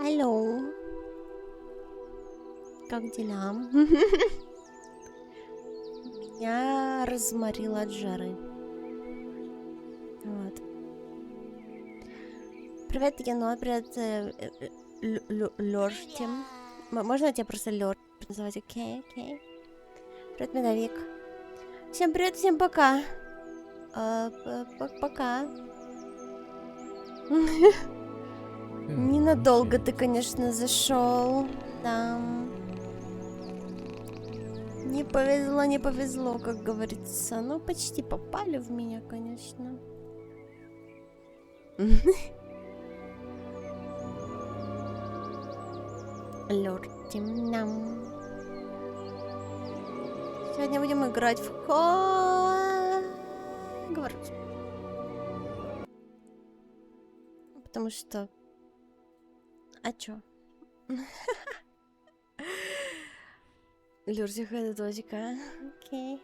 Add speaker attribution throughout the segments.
Speaker 1: Алло. Как дела? Меня разморило от жары. Вот. Привет, Енот, привет, Лёрти. Можно тебя просто Лёрти называть? Окей. Привет, Медовик. Всем привет, всем пока. Пока. Ненадолго ты, конечно, зашел. Да. Не повезло, как говорится. Ну, почти попали в меня, конечно. Лёртим нам. Сегодня будем играть в Хогвартс. Потому что... А чё? Люрзиха это дочка. Окей.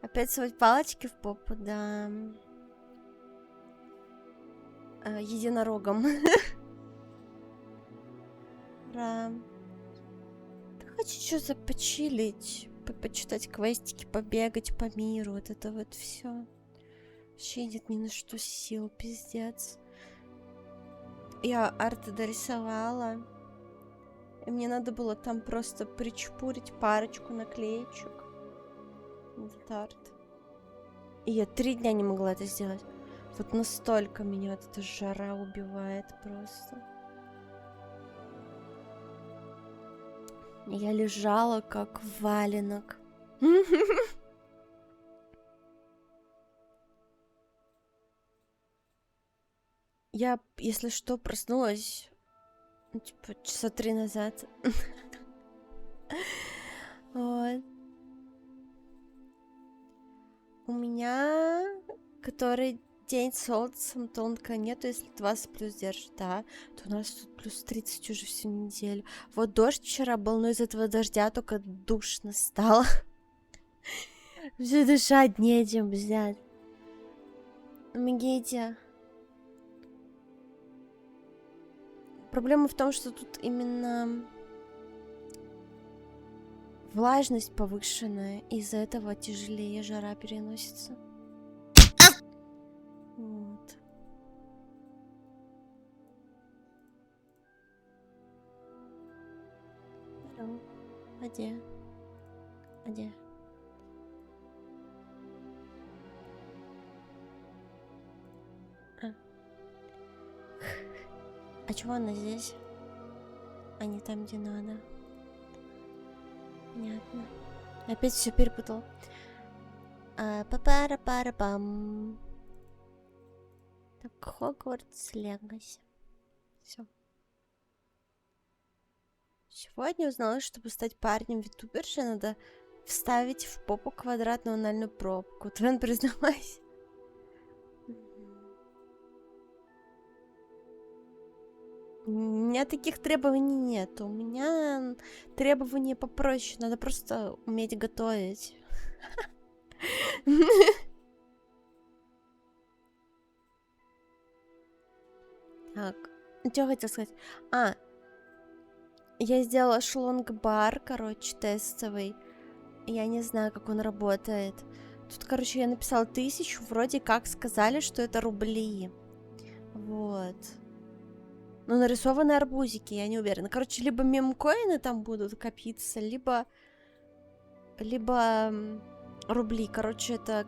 Speaker 1: Опять совать палочки в попу, да. Единорогом. Да. Да хочу что-то почилить. Почитать квестики, побегать по миру. Вот это вот все. Вообще нет ни на что сил, пиздец. Я арты дорисовала. И мне надо было там просто причпурить парочку наклеечек. Этот арт. И я 3 дня не могла это сделать. Вот настолько меня вот эта жара убивает просто. Я лежала как валенок. Я, если что, проснулась, ну, типа, часа 3 назад. Вот. У меня, который день с солнцем, тонко нету, если 20 плюс держит, да, то у нас тут плюс 30 уже всю неделю. Вот дождь вчера был, но из этого дождя только душно стало. Все дышать нечем, блядь. Помогите. Проблема в том, что тут именно влажность повышенная, из-за этого тяжелее жара переносится. Вот. Алло. А где? А где? А чего она здесь? А не там, где надо. Понятно. Опять все перепутал. Папара-пара-пам. Так, Хогвартс Легаси. Все. Сегодня узнала, чтобы стать парнем витуберши, надо вставить в попу квадратную анальную пробку. Твен, признавайся. У меня таких требований нет. У меня требования попроще. Надо просто уметь готовить. Так, что хотел сказать? Я сделала шлонг-бар, короче, тестовый. Я не знаю, как он работает. Тут, короче, я написала 1000. Вроде как сказали, что это рубли. Вот. Но нарисованы арбузики, я не уверена. Короче, либо мемкоины там будут копиться, либо рубли. Короче, это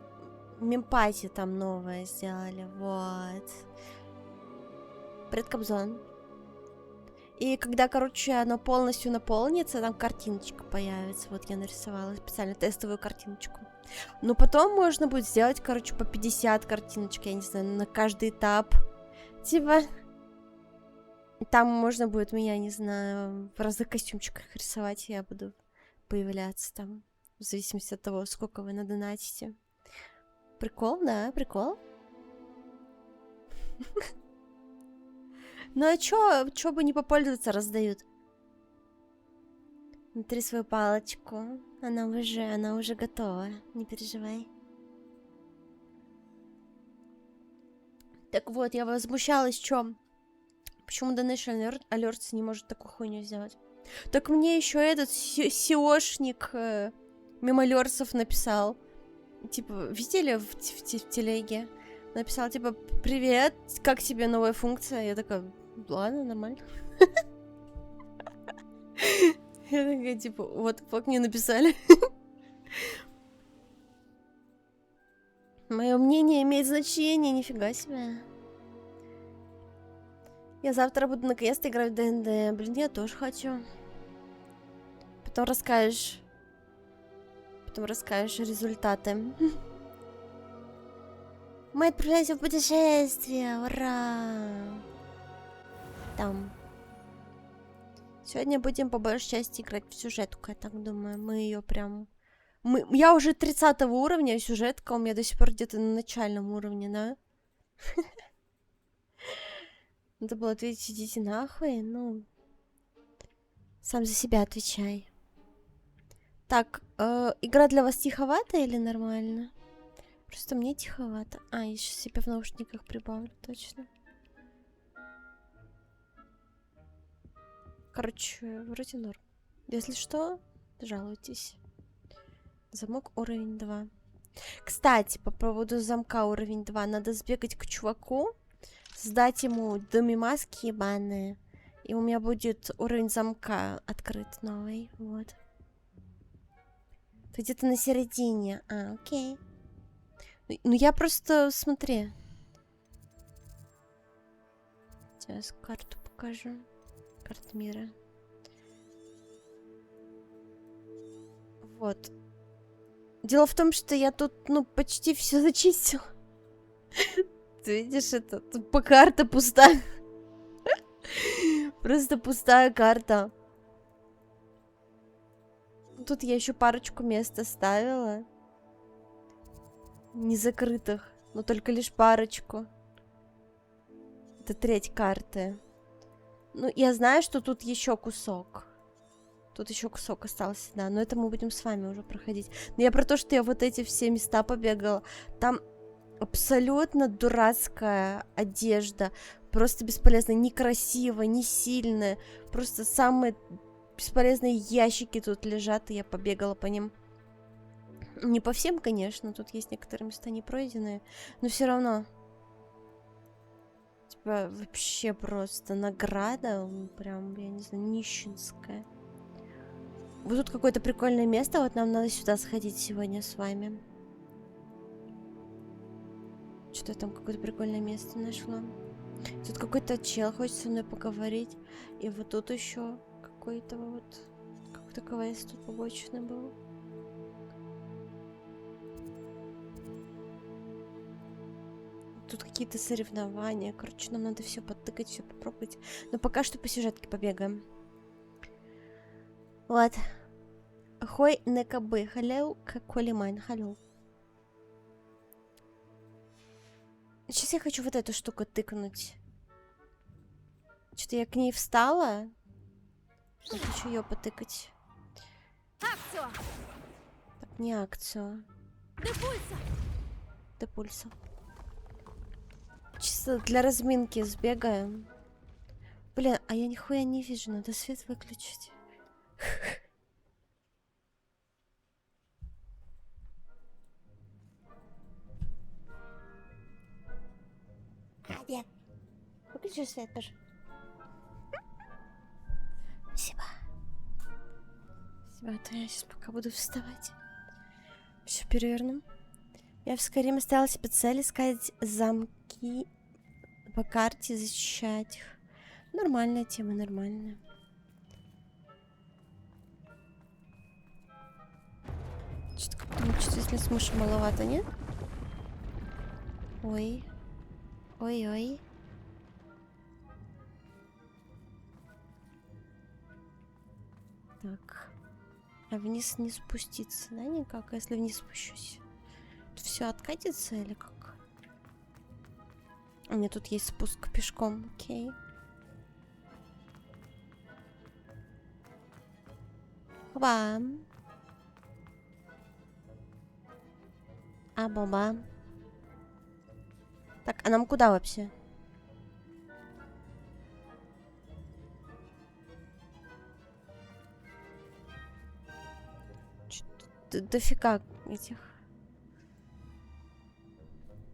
Speaker 1: мемпати там новое сделали. Вот. Привет, Кобзон. И когда, короче, оно полностью наполнится, там картиночка появится. Вот я нарисовала специально тестовую картиночку. Но потом можно будет сделать, короче, по 50 картиночек, я не знаю, на каждый этап. Типа... Там можно будет меня, не знаю, в разных костюмчиках рисовать, и я буду появляться там. В зависимости от того, сколько вы надонатите. Прикол, да, прикол. Ну а чё бы не попользоваться, раздают. Внутри свою палочку. Она уже готова. Не переживай. Так вот, я возмущалась, чём? Почему Donation Alerts не может такую хуйню сделать? Так мне еще этот SEOшник мемалерсов написал. Типа, видели в телеге? Написал, типа, привет, как тебе новая функция? Я такая, ладно, нормально. Я такая, типа, вот как мне написали. Мое мнение имеет значение, нифига себе. Я завтра буду наконец-то играть в ДНД. Блин, я тоже хочу. Потом расскажешь. Потом расскажешь результаты. Мы отправляемся в путешествие. Ура! Там. Сегодня будем по большей части играть в сюжетку, я так думаю. Мы ее прям... Я уже 30 уровня, сюжетка у меня до сих пор где-то на начальном уровне, да? Надо было ответить, идите нахуй, ну... Сам за себя отвечай. Так, игра для вас тиховата или нормально? Просто мне тиховато. А, я сейчас себе в наушниках прибавлю, точно. Короче, вроде норм. Если что, жалуйтесь. Замок уровень 2. Кстати, по поводу замка уровень 2. Надо сбегать к чуваку, сдать ему домимаски ебаные. И у меня будет уровень замка открыт новый. Вот. Ты где-то на середине. А, окей. Ну я просто, смотри. Сейчас карту покажу. Карта мира. Вот. Дело в том, что я тут, ну, почти все зачистил. Ты видишь, это тут по карта пустая. Просто пустая карта. Тут я еще парочку мест оставила. Незакрытых. Но только лишь парочку. Это треть карты. Ну, я знаю, что тут еще кусок. Тут еще кусок остался, да. Но это мы будем с вами уже проходить. Но я про то, что я вот эти все места побегала. Там абсолютно дурацкая одежда. Просто бесполезная. Некрасивая, не сильная. Просто самые бесполезные ящики тут лежат. И я побегала по ним. Не по всем, конечно. Тут есть некоторые места не пройденные. Но все равно. Типа, вообще просто награда. Прям, я не знаю, нищенская. Вот тут какое-то прикольное место. Вот нам надо сюда сходить сегодня с вами. Что-то там какое-то прикольное место нашла. Тут какой-то чел хочет со мной поговорить. И вот тут еще какой-то вот... Какой-то квест тут побочный был. Тут какие-то соревнования. Короче, нам надо все подтыкать, все попробовать. Но пока что по сюжетке побегаем. Вот. Хой некабы. Халеу каколимайн. Халеу. Сейчас я хочу вот эту штуку тыкнуть. Что-то я к ней встала. Я хочу ее потыкать.
Speaker 2: Акцию!
Speaker 1: Так, не акцию.
Speaker 2: Депульса!
Speaker 1: До пульса. Чисто для разминки сбегаем. Блин, а я нихуя не вижу. Надо свет выключить. Нет. Выключи свет тоже. Спасибо. Спасибо, а то я сейчас пока буду вставать. Все переверну. Я в Скайриме ставила себе цель искать замки по карте, защищать их. Нормальная тема, нормальная. Что-то как-то чувствительность мыши маловато, нет? Ой. Ой-ой. Так. А вниз не спуститься, да, никак? А если вниз спущусь? Тут все откатится или как? А нет, тут есть спуск пешком, окей. Бам. А-боба. Так, а нам куда вообще? дофига этих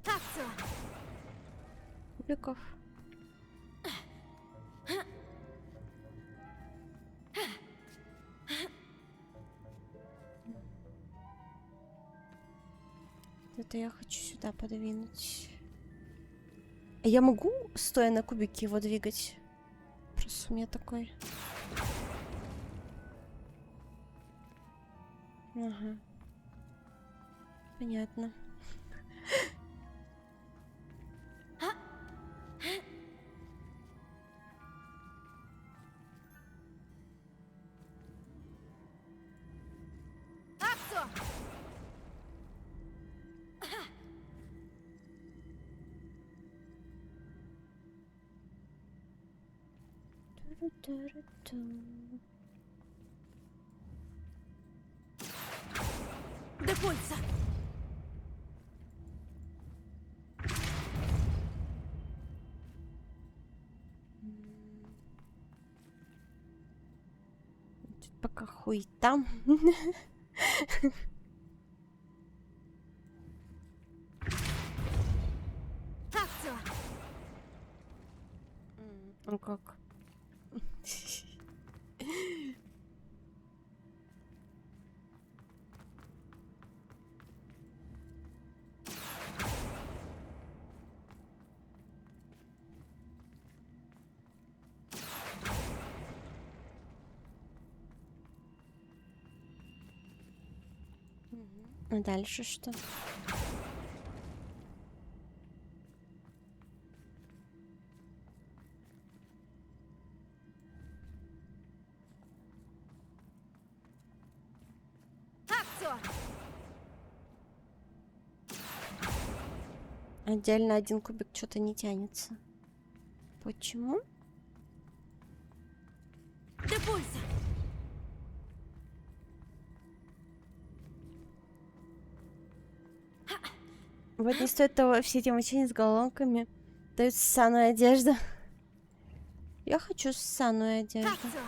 Speaker 2: Акция!
Speaker 1: кубиков. Это я хочу сюда подвинуть. А я могу, стоя на кубике, его двигать? Просто у меня такой. Ага. Понятно.
Speaker 2: Акция!
Speaker 1: Туру-туру-ту.
Speaker 2: До пульса!
Speaker 1: Тут пока хуй там.
Speaker 2: Акция!
Speaker 1: Ну как? А дальше что?
Speaker 2: Акция!
Speaker 1: Отдельно один кубик что-то не тянется. Почему?
Speaker 2: До пульса!
Speaker 1: Вот не стоит того, все эти мучения с головоломками дают ссаную одежду. Я хочу ссаную одежду.
Speaker 2: Акция!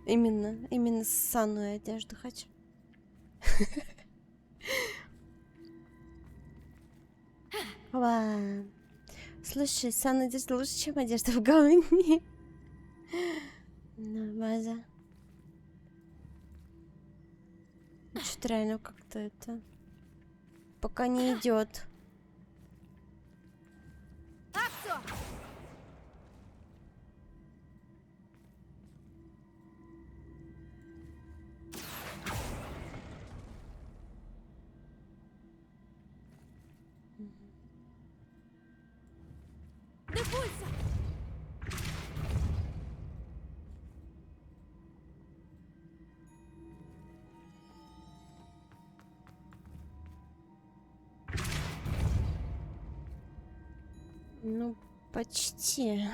Speaker 1: Именно ссаную одежду хочу. Ладно. Слушай, ссаная одежда лучше, чем одежда в говне. На база. Что-то реально как-то это пока не идет.
Speaker 2: Акция! До пульса!
Speaker 1: Ну, почти.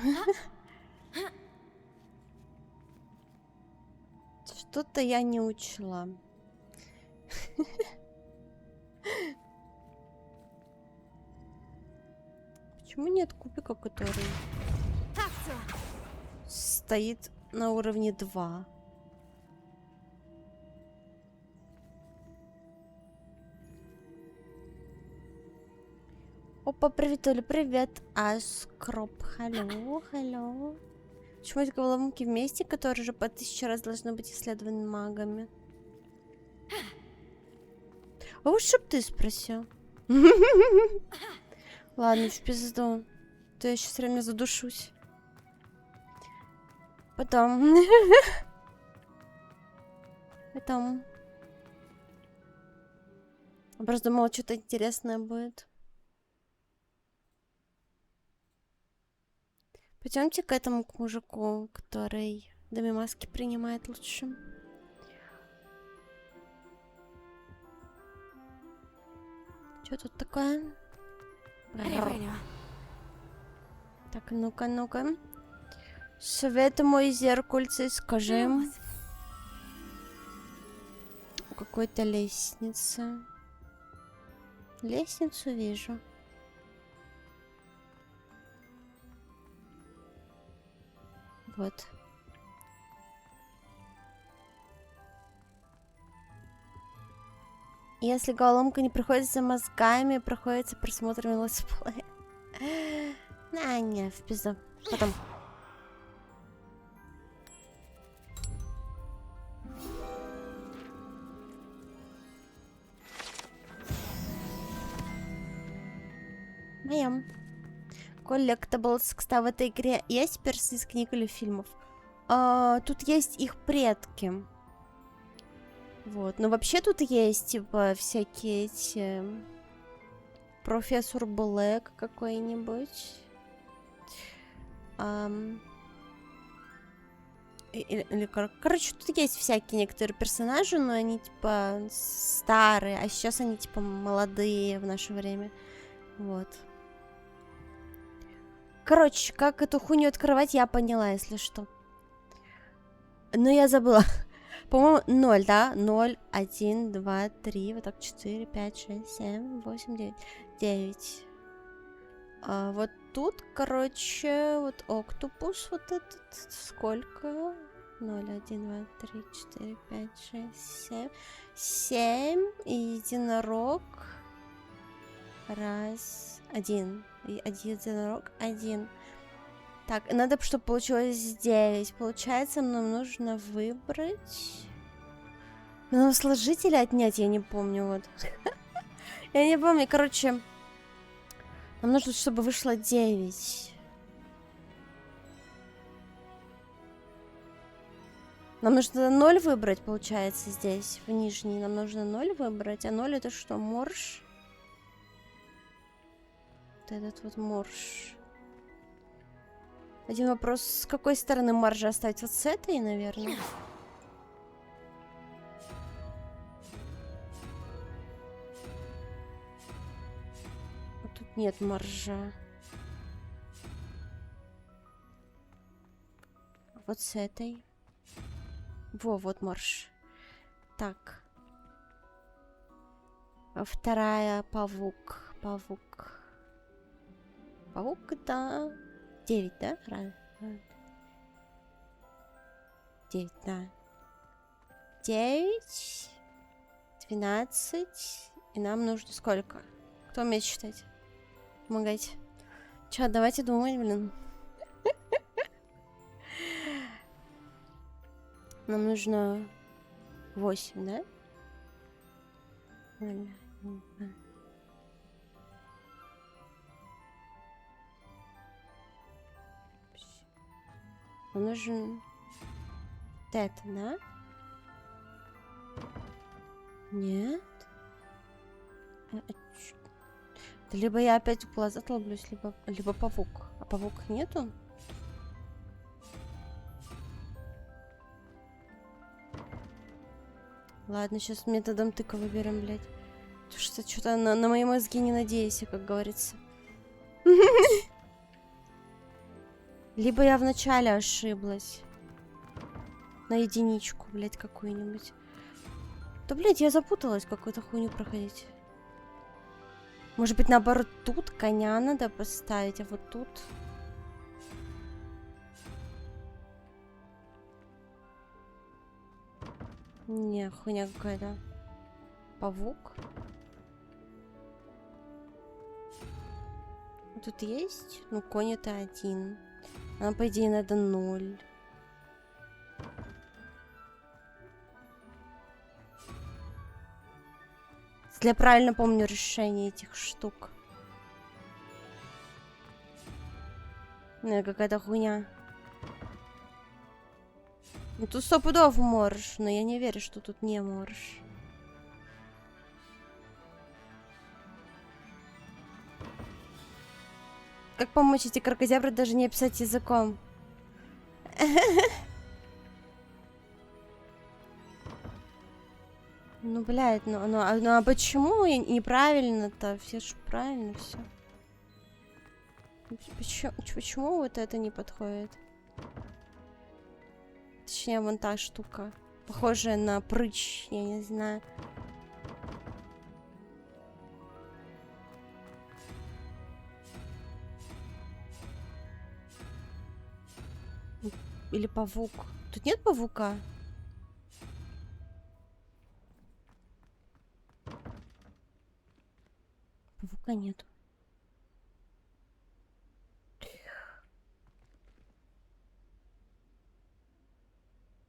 Speaker 1: Что-то я не учла. Почему нет кубика, который
Speaker 2: Акция!
Speaker 1: стоит на уровне 2? Опа, привет, Оля, привет. Аскроп, халло, халло. Почему эти головоломки вместе, которые уже по 1000 раз должны быть исследованы магами? А вот чтоб ты спросил. Ладно, в пизду. То я сейчас реально задушусь. Потом. Потом. Я просто думала, что-то интересное будет. Пойдемте к этому к мужику, который домимаски принимает лучше. Что тут такое? Так, ну-ка, ну-ка. Свет мой зеркальце, скажи. Какой-то лестница. Лестницу вижу. Вот. Если головоломка не приходится мозгами, приходится просмотром летсплея. А, не, в пизду. Потом. Моем. Collectibles, кстати, в этой игре есть персы из книг или фильмов? Тут есть их предки. Вот. Но вообще тут есть, типа, всякие эти... Профессор Блэк какой-нибудь. Короче, тут есть всякие некоторые персонажи, но они, типа, старые. А сейчас они, типа, молодые в наше время. Вот. Короче, как эту хуйню открывать, я поняла, если что. Но я забыла. По-моему, 0, да? 0, 1, 2, 3, вот так, 4, 5, 6, 7, 8, 9. 9. Вот тут, короче, вот октопус вот этот. Сколько? 0, 1, 2, 3, 4, 5, 6, 7. 7. И единорог. Раз. 1. Единорог. 1. Так, надо, чтобы получилось 9. Получается, нам нужно выбрать... Ну, сложить или отнять, я не помню, вот. Я не помню, короче... Нам нужно, чтобы вышло 9. Нам нужно 0 выбрать, получается, здесь, в нижней. Нам нужно 0 выбрать. А 0 это что, морж? Вот этот вот морж. Один вопрос, с какой стороны маржа оставить? Вот с этой, наверное. Вот тут нет маржа. Вот с этой. Во, вот марш. Так. Вторая павук. Павук. Павук, да. 9, да? 9, да. 9. 12. И нам нужно сколько? Кто умеет считать? Помогайте. Чё, давайте думать, блин. Нам нужно 8, да? Нам нужен вот это, да? Нет. Да либо я опять в глаза толблюсь, либо павук. А павук нету? Ладно, сейчас методом тыка выберем, блядь. Потому что что-то на мои мозги не надейся, как говорится. Либо я вначале ошиблась. На единичку, блядь, какую-нибудь. Да, блядь, я запуталась какую-то хуйню проходить. Может быть, наоборот, тут коня надо поставить, а вот тут... Не, хуйня какая-то. Павук. Тут есть? Ну, конь это 1. Нам, по идее, надо 0. Если я правильно помню решение этих штук. Ну, какая-то хуйня. Ну, тут 100 пудов морж, но я не верю, что тут не морж. Как помочь эти крокозябры даже не описать языком? Ну, блядь, а почему неправильно-то? Все же правильно все. Почему вот это не подходит? Точнее, вон та штука. Похожая на прыщ, я не знаю. Или павук. Тут нет павука? Паука нету.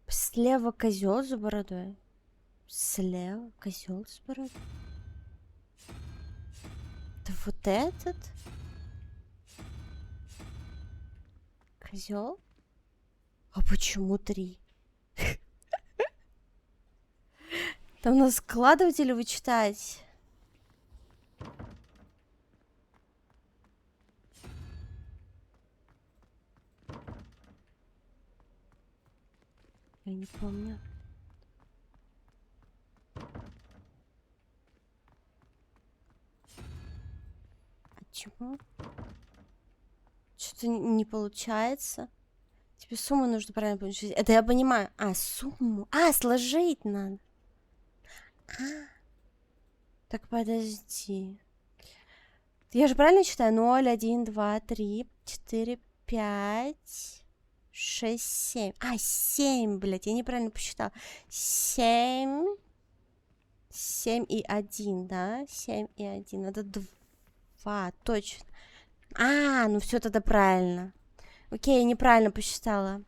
Speaker 1: Слева козел с бородой. Слева козел с бородой. Это вот этот? Козел? А почему 3? Там надо складывать или вычитать? Я не помню. А чего? Что-то не получается. Тебе сумму нужно правильно получить. Это я понимаю. А, сумму. А, сложить надо. А. Так, подожди. Я же правильно читаю? 0, 1, 2, 3, 4, 5, 6, 7. А, 7, блядь, я неправильно посчитала. 7. 7 и 1, да? 7 и 1. Надо 2, точно. А, ну все тогда правильно. Окей, я неправильно посчитала.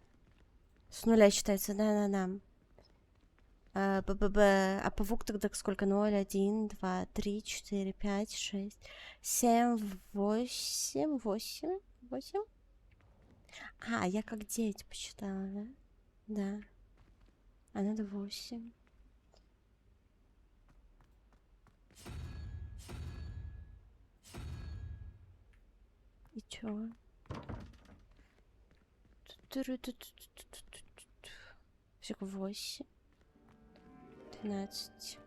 Speaker 1: С нуля считается, да-да-да. А павук тогда сколько? 0, 1, 2, 3, 4, 5, 6, 7, 8, 8, 8. А, я как 9 посчитала, да? Да. А надо 8. И чё? Всего 8. 12.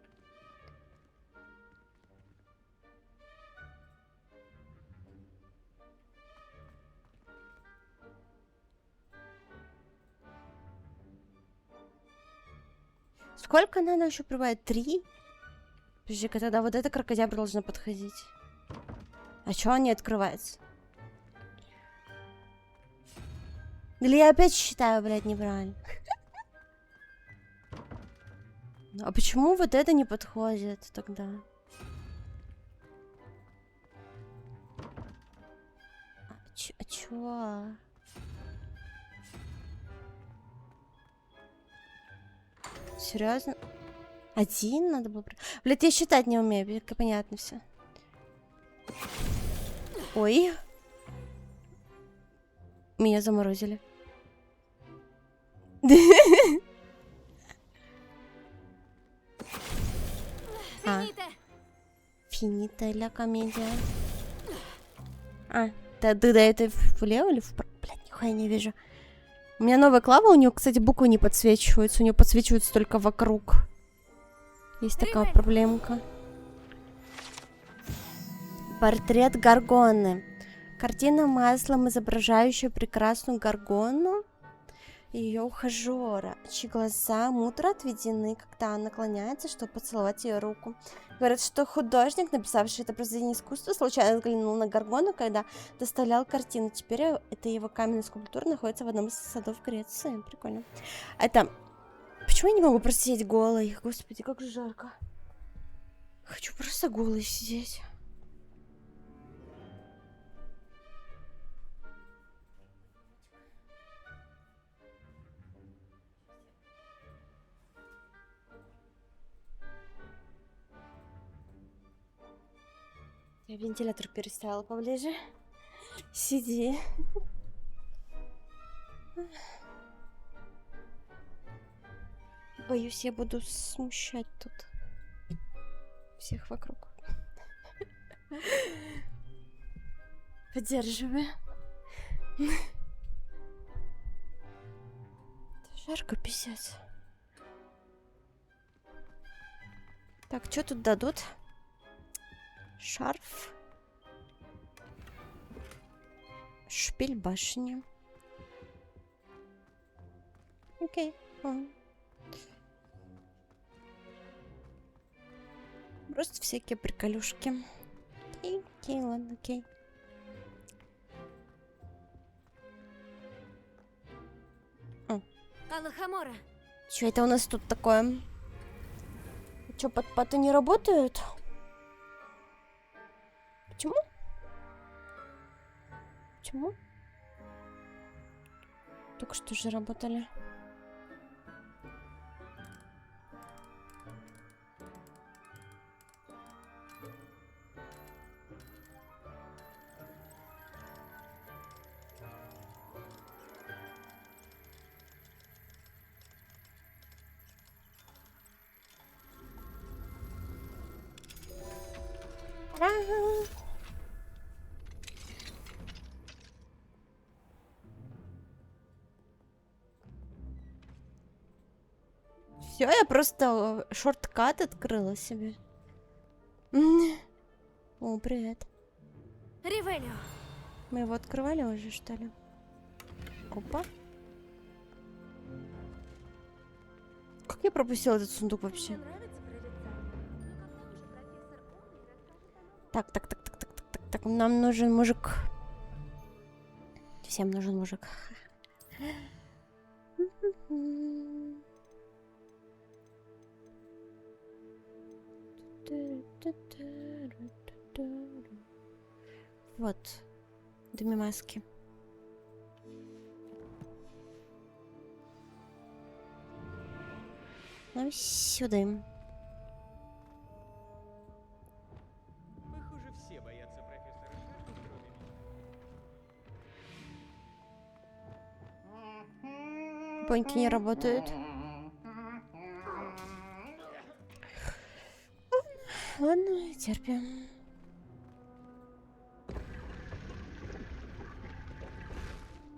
Speaker 1: Сколько надо еще прибавить? 3? Подожди-ка, тогда вот эта крокодябра должна подходить. А чё он не открывается? Или я опять считаю, блядь, неправильно? А почему вот это не подходит тогда? А чё? Серьезно? 1 надо было... Блядь, я считать не умею, понятно все. Ой. Меня заморозили. Финита ля комедия. А, ты до этой влево или вправо? Блядь, нихуя не вижу. У меня новая клава, у нее, кстати, буквы не подсвечиваются. У нее подсвечиваются только вокруг. Есть такая проблемка. Портрет Горгоны. Картина маслом, изображающая прекрасную Горгону и ее ухажера, чьи глаза мутро отведены, когда она наклоняется, чтобы поцеловать ее руку. Говорят, что художник, написавший это произведение искусства, случайно взглянул на Горгону, когда доставлял картину. Теперь эта его каменная скульптура находится в одном из садов Греции. Прикольно. Это... Почему я не могу просто сидеть голой? Господи, как же жарко. Хочу просто голой сидеть. Я вентилятор переставила поближе. Сиди. Боюсь, я буду смущать тут всех вокруг. Поддерживай. Жарко, писец. Так, что тут дадут? Шарф. Шпиль башни. Окей. Просто всякие приколюшки. Окей, ладно, окей.
Speaker 2: Алахамора.
Speaker 1: Что это у нас тут такое? Что, подпаты не работают? Почему? Только что же работали. Все, я просто шорткат открыла себе. О, привет.
Speaker 2: Ревелио.
Speaker 1: Мы его открывали уже, что ли? Опа. Как я пропустила этот сундук вообще?
Speaker 2: Нравится прорицание? Но когда уже профессор Оуэй расскажет о новом...
Speaker 1: Так. Нам нужен мужик. Всем нужен мужик. Вот. Две маски. Нам сюда.
Speaker 3: Похоже, все боятся профессора Шершни, кроме меня.
Speaker 1: Поньки не работают. Ладно, терпим.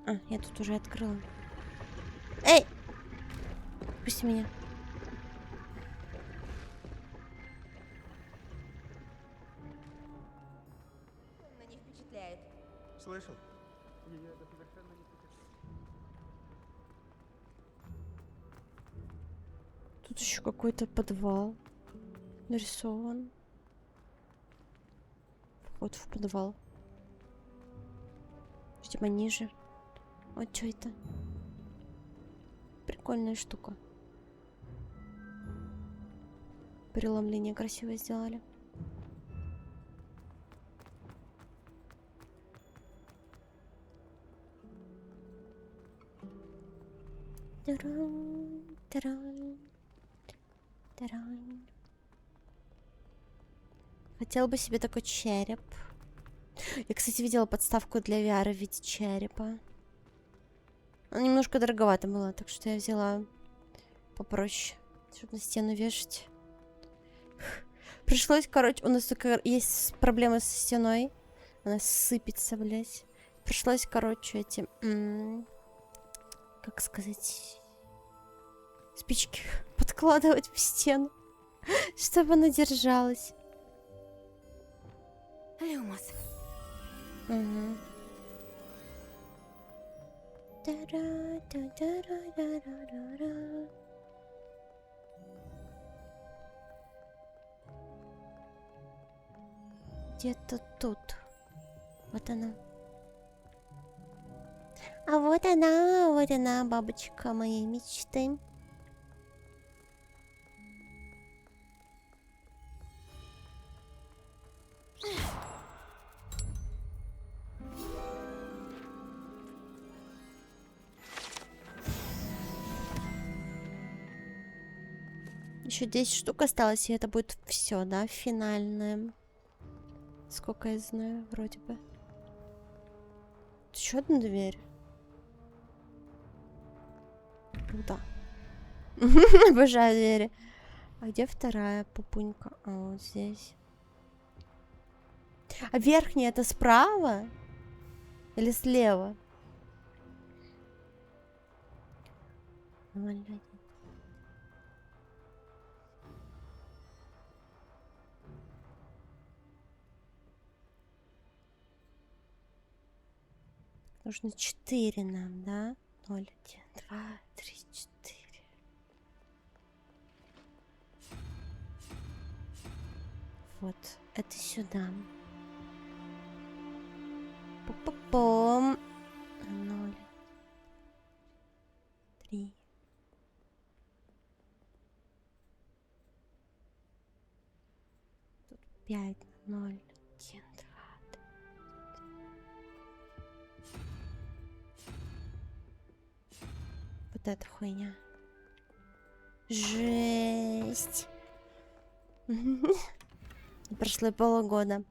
Speaker 1: А, я тут уже открыла. Эй! Пусти меня.
Speaker 4: На не впечатляет.
Speaker 3: Слышал? Ее это совершенно не впечатляет.
Speaker 1: Тут еще какой-то подвал нарисован. Вход в подвал. Видимо, ниже. Вот что это? Прикольная штука. Преломление красиво сделали. Таран, таран, таран. Хотела бы себе такой череп. Я, кстати, видела подставку для VR в виде черепа. Она немножко дороговато была, так что я взяла попроще, чтобы на стену вешать. Пришлось, короче, у нас только есть проблемы со стеной. Она сыпется, блядь. Пришлось, короче, эти... как сказать... спички подкладывать в стену, чтобы она держалась.
Speaker 2: Люмос.
Speaker 1: Угу. Тара-та-тара-та-ра-ра-ра-ра. Где-то тут. Вот она. А вот она, бабочка моей мечты. Еще 10 штук осталось, и это будет все, да, финальное. Сколько я знаю, вроде бы. Еще одна дверь. Круто. Обожаю двери. А где вторая пупунька? А, вот здесь. А верхняя это справа? Или слева? Нормально. Нужно 4 нам, да? 0, 1, 2, 3, 4. Вот, это сюда. Пу-пу-пум. 0, 3. Тут 5, 0, 1, 2. эта хуйня. Жесть. Прошло полгода.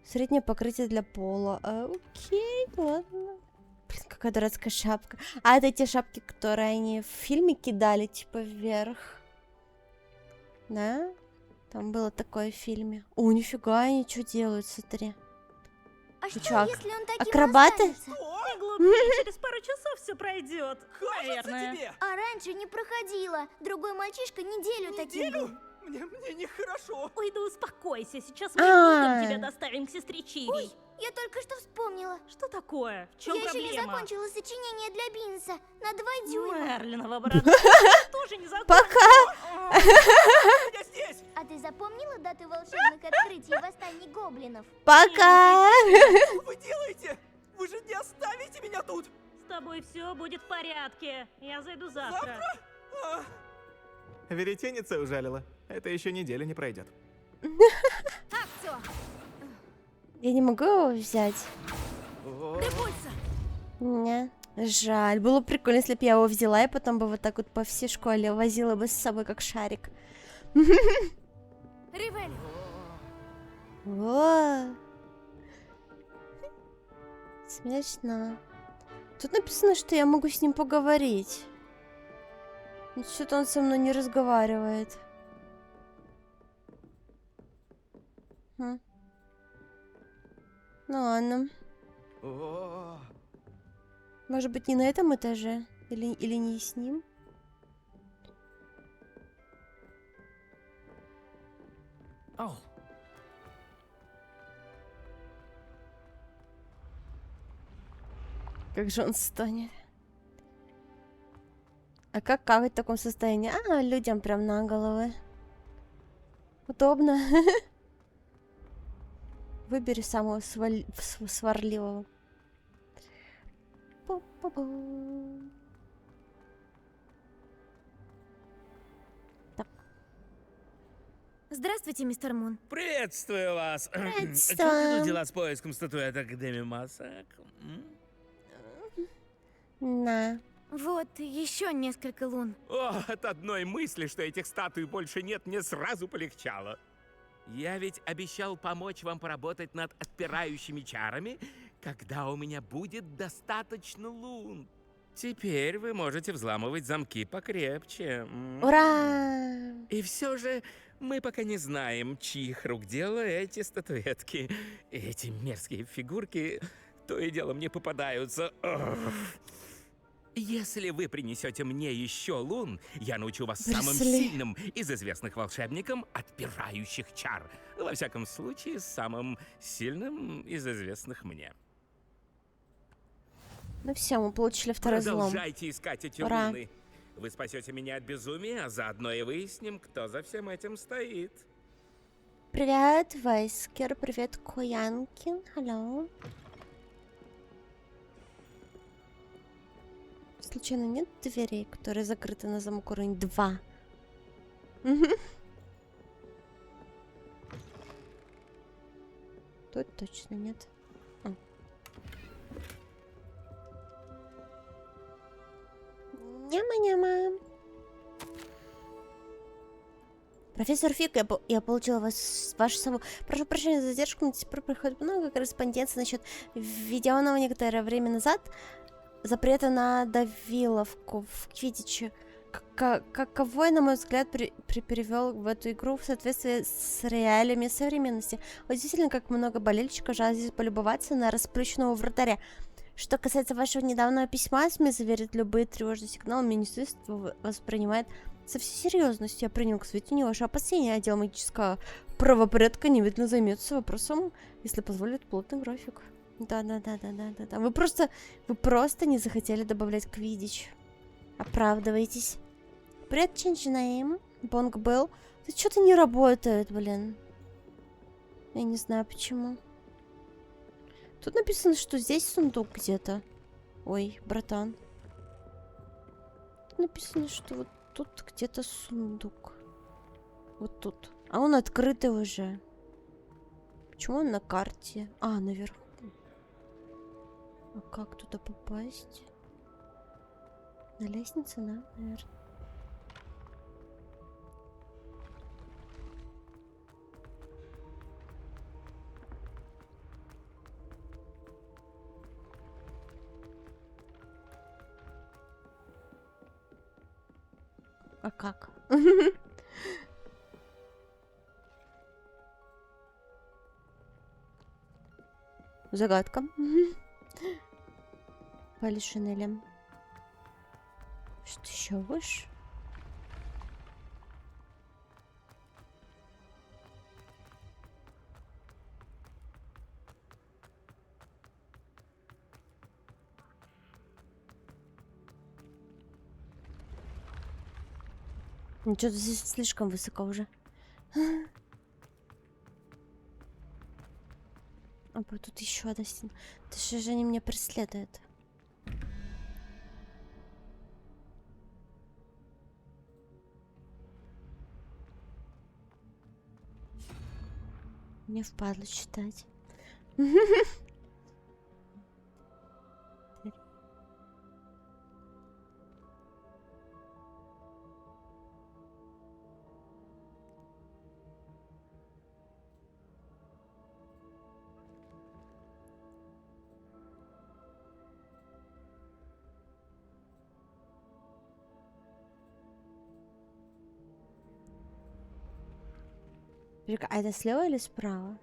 Speaker 1: Среднее покрытие для пола. Окей, ладно. Блин, какая дурацкая шапка. А это те шапки, которые они в фильме кидали, типа, вверх. Да? Там было такое в фильме. О, нифига, они что делают, смотри.
Speaker 2: А
Speaker 1: Ты
Speaker 2: что,
Speaker 1: чё,
Speaker 2: если он таким
Speaker 1: акробаты?
Speaker 2: останется?
Speaker 5: Не глупи, через пару часов все пройдет. Наверное.
Speaker 3: тебе!
Speaker 2: А раньше не проходило. Другой мальчишка неделю таким был.
Speaker 3: Мне нехорошо.
Speaker 5: Ой, да успокойся, сейчас мы
Speaker 1: А.
Speaker 5: мигом тебя доставим к сестре Чири.
Speaker 2: Я только что вспомнила.
Speaker 5: Что такое? В чем
Speaker 2: Я еще не
Speaker 5: проблема?
Speaker 2: закончила сочинение для Бинса на 2 дюйма.
Speaker 5: Мерлинова борода тоже не закончила.
Speaker 1: Пока!
Speaker 3: Я здесь!
Speaker 2: А ты запомнила дату волшебных открытий и восстаний гоблинов?
Speaker 1: Пока!
Speaker 3: Что вы делаете? Вы же не оставите меня тут!
Speaker 5: С тобой все будет в порядке. Я зайду завтра.
Speaker 3: А,
Speaker 6: Веретеница ужалила. Это еще неделя не пройдет.
Speaker 2: Так, все.
Speaker 1: Я не могу его взять.
Speaker 6: О,
Speaker 1: Не, жаль. Было прикольно, если бы я его взяла и потом бы вот так вот по всей школе возила бы с собой как шарик.
Speaker 2: Ривель,
Speaker 1: О, смешно. Тут написано, что я могу с ним поговорить. Но что-то он со мной не разговаривает. Хм. Ну ладно.
Speaker 6: о,
Speaker 1: Может быть, не на этом этаже? Или не с ним?
Speaker 6: Ау.
Speaker 1: Как же он стонет. А как какать в таком состоянии? А, людям прям на головы. Удобно. Выбери самого сварливого. Пу-пу-пу.
Speaker 2: Здравствуйте, мистер Мун.
Speaker 7: Приветствую вас.
Speaker 1: Приветствую.
Speaker 7: Как идут дела с поиском статуэток Деми Масак?
Speaker 1: На.
Speaker 2: Вот, еще несколько лун.
Speaker 7: О, от одной мысли, что этих статуй больше нет, мне сразу полегчало. Я ведь обещал помочь вам поработать над отпирающими чарами, когда у меня будет достаточно лун. Теперь вы можете взламывать замки покрепче.
Speaker 1: Ура!
Speaker 7: И все же мы пока не знаем, чьих рук дело эти статуэтки. Эти мерзкие фигурки то и дело мне попадаются. Ugh. Если вы принесете мне еще лун, я научу вас самым
Speaker 1: Брюс Ли.
Speaker 7: сильным из известных волшебникам отпирающих чар. Во всяком случае, самым сильным из известных мне.
Speaker 1: Ну все, мы получили второй взлом.
Speaker 7: Продолжайте искать эти
Speaker 1: Ура.
Speaker 7: луны. Вы спасете меня от безумия, а заодно и выясним, кто за всем этим стоит.
Speaker 1: Привет, Вайскер. Привет, Коянкин. Алло. Случайно нет дверей, которые закрыты на замок уровень 2? Тут точно нет. А. Няма-няма. Профессор Фик, я получила вашу саму. Прошу прощения за задержку, но теперь приходит много корреспонденции насчет введенного некоторое время назад запрета на давиловку в Квиддиче. Каковой, на мой взгляд, перевел в эту игру в соответствии с реалиями современности. Удивительно, как много болельщиков жаждет полюбоваться на расплющенного вратаря. Что касается вашего недавнего письма, СМИ заверит, любые тревожные сигналы министерство воспринимает со всей серьезностью. Я принял к сведению ваше опасения. Отдел магического правопорядка немедленно займется вопросом, если позволит плотный график. Да. Вы просто не захотели добавлять Квиддич. Оправдывайтесь. Привет, Чинчинаим. Бонг был. Да что-то не работает, блин. Я не знаю почему. Тут написано, что здесь сундук где-то. Ой, братан. Тут написано, что вот тут где-то сундук. Вот тут. А он открытый уже. Почему он на карте? А, наверху. А как туда попасть? На лестнице, да, наверное. А как? Загадка. Полишинелем. Что еще выше? Ну, что-то здесь слишком высоко уже. А вот тут еще одна стена. Это же они меня преследуют. Мне впадло читать. А это слева или справа?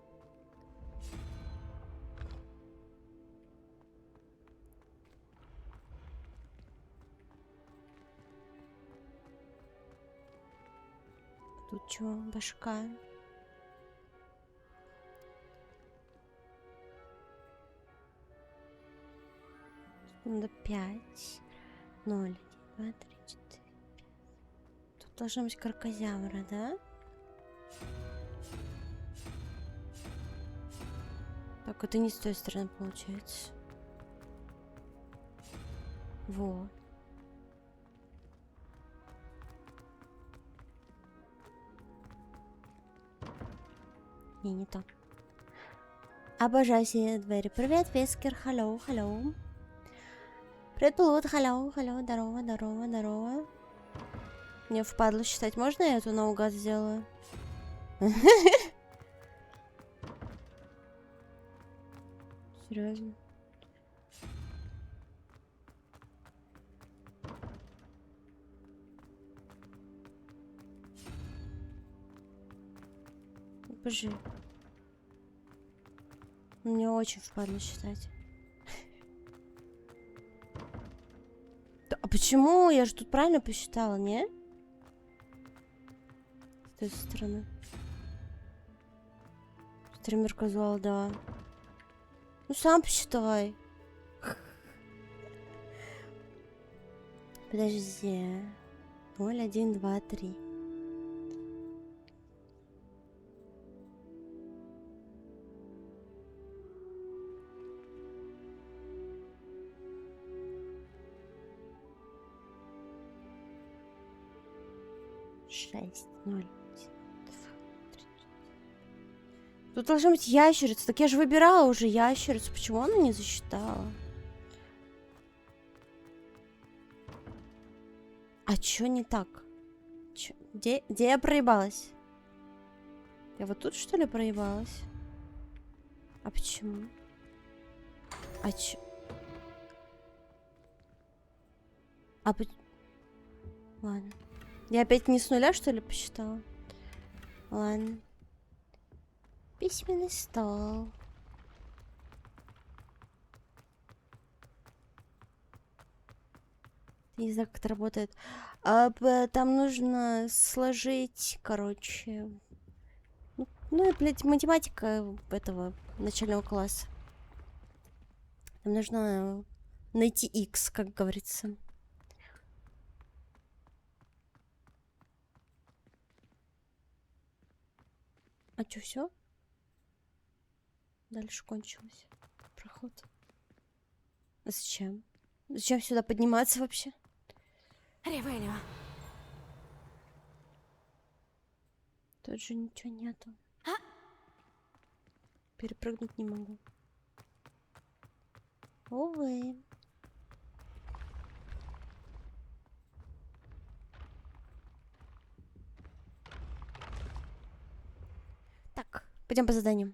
Speaker 1: Тут чё, башка? Секунда 5. 0, 1, 2, 3, 4, 5. Тут должна быть кракозябра, да? Так, это не с той стороны получается. Во. Не то. Обожаю все двери. Привет, Вескер. Hello, hello. Привет, Плут. Hello, hello. Здорово, здорово, здорово. Мне впадло считать. Можно я эту наугад сделаю? Серьезно? Боже. Мне очень впадло считать. А почему? Я же тут правильно посчитала, не? С той стороны. Стример казуал, да. Ну сам посчитай. Подожди. 0, 1, 2, 3. Шесть, 0. Тут должна быть ящерица. Так я же выбирала уже ящерицу. Почему она не засчитала? А чё не так? Где я проебалась? Я вот тут, что ли, проебалась? А почему? А чё? Ладно. Я опять не с нуля, что ли, посчитала? Ладно. Письменный стол. Не знаю, как это работает. Там нужно сложить, короче. Ну и, блядь, математика этого начального класса. Там нужно найти x, как говорится. А чё, все? Дальше кончилось. Проход. А зачем? Зачем сюда подниматься вообще?
Speaker 4: Ревелио.
Speaker 1: Тут же ничего нету. Перепрыгнуть не могу. Увы. Пойдем по заданию.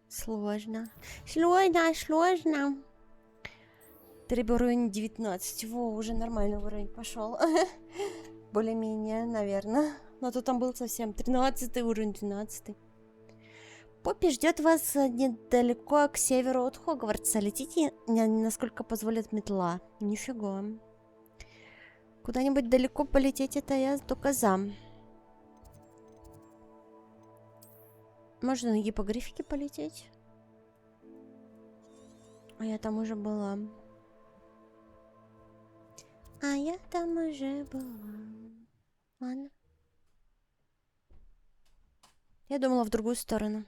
Speaker 1: Сложно. Сложно, сложно. Требую уровень 19. Во, уже нормальный уровень пошел. Более-менее, наверное. Но то там был совсем 13 уровень, 12. Поппи ждет вас недалеко к северу от Хогвартса. Летите, насколько позволит метла. Нифига. Куда-нибудь далеко полететь, это я только за. Можно на гипогрифике полететь. А я там уже была. А я там уже была. Ладно. Я думала в другую сторону.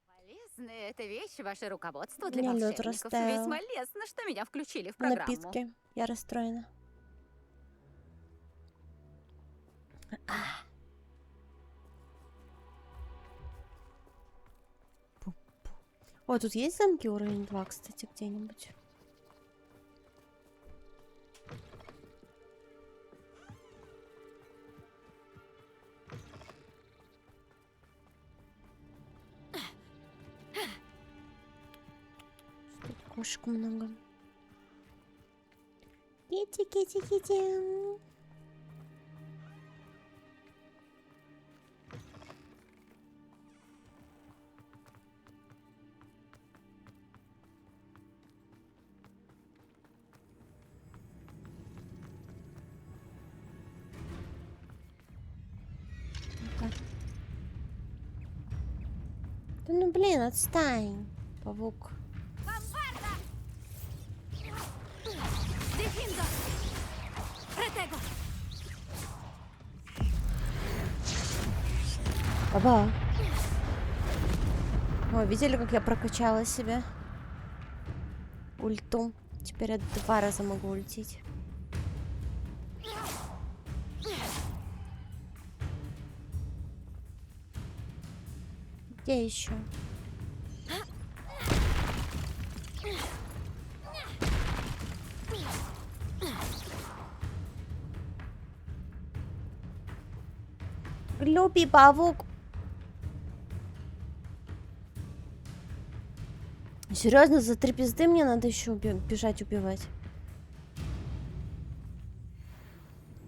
Speaker 4: Полезная эта вещь, ваше руководство
Speaker 1: У
Speaker 4: для
Speaker 1: меня лёд
Speaker 4: волшебников.
Speaker 1: растаял.
Speaker 4: Весьма лестно, что меня включили в программу.
Speaker 1: Напитки. Я расстроена. О, тут есть замки уровень 2, кстати, где-нибудь? Тут кошек много. Кити, кити, кити. Да ну блин, отстань, павук.
Speaker 4: Дефиндо! Ретего!
Speaker 1: Баба. О, видели, как я прокачала себя? Ульту. Теперь я 2 раза могу ультить. Где еще? Глупый павук. Серьезно, за 3 пизды мне надо еще бежать убивать.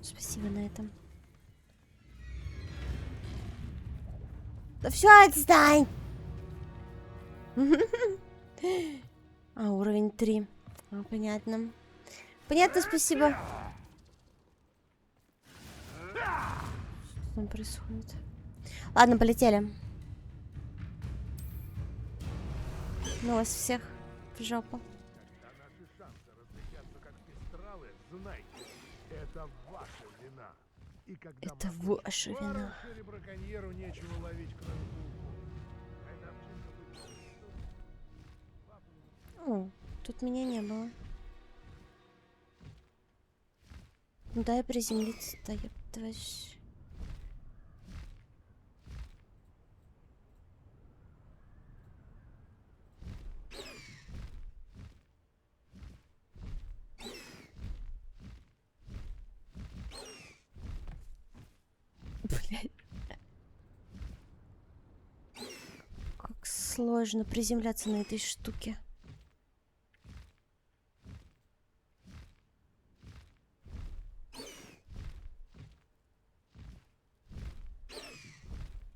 Speaker 1: Спасибо на этом. Да все, отстань! А, уровень 3. А, понятно. Понятно, спасибо. Что там происходит? Ладно, полетели. Ну вас всех в жопу.
Speaker 8: Когда наши шансы разлетятся как пестралы, знайте, это ваша вина. И когда
Speaker 1: Это ваша вина.
Speaker 8: или браконьеру нечего ловить, кроме пауков. Эта овчинка
Speaker 1: О, тут меня не было. Ну дай приземлиться-то, ёптвась. Блядь. Как сложно приземляться на этой штуке.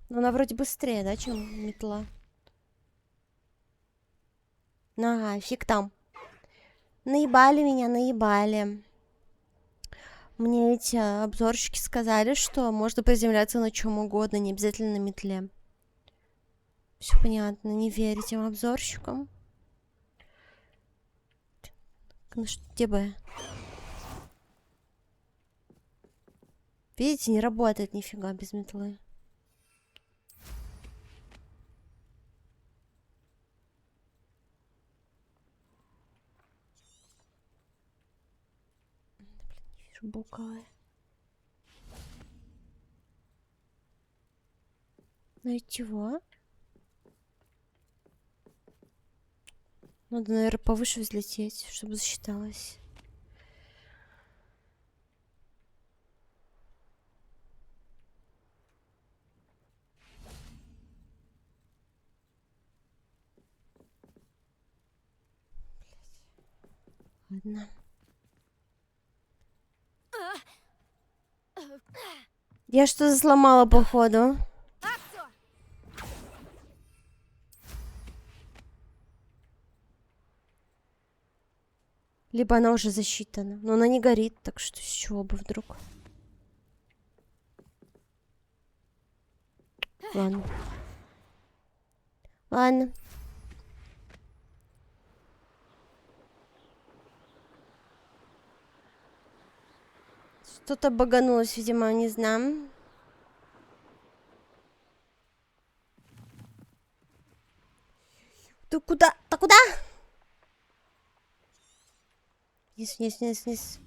Speaker 1: Но она вроде быстрее, да, чем метла? Ага, фиг там. Наебали меня, наебали. Мне эти обзорщики сказали, что можно приземляться на чем угодно, не обязательно на метле. Все понятно, не верь этим обзорщикам. Ну что, где бы? Видите, не работает нифига без метлы. Буковая. Найти его. Надо, наверное, повыше взлететь, чтобы засчиталось. Ладно. Я что-то сломала, походу. Либо она уже засчитана. Но она не горит, так что с чего бы вдруг. Ладно. Ладно. Что-то баганулось, видимо, не знаю. Ты куда? Ты куда? Вниз, вниз, вниз, вниз.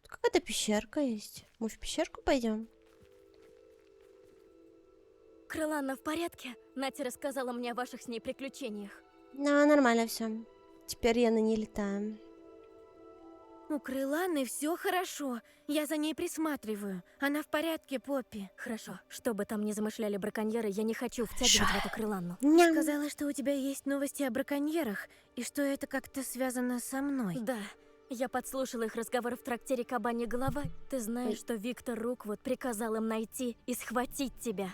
Speaker 1: Тут какая-то пещерка есть. Мы в пещерку пойдем?
Speaker 9: Крыланна в порядке? Натя рассказала мне о ваших с ней приключениях.
Speaker 1: Да, нормально все. Теперь я на ней летаю.
Speaker 10: У Крыланы все хорошо. Я за ней присматриваю. Она в порядке, Поппи.
Speaker 9: Хорошо. Что бы там ни замышляли браконьеры, я не хочу втягивать в эту Крыланну.
Speaker 1: Ням.
Speaker 10: Сказала, что у тебя есть новости о браконьерах, и что это как-то связано со мной.
Speaker 9: Да. Я подслушала их разговор в трактире «Кабанья голова». Ты знаешь, что Виктор Руквуд приказал им найти и схватить тебя.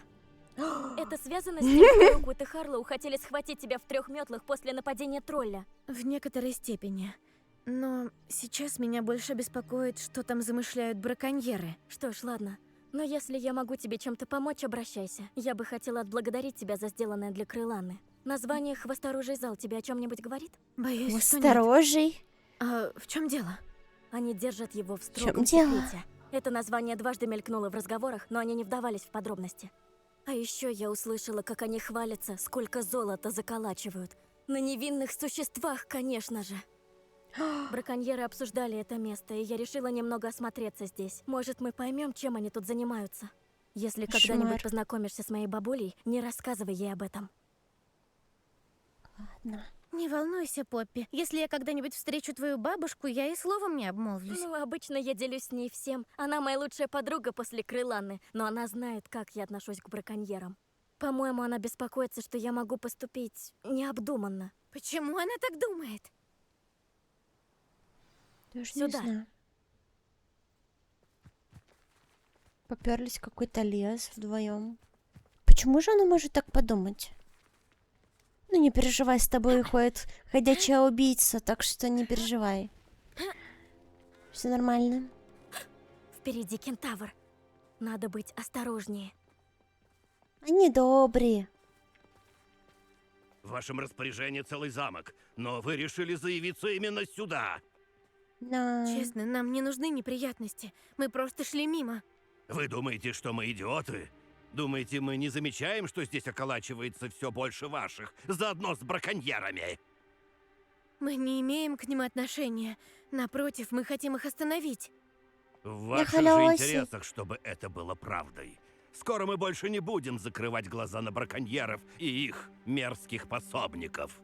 Speaker 9: Это связано с тем, что Руквуд и Харлоу хотели схватить тебя в 3 метлах после нападения тролля?
Speaker 10: В некоторой степени. Но сейчас меня больше беспокоит, что там замышляют браконьеры.
Speaker 9: Что ж, ладно. Но если я могу тебе чем-то помочь, обращайся. Я бы хотела отблагодарить тебя за сделанное для Крыланы. Название «Хвосторожий зал» тебе о чем-нибудь говорит?
Speaker 10: Боюсь, что нет.
Speaker 1: Осторожней.
Speaker 10: А в чем дело?
Speaker 9: Они держат его в
Speaker 1: В
Speaker 9: строгом
Speaker 1: чем дело?
Speaker 9: секрете. Это название дважды мелькнуло в разговорах, но они не вдавались в подробности. А еще я услышала, как они хвалятся, сколько золота заколачивают. На невинных существах, конечно же. Браконьеры обсуждали это место, и я решила немного осмотреться здесь. Может, мы поймем, чем они тут занимаются. Если
Speaker 1: Кошмар.
Speaker 9: когда-нибудь познакомишься с моей бабулей, не рассказывай ей об этом.
Speaker 1: Ладно.
Speaker 10: Не волнуйся, Поппи. Если я когда-нибудь встречу твою бабушку, я и словом не обмолвлюсь.
Speaker 9: Ну, обычно я делюсь с ней всем. Она моя лучшая подруга после Крыланны, но она знает, как я отношусь к браконьерам. По-моему, она беспокоится, что я могу поступить необдуманно.
Speaker 10: Почему она так думает?
Speaker 1: Даже
Speaker 9: Сюда.
Speaker 1: не знаю. Поперлись в какой-то лес вдвоем. Почему же она может так подумать? Ну не переживай, с тобой ходит ходячая убийца, так что не переживай. Все нормально.
Speaker 9: Впереди кентавр. Надо быть осторожнее.
Speaker 1: Они добрые.
Speaker 8: В вашем распоряжении целый замок, но вы решили заявиться именно сюда.
Speaker 1: Да.
Speaker 10: Честно, нам не нужны неприятности. Мы просто шли мимо.
Speaker 8: Вы думаете, что мы идиоты? Думаете, мы не замечаем, что здесь околачивается все больше ваших, заодно с браконьерами?
Speaker 10: Мы не имеем к ним отношения. Напротив, мы хотим их остановить.
Speaker 8: В ваших же
Speaker 1: халявосе.
Speaker 8: интересах, чтобы это было правдой. Скоро мы больше не будем закрывать глаза на браконьеров и их мерзких пособников.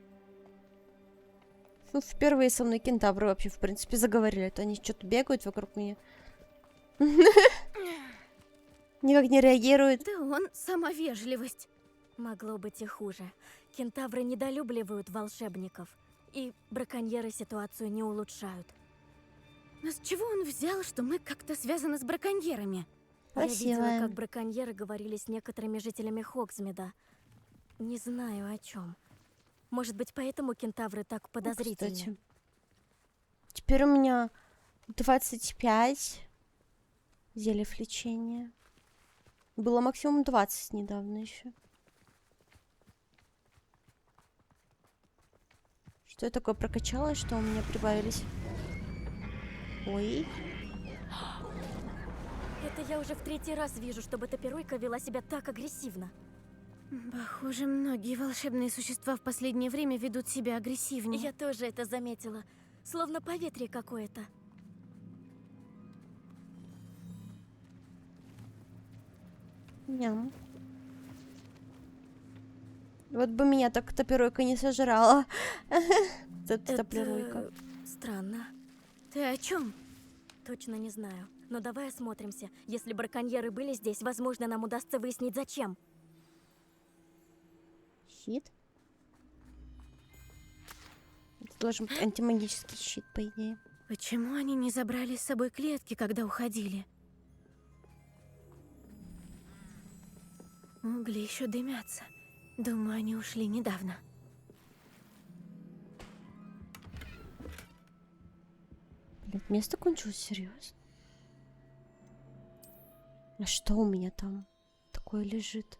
Speaker 1: Ну, впервые со мной кентавры вообще, в принципе, заговорили. А то они что-то бегают вокруг меня. Никак не реагируют.
Speaker 10: Да он сама вежливость.
Speaker 9: Могло быть и хуже. Кентавры недолюбливают волшебников, и браконьеры ситуацию не улучшают.
Speaker 10: Но с чего он взял, что мы как-то связаны с браконьерами?
Speaker 9: Я видела,
Speaker 1: Красивая.
Speaker 9: как браконьеры говорили с некоторыми жителями Хоксмида. Не знаю о чем. Может быть, поэтому кентавры так подозрительны.
Speaker 1: Кстати. Теперь у меня 25 зельев лечения. Было максимум 20 недавно еще. Что я такое прокачалась, что у меня прибавились? Ой.
Speaker 9: Это я уже в 3-й раз вижу, чтобы Тапируйка вела себя так агрессивно.
Speaker 10: Похоже, многие волшебные существа в последнее время ведут себя агрессивнее.
Speaker 9: Я тоже это заметила. Словно поветрие какое-то.
Speaker 1: Ням. Вот бы меня так топиройка не сожрала. Топиройка.
Speaker 9: Странно.
Speaker 10: Ты о чем?
Speaker 9: Точно не знаю. Но давай осмотримся. Если браконьеры были здесь, возможно, нам удастся выяснить, зачем.
Speaker 1: Щит. должен быть антимагический щит, по идее.
Speaker 10: Почему они не забрали с собой клетки, когда уходили? Угли еще дымятся. Думаю, они ушли недавно.
Speaker 1: Блядь, место кончилось, серьезно? А что у меня там такое лежит?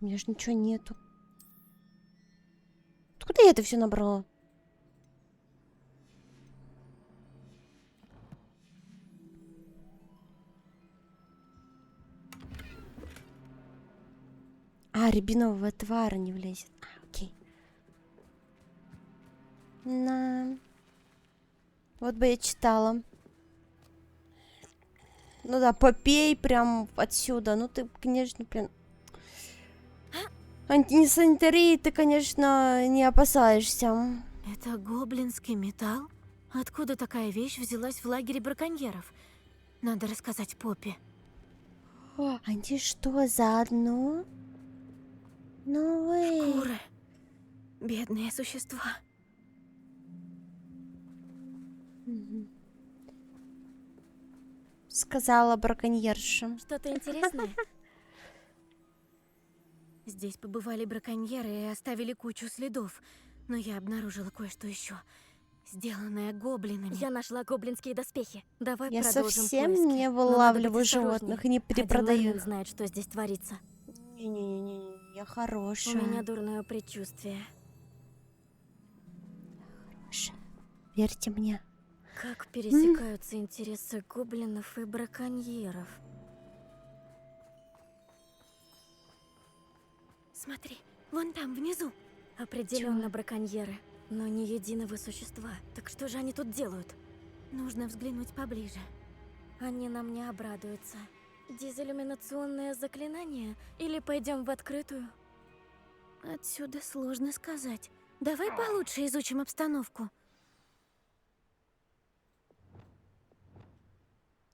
Speaker 1: У меня же ничего нету. Откуда я это все набрала? А, рябинового отвара не влезет. А, окей. На. Вот бы я читала. Ну да, попей прям отсюда. Ну ты, конечно, блин. Антисанитарии ты, конечно, не опасаешься.
Speaker 10: Это гоблинский металл? Откуда такая вещь взялась в лагере браконьеров? Надо рассказать Поппи.
Speaker 1: О, они что, заодно? Ну вы...
Speaker 10: Шкуры. Бедные существа.
Speaker 1: Мгм. Сказала браконьерша.
Speaker 9: Что-то интересное?
Speaker 10: Здесь побывали браконьеры и оставили кучу следов. Но я обнаружила кое-что еще, сделанное гоблинами.
Speaker 9: Я нашла гоблинские доспехи. Давай
Speaker 1: Я
Speaker 9: продолжим
Speaker 1: совсем
Speaker 9: поиски.
Speaker 1: не
Speaker 9: Но надо
Speaker 1: вылавливаю
Speaker 9: быть осторожней.
Speaker 1: животных и не
Speaker 9: Один
Speaker 1: перепродаю
Speaker 9: Мерлин
Speaker 1: их.
Speaker 9: знает, что здесь творится.
Speaker 1: Не-не-не, я
Speaker 9: У
Speaker 1: хорошая.
Speaker 9: меня дурное предчувствие.
Speaker 1: Хорошая. Верьте мне.
Speaker 9: Как пересекаются интересы гоблинов и браконьеров?
Speaker 10: Смотри, вон там, внизу.
Speaker 9: Определенно браконьеры, но ни единого существа. Так что же они тут делают?
Speaker 10: Нужно взглянуть поближе.
Speaker 9: Они нам не обрадуются. Дезиллюминационное заклинание? Или пойдем в открытую?
Speaker 10: Отсюда сложно сказать. Давай получше изучим обстановку.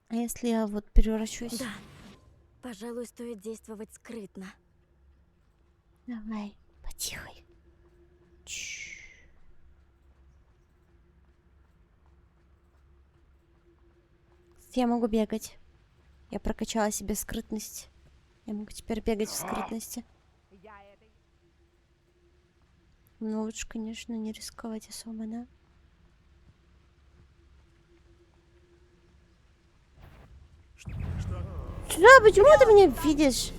Speaker 1: А если я вот превращусь?
Speaker 9: Да. Пожалуй, стоит действовать скрытно.
Speaker 1: Давай, потихой. Чш. Я могу бегать. Я прокачала себе скрытность. Я могу теперь бегать в скрытности. Но лучше, конечно, не рисковать особо, да? Что? Почему ты меня видишь?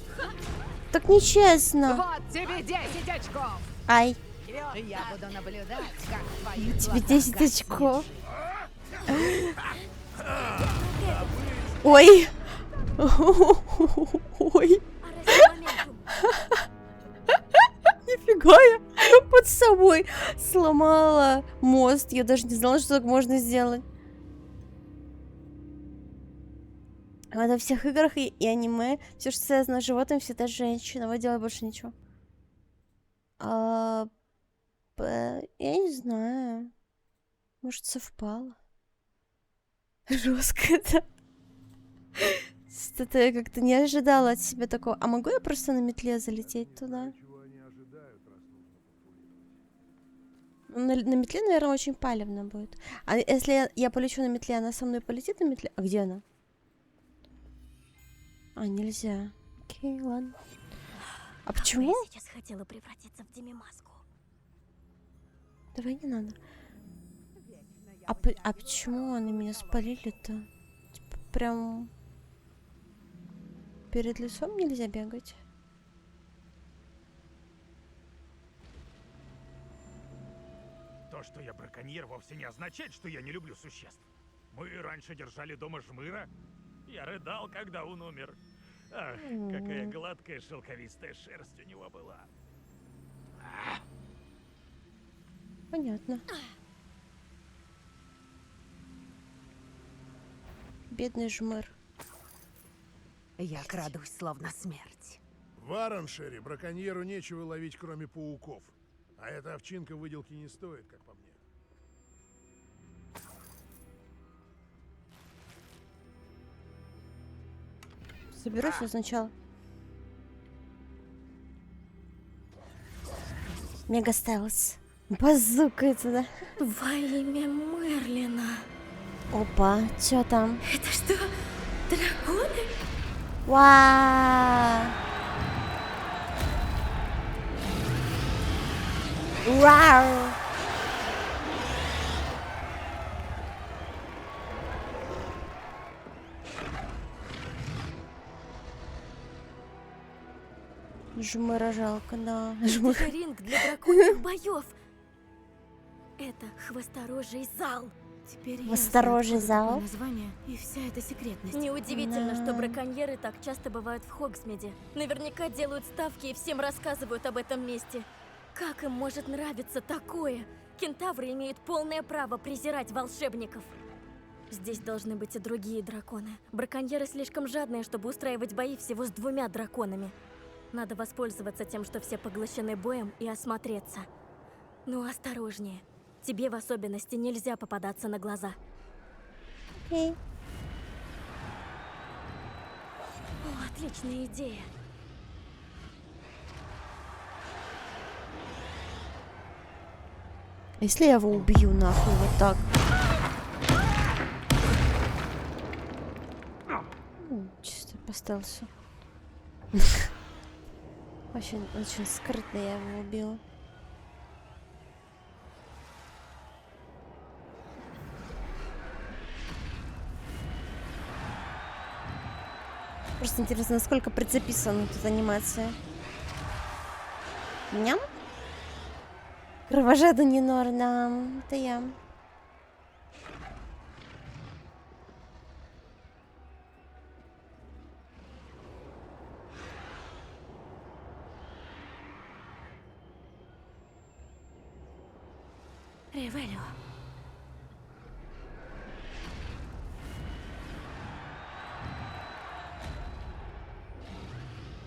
Speaker 1: Так нечестно.
Speaker 4: Вот тебе 10 очков!
Speaker 1: Ай,
Speaker 4: Я буду наблюдать, как
Speaker 1: у
Speaker 4: твои
Speaker 1: тебя
Speaker 4: глаза
Speaker 1: 10 очков.
Speaker 4: краснеют.
Speaker 1: Ой. Ой. Нифига я под собой сломала мост. Я даже не знала, что так можно сделать. Во всех играх и аниме все, что связано с животным, всегда женщина. Вот делай больше ничего. Я не знаю. Может, совпало. Жестко это. Что-то я как-то не ожидала от себя такого. А могу я просто на метле залететь туда? Ну, на метле, наверное, очень палевно будет. А если я полечу на метле, она со мной полетит на метле? А где она? А, нельзя. Окей, ладно. А почему?
Speaker 9: Я сейчас хотела превратиться в Димимаску.
Speaker 1: Давай не надо. А почему они меня спалили-то? Типа, прям... Перед лесом нельзя бегать?
Speaker 11: То, что я браконьер, вовсе не означает, что я не люблю существ. Мы раньше держали дома жмыра. Я рыдал, когда он умер. Ах, какая гладкая шелковистая шерсть у него была.
Speaker 1: Понятно. Бедный жмыр.
Speaker 4: Я крадусь, словно смерть.
Speaker 12: В Араншере браконьеру нечего ловить, кроме пауков. А эта овчинка выделки не стоит, как по мне.
Speaker 1: Соберусь я сначала. Мега стелс. Базукается, да?
Speaker 9: Во имя Мерлина.
Speaker 1: Опа, чё там?
Speaker 10: Это что, драконы?
Speaker 1: Вау! Вау! Жмыра жалко, да.
Speaker 9: Это же ринг для драконьих боев. Это хвосторожий зал.
Speaker 10: Теперь
Speaker 1: Восторожий
Speaker 10: ясно, откуда
Speaker 1: зал.
Speaker 10: такое название и вся эта секретность.
Speaker 9: Неудивительно,
Speaker 1: Да.
Speaker 9: что браконьеры так часто бывают в Хогсмеде. Наверняка делают ставки и всем рассказывают об этом месте. Как им может нравиться такое? Кентавры имеют полное право презирать волшебников. Здесь должны быть и другие драконы. Браконьеры слишком жадные, чтобы устраивать бои всего с 2 драконами. Надо воспользоваться тем, что все поглощены боем, и осмотреться. Ну, осторожнее. Тебе в особенности нельзя попадаться на глаза.
Speaker 1: Окей.
Speaker 9: О, отличная идея.
Speaker 1: А если я его убью нахуй вот так? Чисто по стелсу. Очень скрытно я его убила. Просто интересно, насколько прицеписана тут анимация. Ням? Кровожадный Нинор, да, это я.
Speaker 10: Ревелио.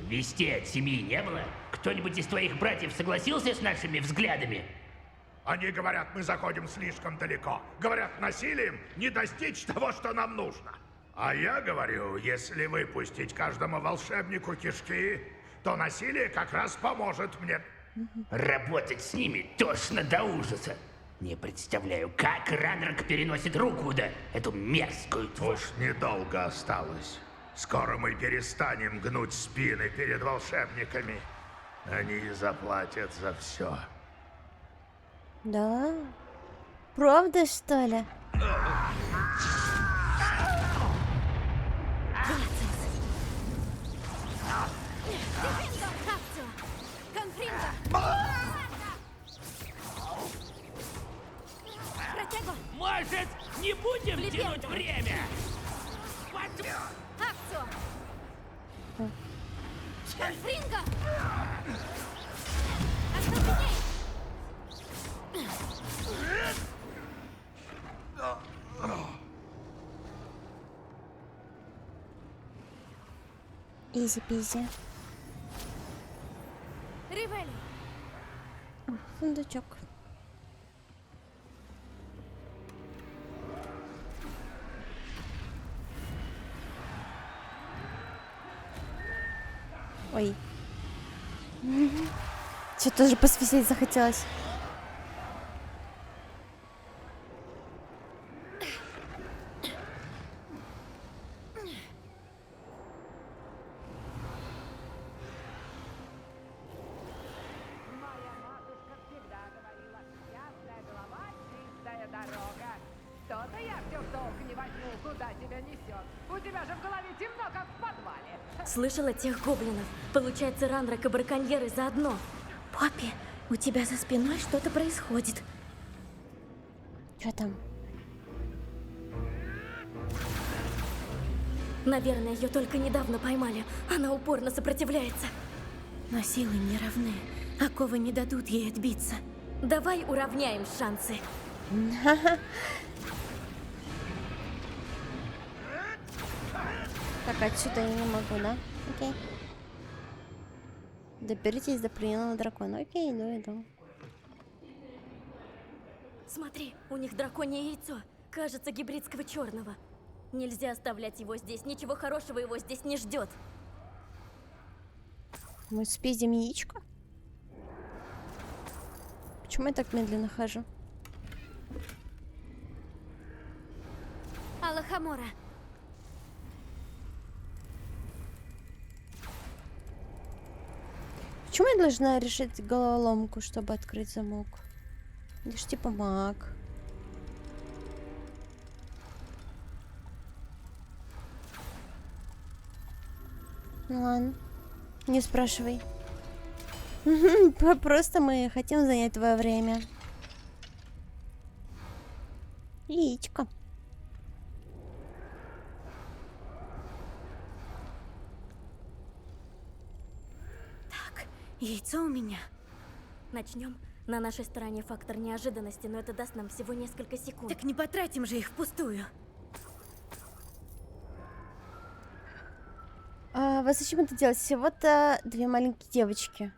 Speaker 13: Вести от семьи не было? Кто-нибудь из твоих братьев согласился с нашими взглядами?
Speaker 11: Они говорят, мы заходим слишком далеко. Говорят, насилием не достичь того, что нам нужно. А я говорю, если выпустить каждому волшебнику кишки, то насилие как раз поможет мне.
Speaker 13: Работать с ними тошно до ужаса. Не представляю, как Ранрак переносит Руквуда, эту мерзкую тварь.
Speaker 11: Уж недолго осталось. Скоро мы перестанем гнуть спины перед волшебниками. Они заплатят за все.
Speaker 1: Да? Правда, что ли?
Speaker 13: Может, не будем тянуть время?
Speaker 9: Конфринго!
Speaker 1: Изи-пизи.
Speaker 9: Ревели!
Speaker 1: Сундучок. Ой. Что тоже посвистеть захотелось.
Speaker 4: То-то я все в толк не возьму, куда тебя несет. У тебя же в голове темно, как в подвале.
Speaker 9: Слышала тех гоблинов? Получается, Ранрак и браконьеры заодно.
Speaker 10: Поппи, у тебя за спиной что-то происходит.
Speaker 1: Что там?
Speaker 9: Наверное, ее только недавно поймали. Она упорно сопротивляется.
Speaker 10: Но силы не равны. Оковы не дадут ей отбиться.
Speaker 9: Давай уравняем шансы.
Speaker 1: Так, отсюда я не могу, да? Окей. Доберитесь до пленного дракона. Окей, иду.
Speaker 9: Смотри, у них драконье яйцо. Кажется, гибридского черного. Нельзя оставлять его здесь. Ничего хорошего его здесь не ждет.
Speaker 1: Мы спиздим яичко? Почему я так медленно хожу?
Speaker 9: Алахамора.
Speaker 1: Почему я должна решить головоломку, чтобы открыть замок? Я ж типа маг. Ну ладно. Не спрашивай. Просто мы хотим занять твое время. Яичко.
Speaker 10: Так, яйцо у меня.
Speaker 9: Начнем. На нашей стороне фактор неожиданности, но это даст нам всего несколько секунд.
Speaker 10: Так не потратим же их впустую.
Speaker 1: А вы зачем это делать? Всего-то 2 маленькие девочки.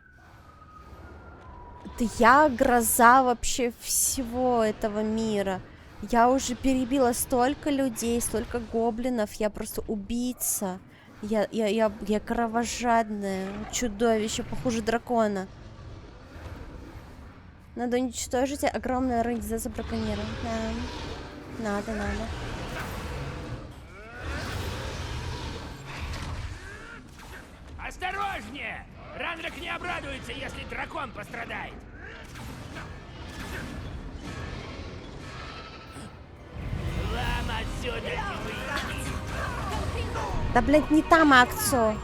Speaker 1: Да я гроза вообще всего этого мира. Я уже перебила столько людей, столько гоблинов. Я просто убийца. Я кровожадное чудовище, похуже дракона. Надо уничтожить огромную организацию браконьеров. Да. Надо.
Speaker 13: Осторожнее! Ранрак не обрадуется, если дракон пострадает. Вам отсюда не выйти.
Speaker 1: Да, блядь, не там акцию.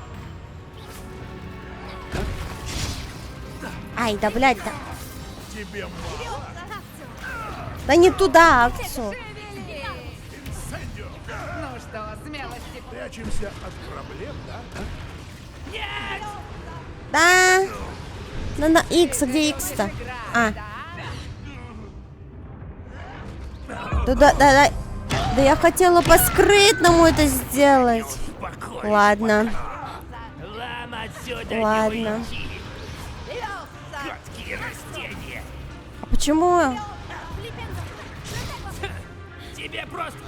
Speaker 1: Ай, да, блядь, да.
Speaker 12: Тебе мало.
Speaker 1: Да не туда акцию.
Speaker 4: Ну что, смелости.
Speaker 12: Прячемся от проблем, да?
Speaker 13: Нет!
Speaker 1: Да. На X, а где X-то? А. Да. Да я хотела по-скрытному это сделать. Ладно.
Speaker 13: Вам отсюда
Speaker 1: Ладно.
Speaker 13: не выйти. Гадкие растения.
Speaker 1: А почему?
Speaker 13: Тебе просто...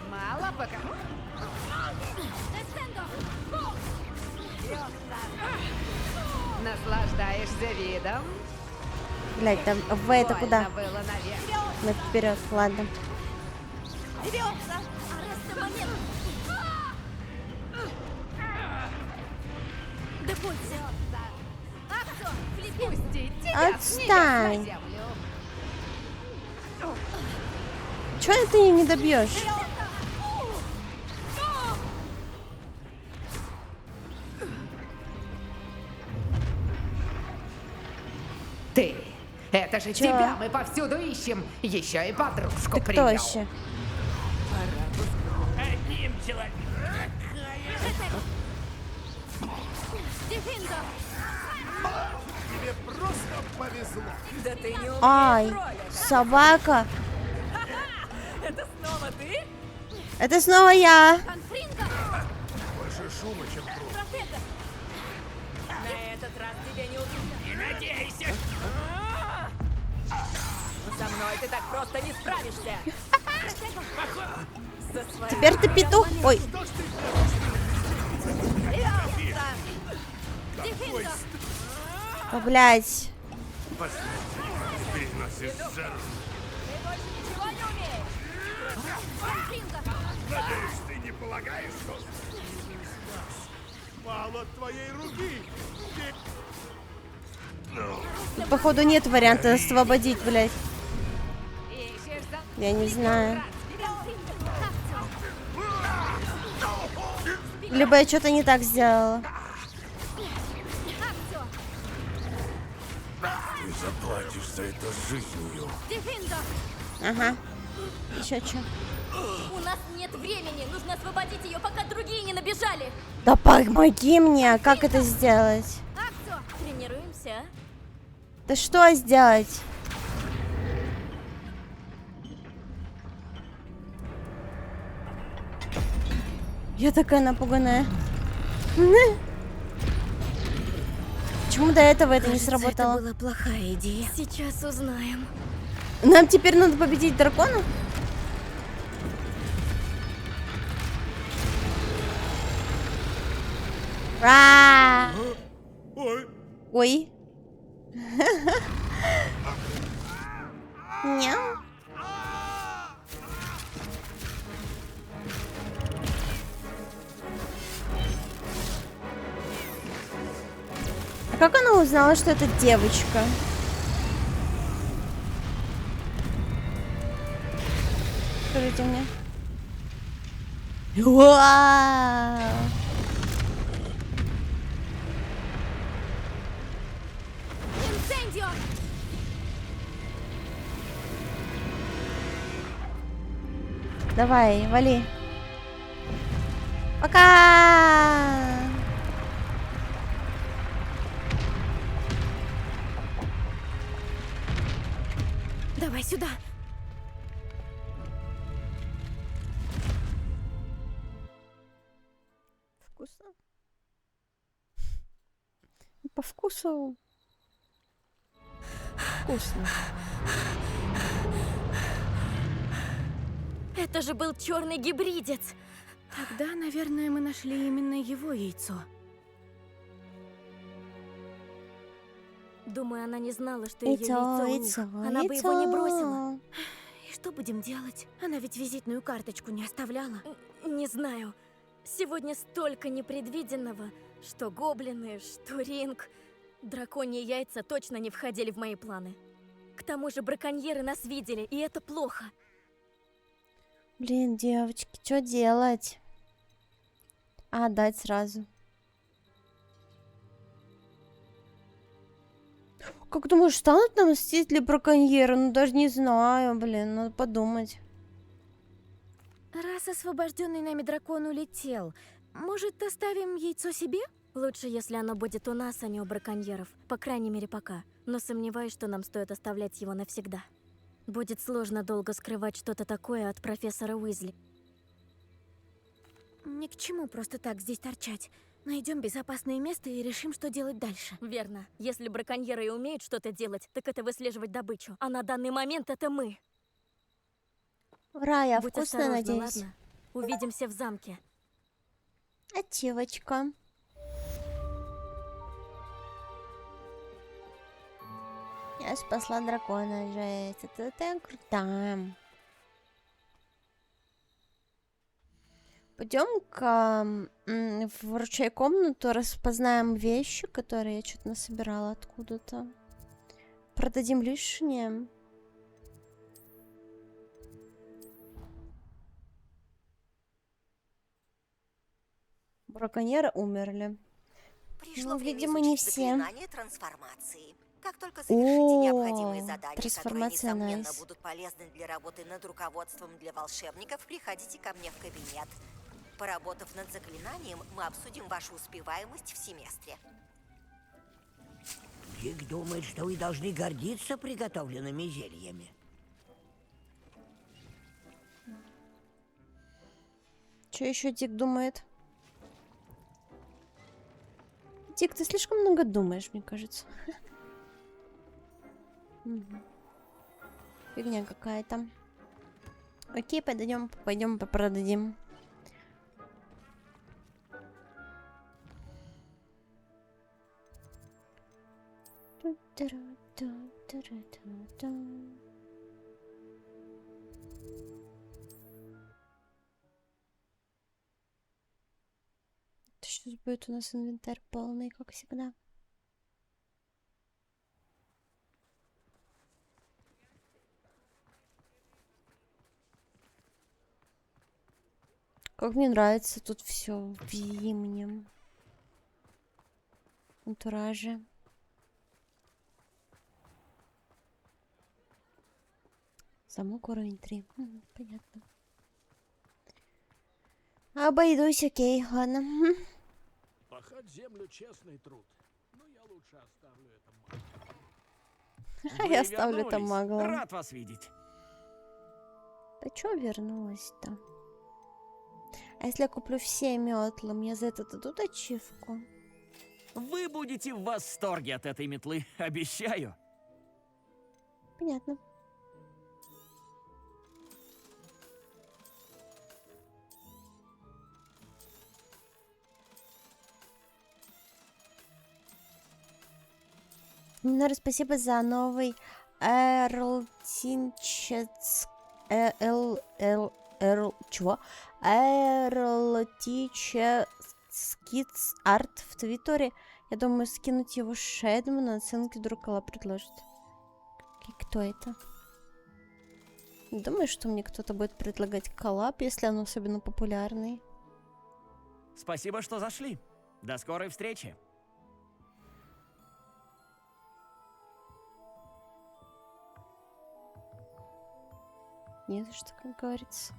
Speaker 4: Мало пока. Наслаждаешься видом?
Speaker 1: Блядь, там В это куда?
Speaker 4: Больно было наверх.
Speaker 1: Мы вперед, ладно.
Speaker 4: Пусти тебя
Speaker 1: Отстань.
Speaker 4: на землю.
Speaker 1: Чего ты не добьешь?
Speaker 4: Ты. Это же
Speaker 1: Чё?
Speaker 4: тебя мы повсюду ищем. Еще и подружку
Speaker 1: Ты кто
Speaker 4: привел.
Speaker 1: вообще?
Speaker 13: Одним человеком.
Speaker 12: Тебе просто повезло.
Speaker 5: Да ты не умеешь
Speaker 1: Ай,
Speaker 5: троллить.
Speaker 1: собака.
Speaker 5: Это снова ты?
Speaker 1: Это снова я.
Speaker 12: Больше шума, чем труда.
Speaker 5: На этот раз тебе не убежать.
Speaker 13: Не надейся.
Speaker 5: Со мной ты так просто не справишься. Со своей
Speaker 1: Теперь ты петух. Ой. О, блядь.
Speaker 8: Переносишь жару.
Speaker 12: Надеюсь, ты не полагаешь, что... Мало твоей руки.
Speaker 1: Тут, походу, нет варианта освободить, блядь.
Speaker 4: Ищешь за...
Speaker 1: Я не знаю. Либо я что-то не так сделала.
Speaker 8: Ты заплатишь за это жизнью.
Speaker 1: Ага. Еще что?
Speaker 9: У нас нет времени. Нужно освободить ее, пока другие не набежали.
Speaker 1: Да помоги мне, как это сделать?
Speaker 9: Тренируемся, а?
Speaker 1: Да что сделать? Я такая напуганная. Почему до этого это не
Speaker 10: Кажется,
Speaker 1: сработало?
Speaker 10: Это была плохая идея.
Speaker 9: Сейчас узнаем.
Speaker 1: Нам теперь надо победить дракона?
Speaker 12: Ой,
Speaker 1: Ой. Няу. А как она узнала, что это девочка? Скажите мне. Вау!
Speaker 9: Инцендио!
Speaker 1: Давай, вали. Пока!
Speaker 10: Давай сюда.
Speaker 1: Вкусно? По вкусу вкусно.
Speaker 9: Это же был черный гибридец.
Speaker 10: Тогда, наверное, мы нашли именно его яйцо.
Speaker 9: Думаю, она не знала, что ее
Speaker 1: Яйцо,
Speaker 9: яйцо у них.
Speaker 1: яйцо,
Speaker 9: Она бы его не бросила.
Speaker 1: яйцо.
Speaker 10: И что будем делать? Она ведь визитную карточку не оставляла.
Speaker 9: Не знаю. Сегодня столько непредвиденного, что гоблины, что ринг. Драконьи яйца точно не входили в мои планы. К тому же браконьеры нас видели, и это плохо.
Speaker 1: Блин, девочки, что делать? А, дать сразу. Как думаешь, станут нам мстители браконьеры? Ну, даже не знаю, блин, надо подумать.
Speaker 10: Раз освобожденный нами дракон улетел, может, оставим яйцо себе?
Speaker 9: Лучше, если оно будет у нас, а не у браконьеров. По крайней мере, пока. Но сомневаюсь, что нам стоит оставлять его навсегда. Будет сложно долго скрывать что-то такое от профессора Уизли.
Speaker 10: Ни к чему просто так здесь торчать. Найдем безопасное место и решим, что делать дальше.
Speaker 9: Верно. Если браконьеры и умеют что-то делать, так это выслеживать добычу. А на данный момент это мы.
Speaker 1: Ура, я
Speaker 9: Будь
Speaker 1: вкусно,
Speaker 9: осторожна,
Speaker 1: надеюсь.
Speaker 9: ладно? Увидимся в замке.
Speaker 1: А девочка? Я спасла дракона, жесть. Это круто. Пойдем-ка в ручей комнату, распознаем вещи, которые я что-то насобирала откуда-то. Продадим лишнее. Браконьеры умерли. Ну, видимо, не все.
Speaker 14: Трансформации. Как только завершите необходимые задания, которые,
Speaker 1: трансформация,
Speaker 14: несомненно,
Speaker 1: nice.
Speaker 14: будут полезны для работы над руководством для волшебников, приходите ко мне в кабинет. Поработав над заклинанием, мы обсудим вашу успеваемость в семестре.
Speaker 15: Дик думает, что вы должны гордиться приготовленными зельями.
Speaker 1: Что еще Дик думает? Дик, ты слишком много думаешь, мне кажется. Фигня какая-то. Окей, пойдем попродадим. Сейчас будет у нас инвентарь полный, как всегда. Как мне нравится тут все в зимнем антураже. Замок уровень 3. Понятно. Обойдусь, окей, ладно.
Speaker 12: Пахать землю — честный труд. Но я лучше оставлю это
Speaker 1: Вы я оставлю это маглом.
Speaker 16: Рад вас видеть.
Speaker 1: Да чё вернулась-то? А если я куплю все метлы, мне за это дадут ачивку?
Speaker 16: Вы будете в восторге от этой метлы, обещаю.
Speaker 1: Понятно. Нора, спасибо за новый Эрлтинчец... Чего? Эрлтическиц арт в Твиттере. Я думаю, скинуть его Шедману, оценки Друкала предложит. И кто это? Думаю, что мне кто-то будет предлагать коллаб, если он особенно популярный.
Speaker 16: Спасибо, что зашли. До скорой встречи.
Speaker 1: Не за что, как говорится.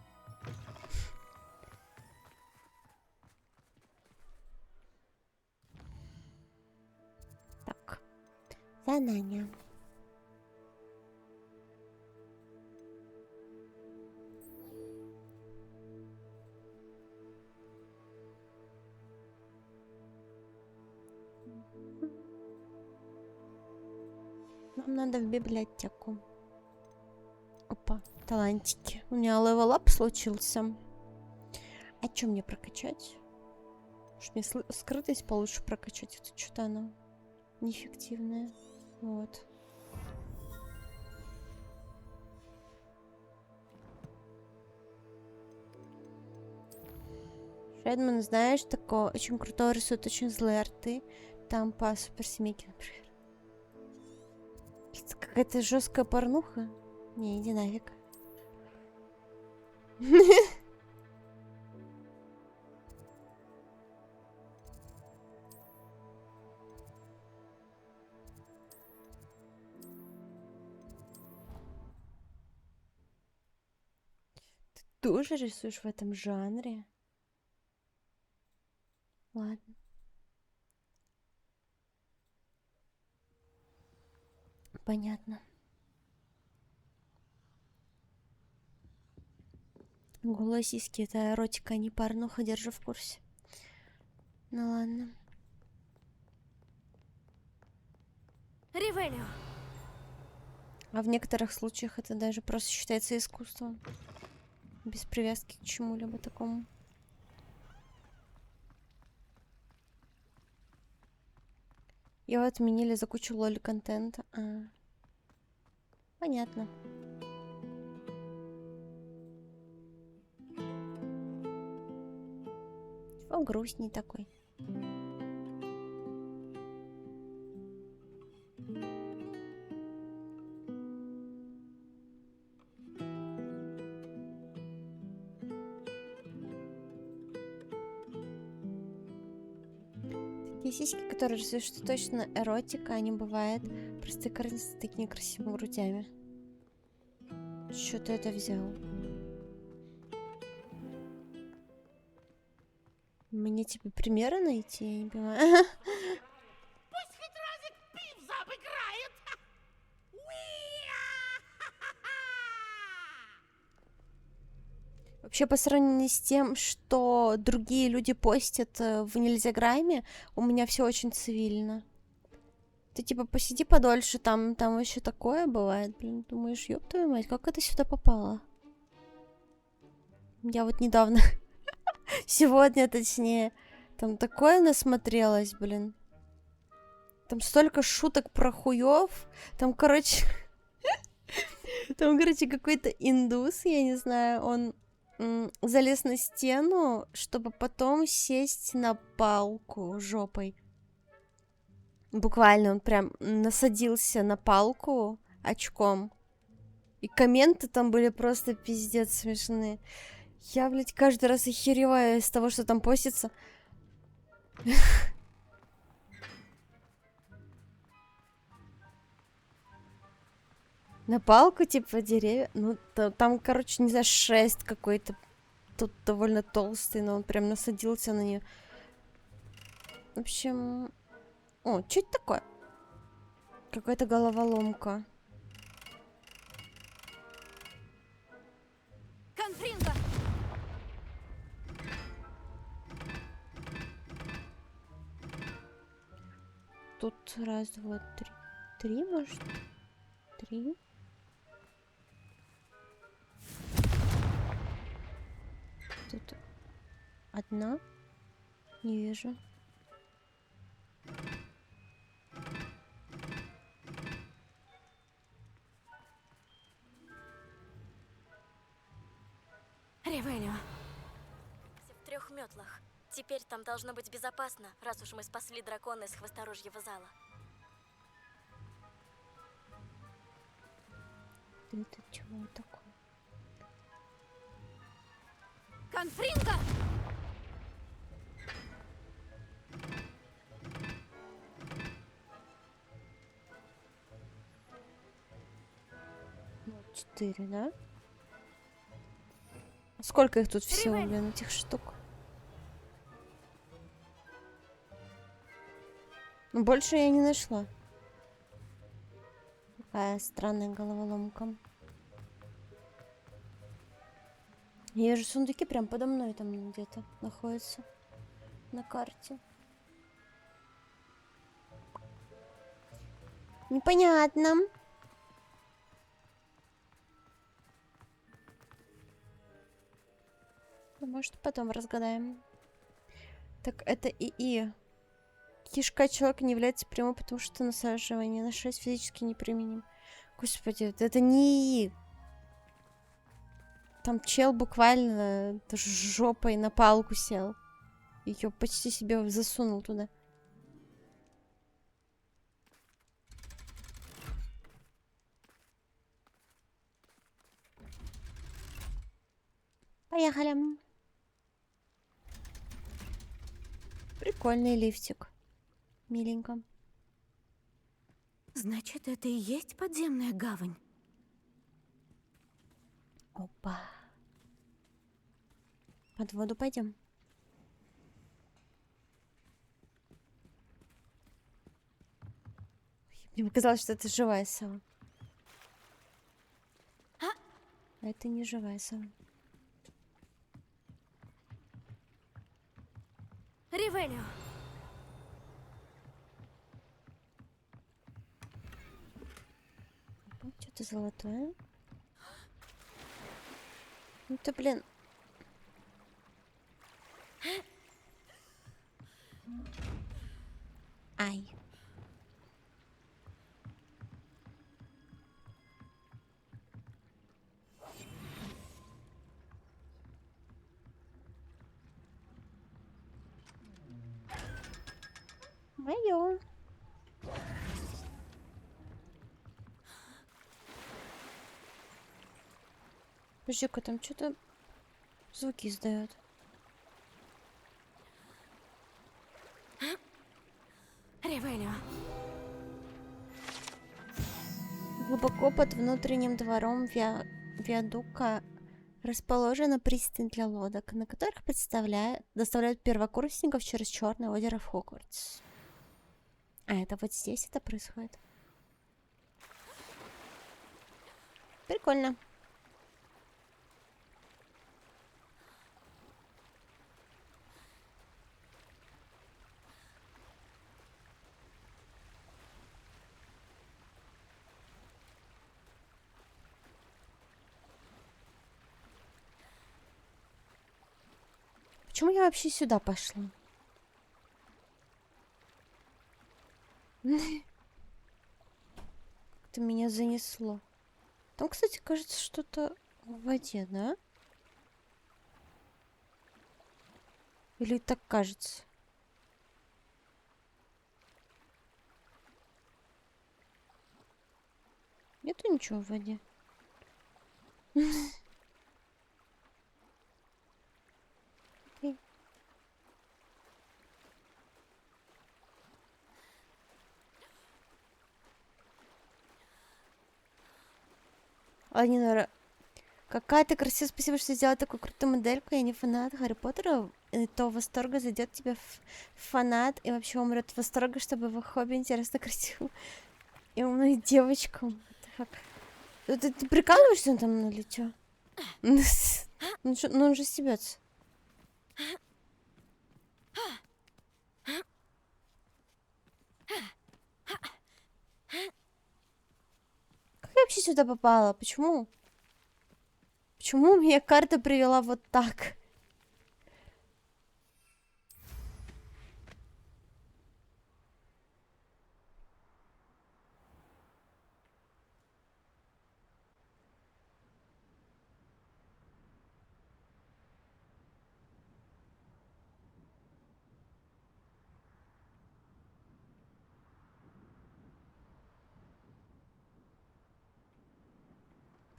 Speaker 1: Так. Задание. Нам надо в библиотеку. Опа, талантики. У меня левел-ап случился. А что мне прокачать? Может, мне скрытость получше прокачать? Это что-то оно неэффективное. Вот. Шедман, знаешь, такое очень крутой рисует, очень злые арты. Там по суперсемейке, например. Какая-то жесткая порнуха. Не, иди нафиг. Ты тоже рисуешь в этом жанре? Ладно. Понятно. Голые сиськи — это эротика, а не порнуха, держу в курсе. Ну ладно.
Speaker 9: Ревелио.
Speaker 1: А в некоторых случаях это даже просто считается искусством. Без привязки к чему-либо такому. Его отменили за кучу лоли-контента. Понятно. Он грустный такой. Такие сиськи, которые рисуют, что точно эротика, они бывают простые картины с такими красивыми грудями. Что ты это взял? Мне тебе примеры найти? Я не понимаю.
Speaker 17: Пусть хоть разик пив обыграет.
Speaker 1: Вообще, по сравнению с тем, что другие люди постят в Нельзяграме, у меня все очень цивильно. Ты типа посиди подольше, там еще такое бывает. Блин, думаешь, ёб твою мать, как это сюда попало? Я вот недавно, сегодня точнее, там такое насмотрелась, блин. Там столько шуток про хуёв. Там, короче, какой-то индус, я не знаю, он залез на стену, чтобы потом сесть на палку жопой. Буквально он прям насадился на палку очком. И комменты там были просто пиздец смешные. Я, блядь, каждый раз охереваю из того, что там постится. На палку, типа, деревья. Ну, там, короче, не знаю, шест какой-то. Тут довольно толстый, но он прям насадился на нее. В общем... О, что это такое? Какая-то головоломка.
Speaker 9: Конфринга!
Speaker 1: Тут раз, два, три. Три, может? Три. Тут одна. Не вижу.
Speaker 9: Ревелио. В 3 метлах. Теперь там должно быть безопасно, раз уж мы спасли дракона из хвосторожьего зала.
Speaker 1: Это чего такое?
Speaker 10: Конфринга!
Speaker 1: Вот 4, да? Сколько их тут всего, блин, этих штук? Ну, больше я не нашла. Какая странная головоломка. Я вижу сундуки прям подо мной там где-то находятся на карте. Непонятно. Ну, может, потом разгадаем. Так, это ИИ. Кишка человека не является прямой, потому что насаживание на 6 физически неприменим. Господи, это не ИИ. Там чел буквально жопой на палку сел. Ее почти себе засунул туда. Поехали. Прикольный лифтик. Миленько.
Speaker 10: Значит, это и есть подземная гавань?
Speaker 1: Опа. Под воду пойдем. Мне показалось, что это живая сова. А это не живая сова.
Speaker 9: Ревелио.
Speaker 1: Что-то золотое. Ну ты, блин. Ай. Моё. Подожди-ка, там что-то звуки издает.
Speaker 9: Ревелио.
Speaker 1: Глубоко под внутренним двором виадука расположена пристань для лодок, на которых доставляют первокурсников через Черное озеро в Хогвартс. А это вот здесь это происходит. Прикольно. Почему я вообще сюда пошла? Как-то меня занесло. Там, кстати, кажется, что-то в воде, да? Или так кажется? Нету ничего в воде. Ладно, какая ты красивая, спасибо, что сделала такую крутую модельку. Я не фанат Гарри Поттера, и то восторга зайдет тебе в фанат и вообще умрет от восторга, чтобы его хобби интересно красиво и умную девочку. Ты прикалываешься там или чё? Ну он же стебется. Как я вообще сюда попала? Почему? Почему меня карта привела вот так?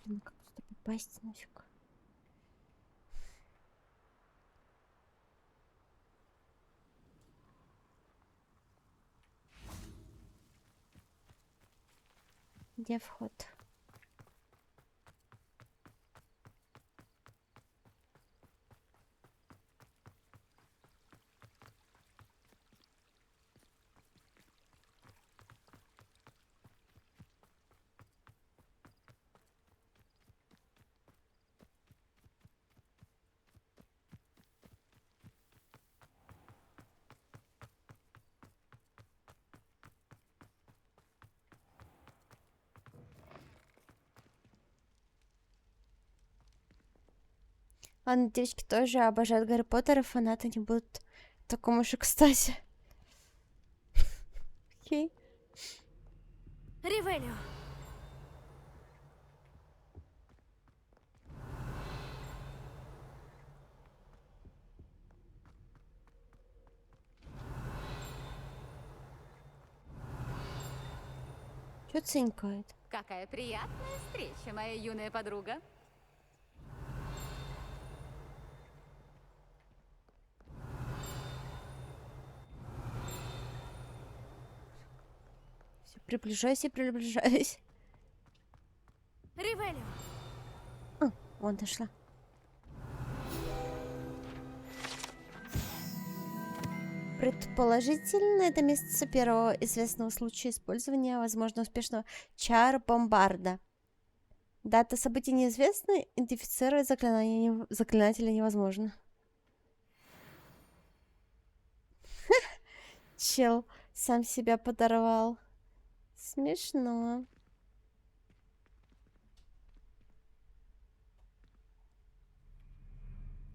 Speaker 1: Блин, как сюда попасть нафиг? Где вход? Ладно, девочки тоже обожают Гарри Поттера, фанаты не будут в таком уж экстазе. Окей.
Speaker 9: Ревелио.
Speaker 1: Чё цинкает?
Speaker 2: Какая приятная встреча, моя юная подруга.
Speaker 1: Все, приближаюсь и приближаюсь.
Speaker 9: Ревелио.
Speaker 1: А, вон дошла. Предположительно, это место первого известного случая использования, возможно, успешного чар-бомбарда. Дата событий неизвестна, идентифицировать заклинателя невозможно. Чел сам себя подорвал. Смешно.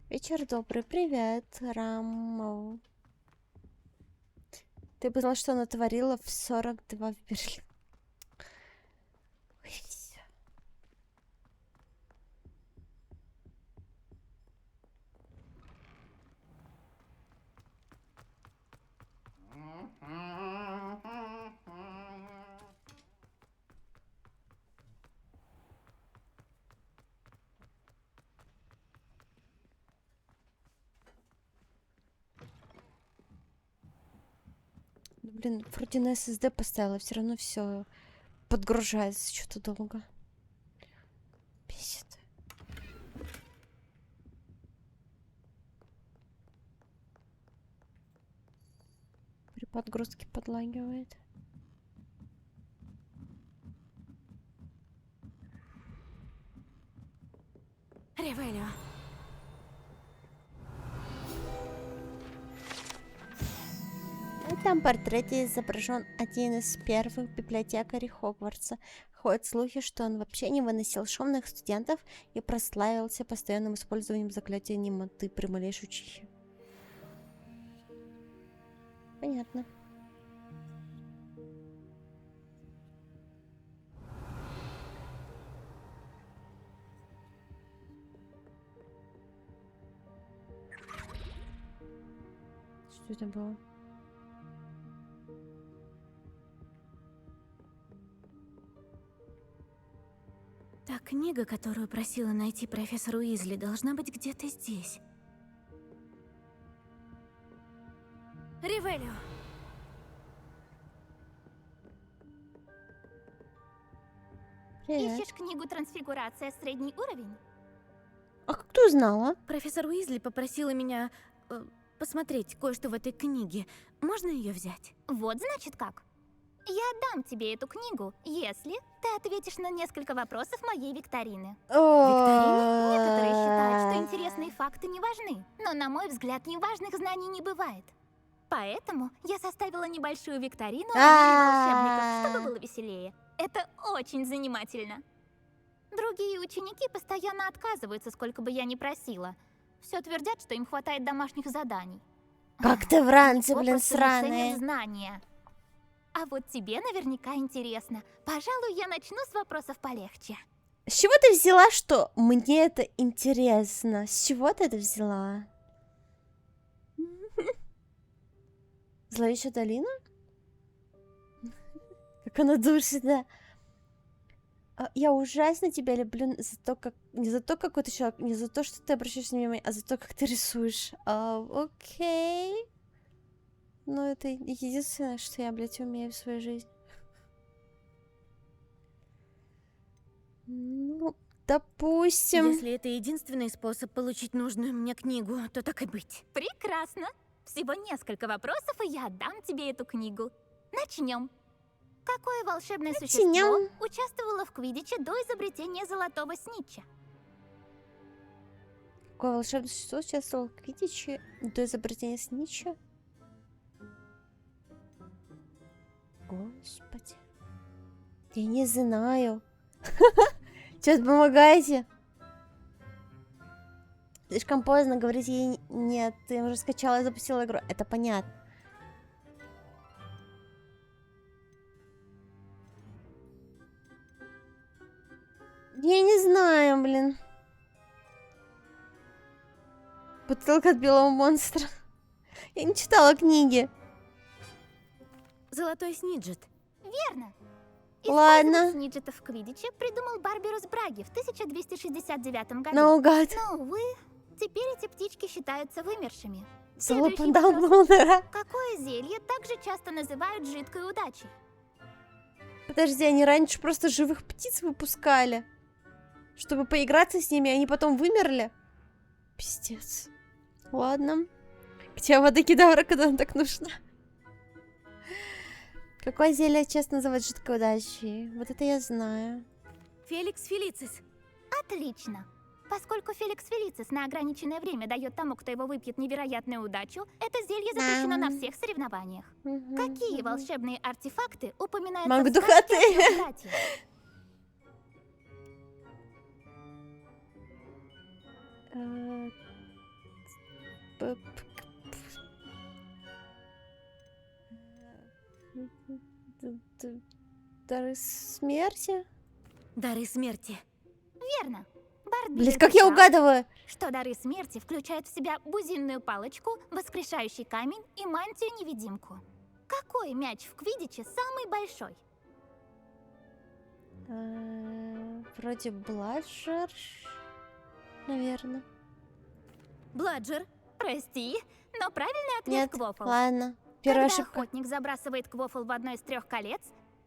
Speaker 1: Вечер добрый, привет, Рамо. Ты бы знал, что она творила в 42 в Берлине. Ой, всё. Блин, вроде на SSD поставила, все равно все подгружается что-то долго. Бесит. При подгрузке подлагивает.
Speaker 9: Ревелио.
Speaker 1: В этом портрете изображен один из первых библиотекарей Хогвартса. Ходят слухи, что он вообще не выносил шумных студентов и прославился постоянным использованием заклятия немоты при малейшей чихе. Понятно. Что это было?
Speaker 10: Та книга, которую просила найти профессор Уизли, должна быть где-то здесь.
Speaker 9: Ревелио.
Speaker 1: Привет.
Speaker 2: Ищешь книгу «Трансфигурация. Средний уровень»?
Speaker 1: А как ты узнала?
Speaker 10: Профессор Уизли попросила меня посмотреть кое-что в этой книге. Можно ее взять?
Speaker 2: Вот значит как. Я отдам тебе эту книгу, если ты ответишь на несколько вопросов моей викторины.
Speaker 10: Викторины?
Speaker 2: Некоторые считают, что интересные факты не важны, но, на мой взгляд, неважных знаний не бывает. Поэтому я составила небольшую викторину о мире волшебников, чтобы было веселее. Это очень занимательно. Другие ученики постоянно отказываются, сколько бы я ни просила. Все твердят, что им хватает домашних заданий.
Speaker 1: Как ты вранцы, блин,
Speaker 2: Попросту не ценят
Speaker 1: сраные.
Speaker 2: знания. А вот тебе наверняка интересно. Пожалуй, я начну с вопросов полегче.
Speaker 1: С чего ты взяла, что мне это интересно? С чего ты это взяла? Зловещая долина? Как она душит, да. Я ужасно тебя люблю за то, как... Не за то, какой ты человек, не за то, что ты обращаешься внимание, а за то, как ты рисуешь. Окей. Ну, это единственное, что я, блядь, умею в своей жизни. Ну, допустим.
Speaker 10: Если это единственный способ получить нужную мне книгу, то так и быть.
Speaker 2: Прекрасно. Всего несколько вопросов, и я отдам тебе эту книгу. Начнем. Какое волшебное существо участвовало в Квиддиче до изобретения золотого снитча?
Speaker 1: Какое волшебное существо участвовало в Квиддиче до изобретения снитча? Господи. Я не знаю. Сейчас помогайте. Слишком поздно говорить ей нет. Ты уже скачала и запустила игру. Это понятно. Я не знаю, блин. Бутылка от белого монстра. Я не читала книги.
Speaker 10: Золотой сниджет.
Speaker 2: Верно.
Speaker 1: Ладно.
Speaker 2: Использовать сниджета в Квиддиче придумал Барберус Браги в 1269 году.
Speaker 1: Наугад.
Speaker 2: Но, увы, теперь эти птички считаются вымершими.
Speaker 1: Залупа
Speaker 2: Следующий
Speaker 1: Дамблдора.
Speaker 2: вопрос. Какое зелье также часто называют жидкой удачей?
Speaker 1: Подожди, они раньше просто живых птиц выпускали, чтобы поиграться с ними, и они потом вымерли? Пиздец. Ладно. Где вода кедавра, когда она так нужна? Какое зелье честно называют жидкой удачей? Вот это я знаю.
Speaker 10: Феликс Фелицис.
Speaker 2: Отлично. Поскольку Феликс Фелицис на ограниченное время дает тому, кто его выпьет, невероятную удачу, это зелье запрещено на всех соревнованиях. Какие волшебные артефакты упоминаются
Speaker 1: Маг
Speaker 2: в сказке о
Speaker 1: духоты.
Speaker 2: трёх братьях?
Speaker 1: Дары смерти?
Speaker 10: Дары смерти.
Speaker 2: Верно. Барт
Speaker 1: Блин,
Speaker 2: Бидер
Speaker 1: как я
Speaker 2: писал,
Speaker 1: угадываю?
Speaker 2: что дары смерти включают в себя бузинную палочку, воскрешающий камень и мантию-невидимку. Какой мяч в Квиддиче самый большой?
Speaker 1: Вроде Бладжер, наверное.
Speaker 10: Бладжер.
Speaker 2: Прости, но правильный ответ
Speaker 1: Нет,
Speaker 2: Квофл.
Speaker 1: ладно. Первая
Speaker 2: Когда
Speaker 1: ошибка.
Speaker 2: охотник забрасывает Квофл в одно из 3 колец,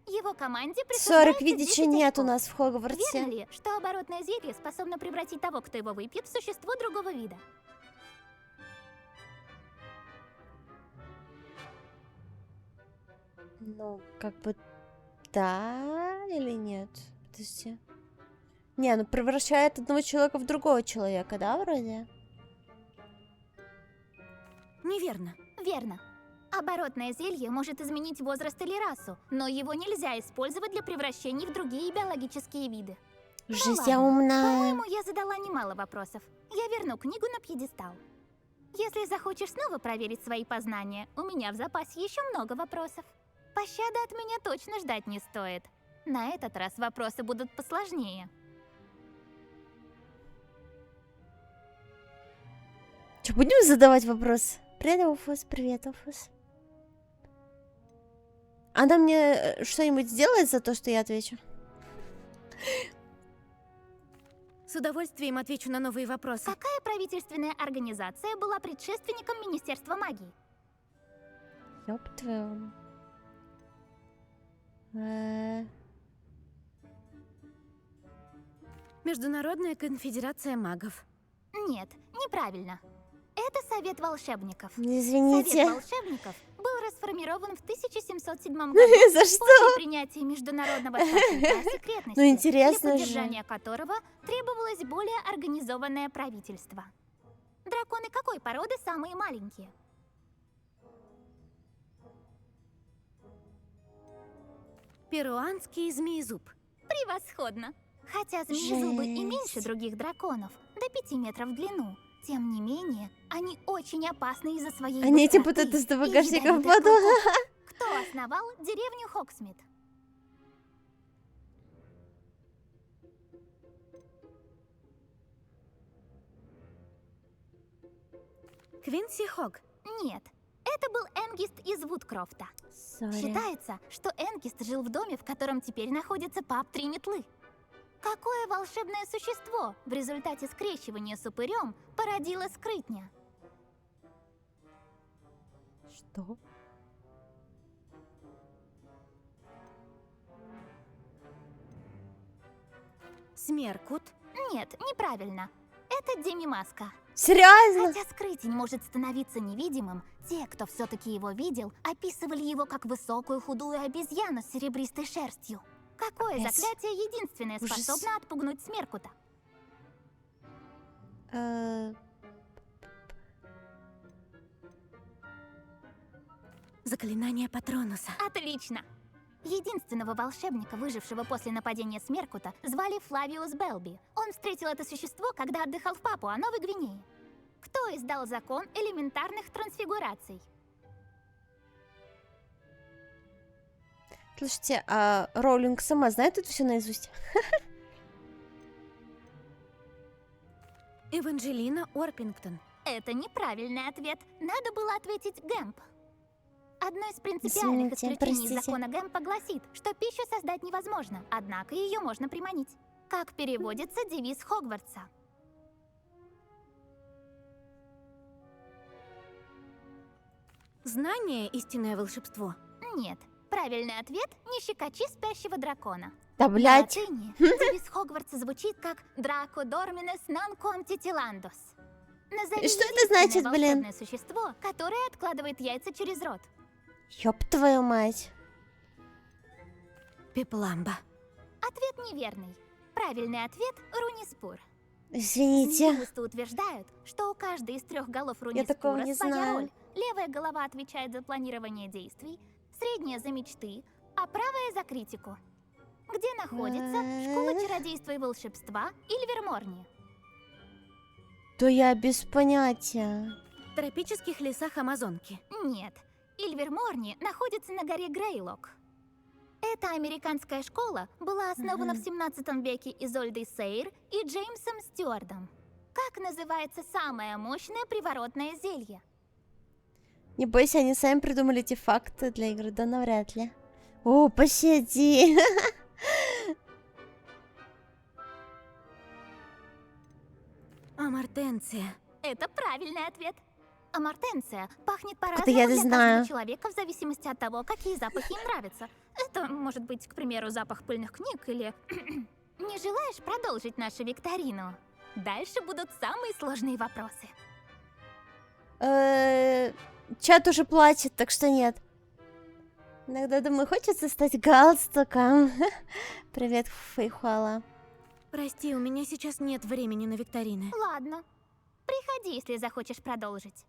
Speaker 2: его команде
Speaker 1: 40
Speaker 2: присуждается
Speaker 1: Квиддича
Speaker 2: 10
Speaker 1: нет у
Speaker 2: очков.
Speaker 1: нас в Хогвартсе.
Speaker 2: Верно ли, что оборотное зелье способно превратить того, кто его выпьет, в существо другого вида?
Speaker 1: Ну, как бы да или нет? Подожди. Не, ну превращает одного человека в другого человека, да, вроде?
Speaker 10: Неверно.
Speaker 2: Верно. Оборотное зелье может изменить возраст или расу, но его нельзя использовать для превращений в другие биологические виды.
Speaker 1: Жизнь я
Speaker 2: ладно.
Speaker 1: умная.
Speaker 2: По-моему, я задала немало вопросов. Я верну книгу на пьедестал. Если захочешь снова проверить свои познания, у меня в запасе еще много вопросов. Пощады от меня точно ждать не стоит. На этот раз вопросы будут посложнее.
Speaker 1: Что, будем задавать вопрос? Привет, Уфус, привет, Уфус. Она мне что-нибудь сделает за то, что я отвечу?
Speaker 10: С удовольствием отвечу на новые вопросы.
Speaker 2: Какая правительственная организация была предшественником Министерства магии?
Speaker 1: Ёб твою.
Speaker 10: Международная конфедерация магов.
Speaker 2: Нет, неправильно. Это Совет волшебников.
Speaker 1: Извините.
Speaker 2: Совет волшебников был расформирован в 1707 году
Speaker 1: За что?
Speaker 2: после принятия международного статута о секретности,
Speaker 1: Ну, интересно
Speaker 2: для
Speaker 1: же.
Speaker 2: поддержания которого требовалось более организованное правительство. Драконы какой породы самые маленькие?
Speaker 10: Перуанский змеезуб.
Speaker 2: Превосходно! Хотя змеезубы и
Speaker 1: Жесть.
Speaker 2: меньше других драконов, до 5 метров в длину, тем не менее, они очень опасны из-за своей
Speaker 1: Они эти
Speaker 2: быстроты
Speaker 1: путают из
Speaker 2: и
Speaker 1: багажников
Speaker 2: ядовитых
Speaker 1: потом.
Speaker 2: клыков. Кто основал деревню Хоксмит?
Speaker 10: Квинси Хог.
Speaker 2: Нет, это был Энгист из Вудкрофта.
Speaker 1: Сори.
Speaker 2: Считается, что Энгист жил в доме, в котором теперь находится паб «Три метлы». Какое волшебное существо в результате скрещивания с упырем породило скрытня?
Speaker 1: Что?
Speaker 10: Смеркут?
Speaker 2: Нет, неправильно. Это Деми-маска.
Speaker 1: Серьезно?
Speaker 2: Хотя скрытень может становиться невидимым, те, кто все-таки его видел, описывали его как высокую худую обезьяну с серебристой шерстью. Какое
Speaker 1: Капец.
Speaker 2: заклятие единственное
Speaker 1: Ужас.
Speaker 2: способно отпугнуть Смеркута?
Speaker 10: Заклинание Патронуса.
Speaker 2: Отлично! Единственного волшебника, выжившего после нападения Смеркута, звали Флавиус Белби. Он встретил это существо, когда отдыхал в Папуа-Новой Гвинее. Кто издал закон элементарных трансфигураций?
Speaker 1: Слушайте, а Роулинг сама знает это все наизусть?
Speaker 10: Эванжелина Орпингтон.
Speaker 2: Это неправильный ответ. Надо было ответить Гэмп. Одно из принципиальных
Speaker 1: Извините,
Speaker 2: исключений
Speaker 1: простите.
Speaker 2: закона Гэмпа гласит, что пищу создать невозможно, однако ее можно приманить. Как переводится девиз Хогвартса?
Speaker 10: Знание — истинное волшебство.
Speaker 2: Нет. Правильный ответ — не щекочи спящего дракона.
Speaker 1: Да, блядь.
Speaker 2: На латыни девиз Хогвартса звучит как «Драко Дорминес нон комптитиландос». Назови
Speaker 1: И что это
Speaker 2: единственное
Speaker 1: значит, блин?
Speaker 2: волшебное существо, которое откладывает яйца через рот.
Speaker 1: Ёб твою мать.
Speaker 10: Пепламба.
Speaker 2: Ответ неверный. Правильный ответ — Руниспур.
Speaker 1: Извините.
Speaker 2: Лингвисты утверждают, что у каждой из 3 голов
Speaker 1: такого
Speaker 2: Руниспура
Speaker 1: не
Speaker 2: своя
Speaker 1: знаю.
Speaker 2: роль. Левая голова отвечает за планирование действий, средняя за мечты, а правая за критику. Где находится школа чародейства и волшебства Ильверморни?
Speaker 1: То я без понятия.
Speaker 10: В тропических лесах Амазонки.
Speaker 2: Нет, Ильверморни находится на горе Грейлок. Эта американская школа была основана в 17 веке Изольдой Сейр и Джеймсом Стюардом. Как называется самое мощное приворотное зелье?
Speaker 1: Не бойся, они сами придумали эти факты для игры, да навряд ли. О, пощади.
Speaker 10: Амартенция.
Speaker 2: Это правильный ответ. Амартенция пахнет
Speaker 1: я
Speaker 2: по-разному
Speaker 1: это
Speaker 2: для
Speaker 1: знаю.
Speaker 2: каждого человека в зависимости от того, какие запахи им нравятся. Это может быть, к примеру, запах пыльных книг или... Не желаешь продолжить нашу викторину? Дальше будут самые сложные вопросы.
Speaker 1: Чат уже плачет, так что нет. Иногда, думаю, хочется стать галстуком. Привет, Фейхуала.
Speaker 10: Прости, у меня сейчас нет времени на викторины.
Speaker 2: Ладно. Приходи, если захочешь продолжить.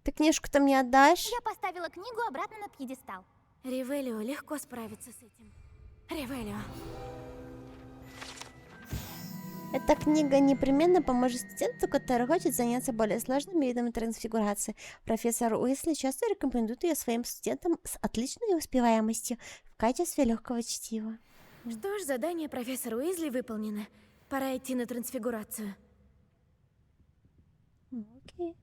Speaker 1: Ты книжку-то мне отдашь?
Speaker 2: Я поставила книгу обратно на пьедестал.
Speaker 10: Ревелио легко справится с этим. Ревелио.
Speaker 1: Эта книга непременно поможет студенту, который хочет заняться более сложными видами трансфигурации. Профессор Уизли часто рекомендует ее своим студентам с отличной успеваемостью в качестве легкого чтива.
Speaker 10: Что ж, задание профессора Уизли выполнено. Пора идти на трансфигурацию.
Speaker 1: Окей.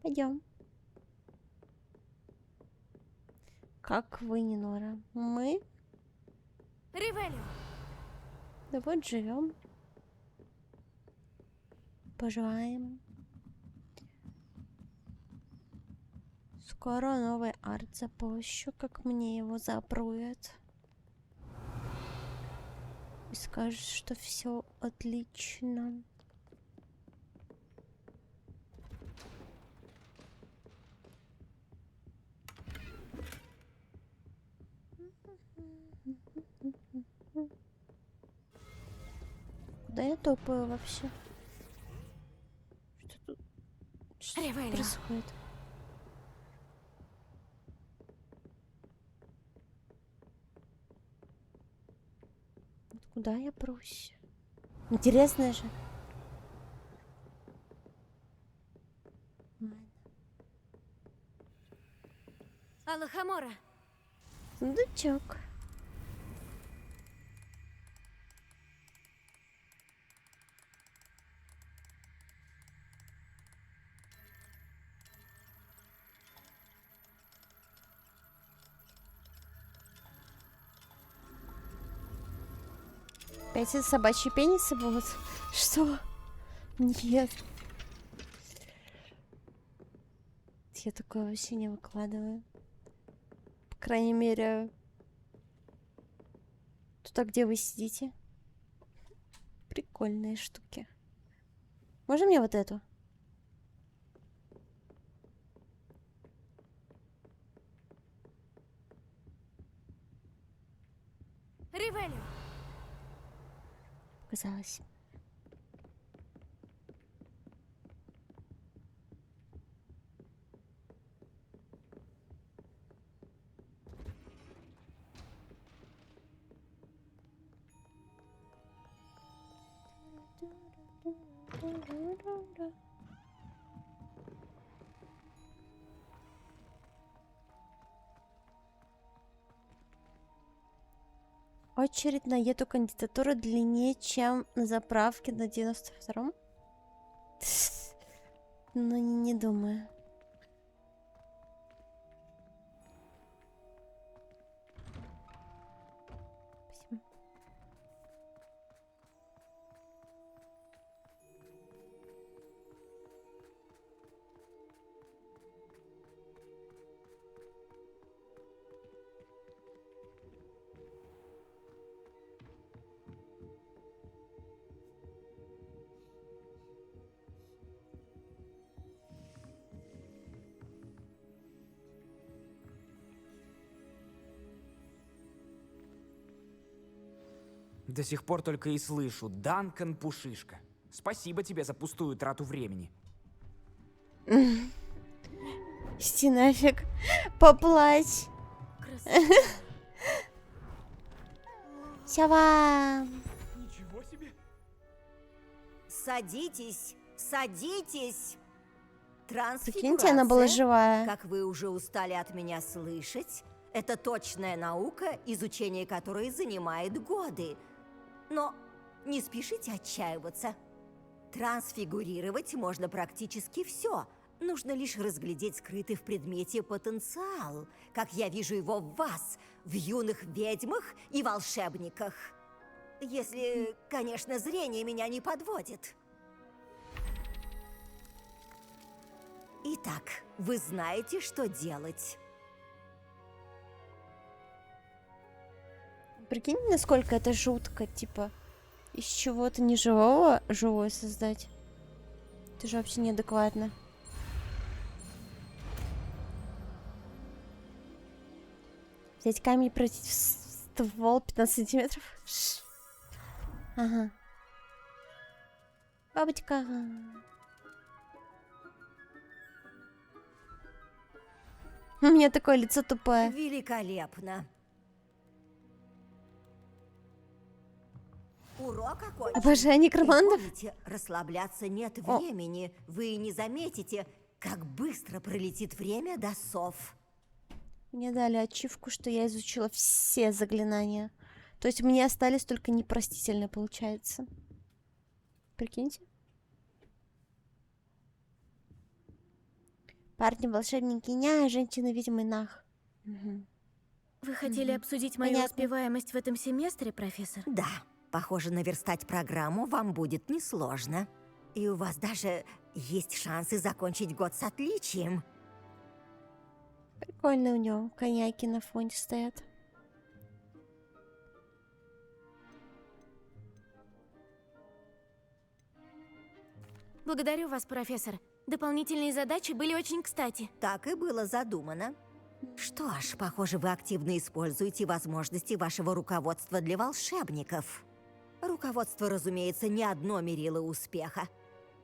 Speaker 1: Пойдем. Как вы, Нинора? Мы?
Speaker 10: Ревелио.
Speaker 1: Да вот живем. Поживаем. Скоро новый арт запущу, как мне его запруют. И скажут, что все отлично. Куда я топаю вообще? Что тут? Что тут
Speaker 10: Ревелио.
Speaker 1: происходит? Вот куда я прусь? Интересно же. Ладно.
Speaker 10: Алахамора.
Speaker 1: Сундучок. Опять эти собачьи пенисы будут? Что? Нет. Я такое вообще не выкладываю. По крайней мере... Туда, где вы сидите. Прикольные штуки. Можно мне вот эту?
Speaker 10: Ривелио.
Speaker 1: Показалось. Очередь на эту кандидатуру длиннее, чем на заправке на 92-м? Ну, не думаю. Спасибо.
Speaker 18: До сих пор только и слышу: Данкан Пушишка. Спасибо тебе за пустую трату времени.
Speaker 1: Иди нафиг. Поплачь. Сява.
Speaker 11: Ничего себе!
Speaker 14: Садитесь, садитесь.
Speaker 1: Прикиньте, она была живая.
Speaker 14: Как вы уже устали от меня слышать, это точная наука, изучение которой занимает годы. Но не спешите отчаиваться. Трансфигурировать можно практически все. Нужно лишь разглядеть скрытый в предмете потенциал, как я вижу его в вас, в юных ведьмах и волшебниках. Если, конечно, зрение меня не подводит. Итак, вы знаете, что делать.
Speaker 1: Прикинь, насколько это жутко, типа, из чего-то неживого живое создать. Это же вообще неадекватно. Взять камень и пройти в ствол 15 сантиметров. Ага. Бабочка. У меня такое лицо тупое.
Speaker 14: Великолепно. Урок окончен.
Speaker 1: Обожаю некромантов.
Speaker 14: И помните, расслабляться нет времени. Вы не заметите, как быстро пролетит время до сов.
Speaker 1: Мне дали ачивку, что я изучила все заклинания. То есть мне остались только непростительные, получается. Прикиньте. Парни, волшебники, ня, женщины, видимо, нах. Угу.
Speaker 10: Вы хотели обсудить мою успеваемость в этом семестре, профессор?
Speaker 14: Да. Похоже, наверстать программу вам будет несложно. И у вас даже есть шансы закончить год с отличием.
Speaker 1: Прикольно у него коньяки на фоне стоят.
Speaker 10: Благодарю вас, профессор. Дополнительные задачи были очень кстати.
Speaker 14: Так и было задумано. Что ж, похоже, вы активно используете возможности вашего руководства для волшебников. Руководство, разумеется, не одно мерило успеха.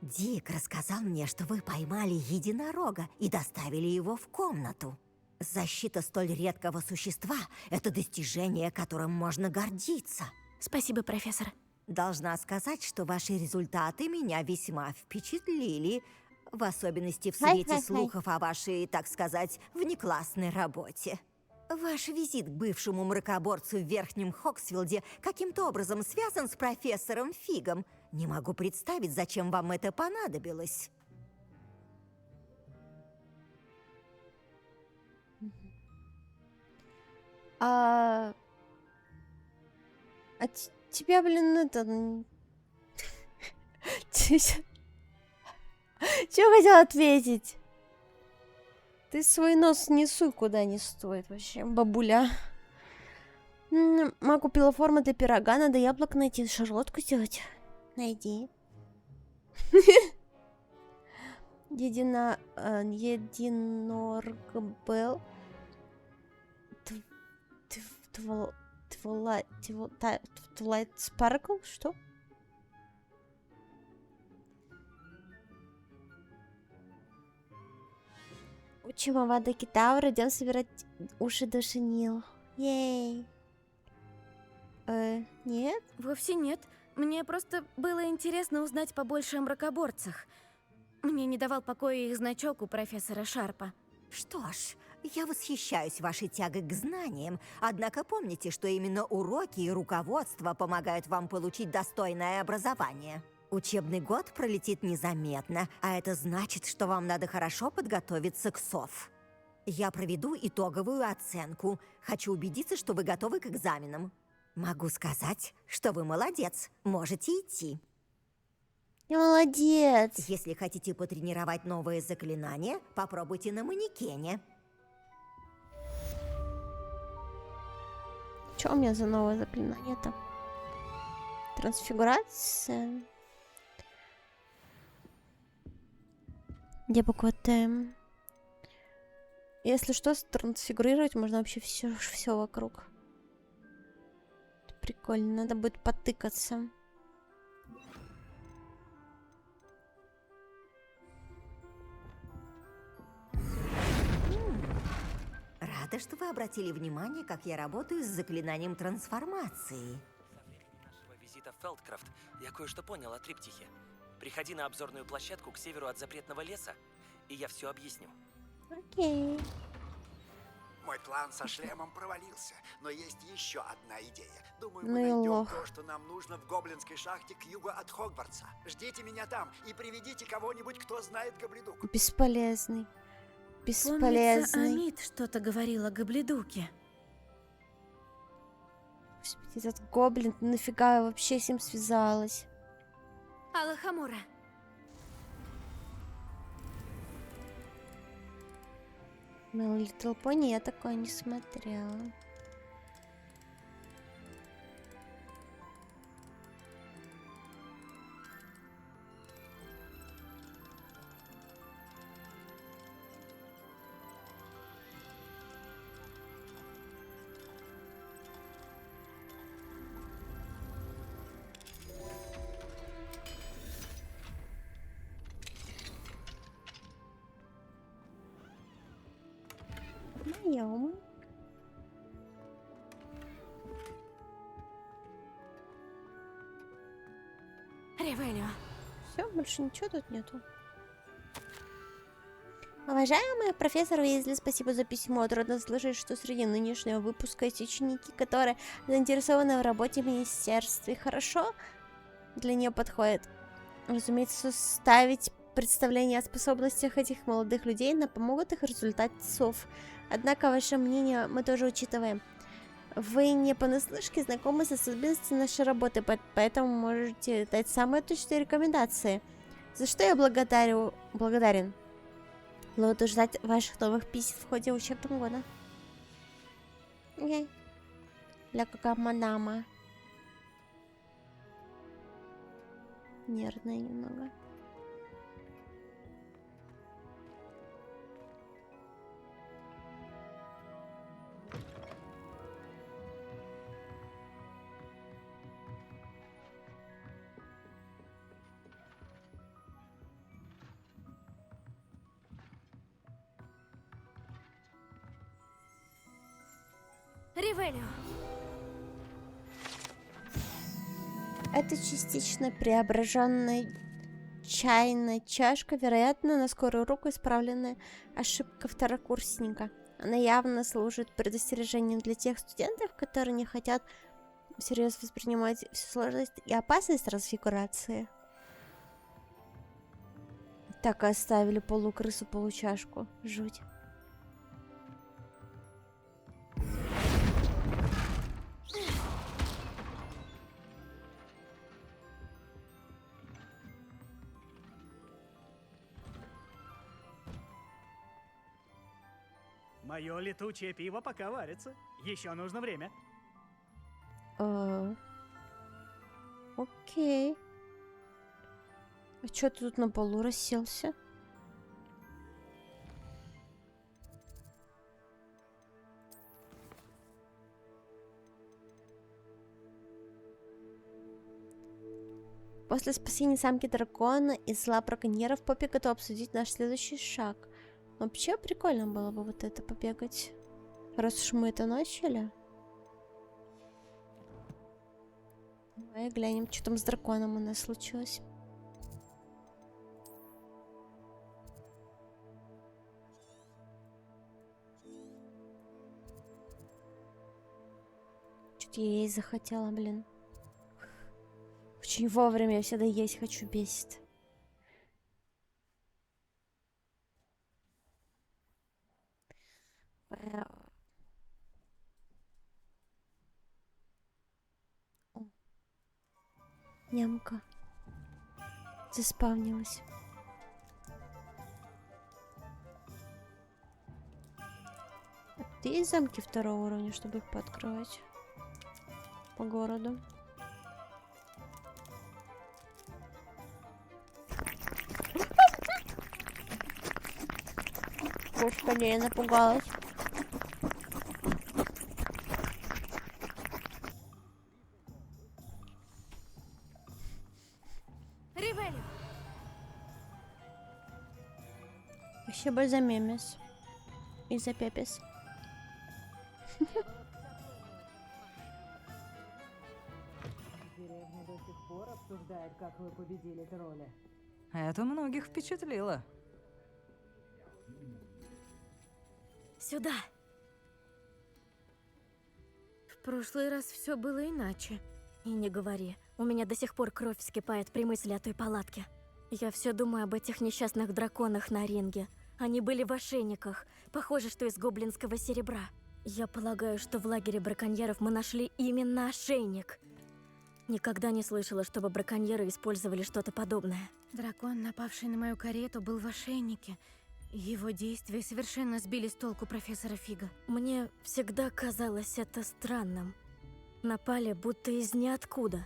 Speaker 14: Дик рассказал мне, что вы поймали единорога и доставили его в комнату. Защита столь редкого существа – это достижение, которым можно гордиться.
Speaker 10: Спасибо, профессор.
Speaker 14: Должна сказать, что ваши результаты меня весьма впечатлили, в особенности в свете слухов о вашей, так сказать, внеклассной работе. Ваш визит к бывшему мракоборцу в Верхнем Хоксфилде каким-то образом связан с профессором Фигом. Не могу представить, зачем вам это понадобилось.
Speaker 1: тебя, блин, это... Чё хотел ответить? Ты свой нос не суй куда не стоит вообще, бабуля. Ма купила форму для пирога, надо яблок найти, шарлотку сделать. Найди. Единоргбел. Twilight Sparkle? Что? Учим Авада Китаура, идем собирать уши душенил. Ей. Нет?
Speaker 10: Вовсе нет. Мне просто было интересно узнать побольше о мракоборцах. Мне не давал покоя их значок у профессора Шарпа.
Speaker 14: Что ж, я восхищаюсь вашей тягой к знаниям, однако помните, что именно уроки и руководство помогают вам получить достойное образование. Учебный год пролетит незаметно, а это значит, что вам надо хорошо подготовиться к СОВ. Я проведу итоговую оценку. Хочу убедиться, что вы готовы к экзаменам. Могу сказать, что вы молодец, можете идти.
Speaker 1: Я молодец.
Speaker 14: Если хотите потренировать новые заклинания, попробуйте на манекене.
Speaker 1: Что у меня за новое заклинание-то? Трансфигурация. Где буква Т? Если что, трансфигурировать можно вообще все вокруг. Это прикольно, надо будет потыкаться.
Speaker 14: Рада, что вы обратили внимание, как я работаю с заклинанием трансформации.
Speaker 19: Со времени нашего визита в Фелдкрафт я кое-что понял о триптихе. Приходи на обзорную площадку к северу от запретного леса, и я все объясню.
Speaker 1: Окей.
Speaker 20: Мой план со шлемом провалился, но есть еще одна идея. Думаю,
Speaker 1: Ну
Speaker 20: мы
Speaker 1: и
Speaker 20: найдем
Speaker 1: лох.
Speaker 20: то, что нам нужно в гоблинской шахте к югу от Хогвартса. Ждите меня там и приведите кого-нибудь, кто знает Гоблидук.
Speaker 1: Бесполезный.
Speaker 10: Помнится,
Speaker 1: Бесполезный.
Speaker 10: Амит что-то говорил о Гоблидуке.
Speaker 1: Господи, этот гоблин, нафига я вообще с ним связалась?
Speaker 10: Алахамура.
Speaker 1: My Little Pony я такое не смотрела. Моем.
Speaker 10: Ревелио.
Speaker 1: Все, больше ничего тут нету. Уважаемый профессор Уизли, спасибо за письмо. Трудно слышать, что среди нынешнего выпуска есть ученики, которые заинтересованы в работе в министерстве. Хорошо для нее подходит. Разумеется, составить представление о способностях этих молодых людей нам помогут их результатов. Однако ваше мнение мы тоже учитываем. Вы не понаслышке знакомы с особенностями нашей работы, поэтому можете дать самые точные рекомендации. За что я благодарен. Буду ждать ваших новых писем в ходе учебного года. Окей. Ля какамадама. Нервная немного.
Speaker 10: Ревелио.
Speaker 1: Это частично преображенная чайная чашка, вероятно, на скорую руку исправленная ошибка второкурсника. Она явно служит предостережением для тех студентов, которые не хотят всерьез воспринимать всю сложность и опасность трансфигурации. Так и оставили полукрысу получашку. Жуть.
Speaker 3: Мое летучее пиво пока варится. Еще нужно время.
Speaker 1: Окей. А чё ты тут на полу расселся? После спасения самки дракона из лап браконьеров Поппи готов обсудить наш следующий шаг. Вообще прикольно было бы вот это побегать. Раз уж мы это начали. Давай глянем, что там с драконом у нас случилось. Что-то я есть захотела, блин. Очень вовремя, я всегда есть хочу, бесит. О. Нямка. Заспавнилась. А тут есть замки второго уровня, чтобы их пооткрывать по городу? Господи, я напугалась.
Speaker 10: Ревелио!
Speaker 1: Спасибо за мемес. И за пепес.
Speaker 4: Деревня до сих пор обсуждает, как вы победили тролля.
Speaker 21: Это многих впечатлило.
Speaker 10: Сюда. В прошлый раз все было иначе.
Speaker 9: И не говори. У меня до сих пор кровь вскипает при мысли о той палатке. Я все думаю об этих несчастных драконах на ринге. Они были в ошейниках. Похоже, что из гоблинского серебра. Я полагаю, что в лагере браконьеров мы нашли именно ошейник. Никогда не слышала, чтобы браконьеры использовали что-то подобное.
Speaker 10: Дракон, напавший на мою карету, был в ошейнике. Его действия совершенно сбили с толку профессора Фига.
Speaker 9: Мне всегда казалось это странным. Напали будто из ниоткуда.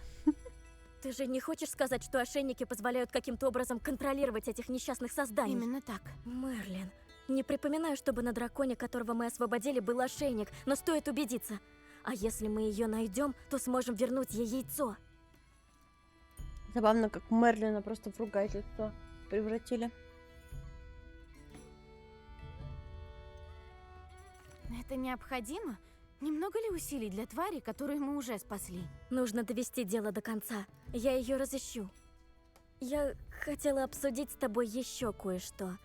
Speaker 9: Ты же не хочешь сказать, что ошейники позволяют каким-то образом контролировать этих несчастных созданий?
Speaker 10: Именно так.
Speaker 9: Мерлин, не припоминаю, чтобы на драконе, которого мы освободили, был ошейник, но стоит убедиться. А если мы ее найдем, то сможем вернуть ей яйцо.
Speaker 1: Забавно, как Мерлина просто в ругательство превратили.
Speaker 10: Это необходимо? Немного ли усилий для твари, которую мы уже спасли?
Speaker 9: Нужно довести дело до конца. Я ее разыщу. Я хотела обсудить с тобой еще кое-что.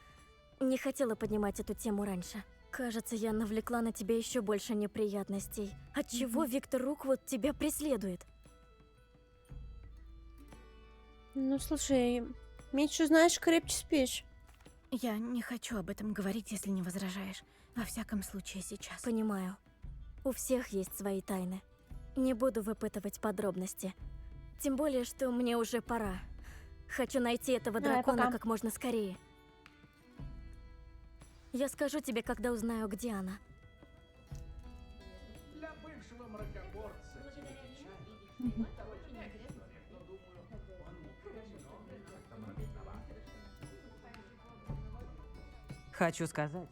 Speaker 9: Не хотела поднимать эту тему раньше. Кажется, я навлекла на тебя еще больше неприятностей. Отчего Виктор Руквуд тебя преследует?
Speaker 1: Ну, слушай, меньше знаешь, крепче спишь.
Speaker 10: Я не хочу об этом говорить, если не возражаешь. Во всяком случае, сейчас.
Speaker 9: Понимаю. У всех есть свои тайны. Не буду выпытывать подробности. Тем более, что мне уже пора. Хочу найти этого дракона
Speaker 1: пока.
Speaker 9: как можно скорее. Я скажу тебе, когда узнаю, где она.
Speaker 17: Для бывшего мракоборца.
Speaker 4: Хочу сказать,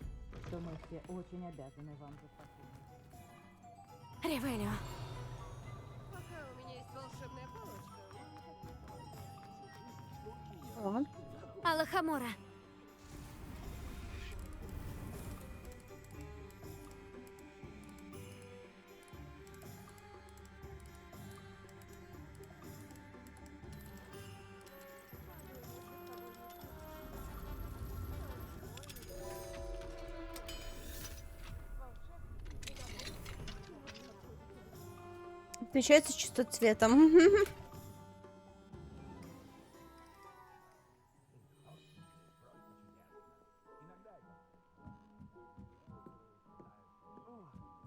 Speaker 4: что мы все очень обязаны вам за спасение.
Speaker 10: Ревелио.
Speaker 4: Пока у меня есть волшебная палочка.
Speaker 1: О.
Speaker 10: Алахамора.
Speaker 1: Отличается чисто цветом.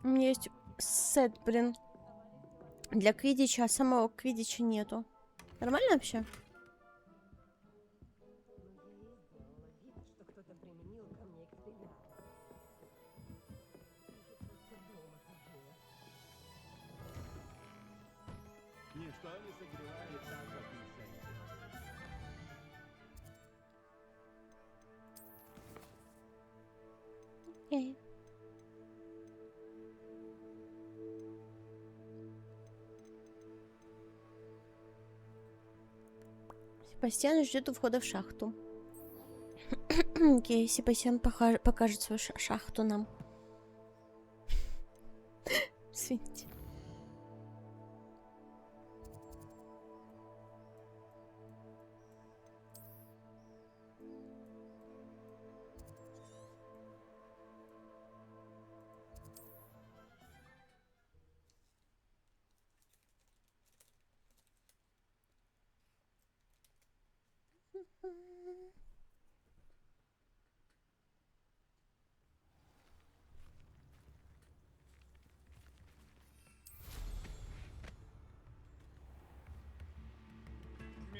Speaker 1: У меня есть сет, блин, для квиддича, а самого квиддича нету. Нормально вообще?
Speaker 3: Ничто не согревает так, как инсектик.
Speaker 1: Окей. Себастьян ждет у входа в шахту. Окей, Себастьян покажет свою шахту нам. Извините.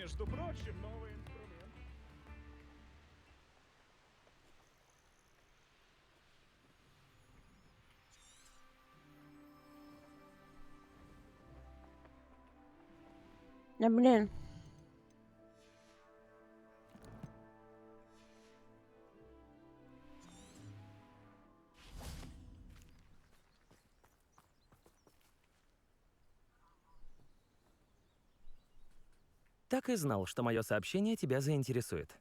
Speaker 11: Между прочим, новый инструмент.
Speaker 1: Да блин.
Speaker 19: Так и знал, что мое сообщение тебя заинтересует.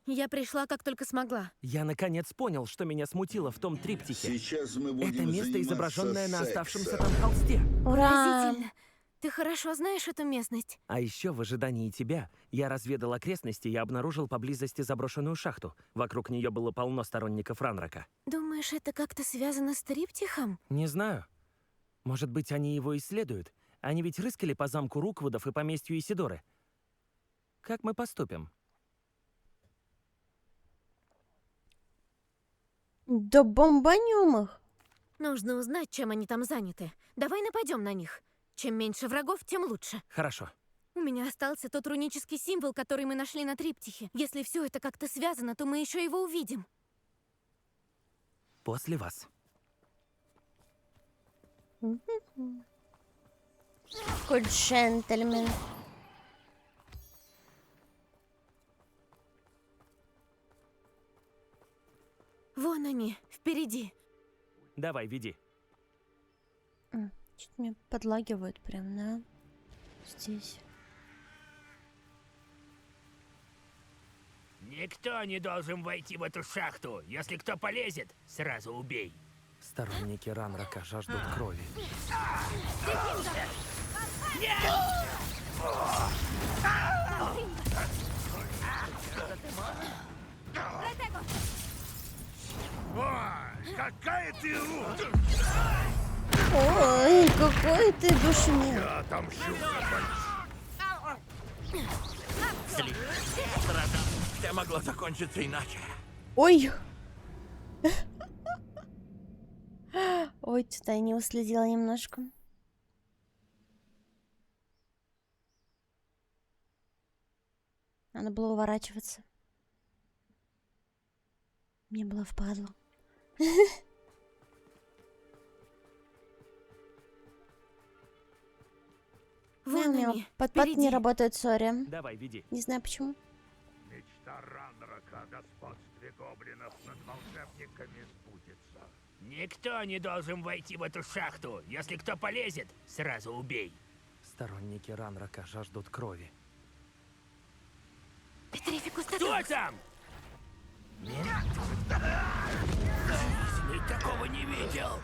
Speaker 10: Я пришла, как только смогла.
Speaker 19: Я наконец понял, что меня смутило в том триптихе.
Speaker 6: Сейчас мы будем
Speaker 19: Это место,
Speaker 6: заниматься
Speaker 19: изображенное на оставшемся
Speaker 6: сексом.
Speaker 19: там холсте.
Speaker 10: Поразительно. Ты хорошо знаешь эту местность.
Speaker 19: А еще в ожидании тебя я разведал окрестности и обнаружил поблизости заброшенную шахту. Вокруг нее было полно сторонников Ранрака.
Speaker 10: Думаешь, это как-то связано с триптихом?
Speaker 19: Не знаю. Может быть, они его исследуют? Они ведь рыскали по замку Руквудов и поместью Исидоры. Как мы поступим?
Speaker 1: Да бомбанем их.
Speaker 10: Нужно узнать, чем они там заняты. Давай нападем на них. Чем меньше врагов, тем лучше.
Speaker 19: Хорошо.
Speaker 10: У меня остался тот рунический символ, который мы нашли на триптихе. Если все это как-то связано, то мы еще его увидим.
Speaker 19: После вас.
Speaker 1: Какой джентльмен.
Speaker 10: Вон они, впереди.
Speaker 19: Давай, веди.
Speaker 1: Что-то меня подлагивают прям, да? Здесь.
Speaker 13: Никто не должен войти в эту шахту. Если кто полезет, сразу убей.
Speaker 19: Сторонники Ранрака жаждут крови.
Speaker 11: Ой, какая ты
Speaker 1: Ой, какой ты душный.
Speaker 11: Я отомщу
Speaker 7: Все могло закончиться иначе.
Speaker 1: Ой. Ой, что-то я не уследила немножко. Надо было уворачиваться. Мне было впадло.
Speaker 10: Вон
Speaker 1: у меня
Speaker 10: они,
Speaker 1: подпад не
Speaker 10: впереди.
Speaker 1: работает, сори.
Speaker 19: Давай, веди.
Speaker 1: Не знаю почему.
Speaker 11: Мечта Ранрака о господстве гоблинов над волшебниками сбудется.
Speaker 13: Никто не должен войти в эту шахту. Если кто полезет, сразу убей.
Speaker 19: Сторонники Ранрака жаждут крови.
Speaker 10: Петрификус,
Speaker 13: Кто там? Нет? Такого не видел.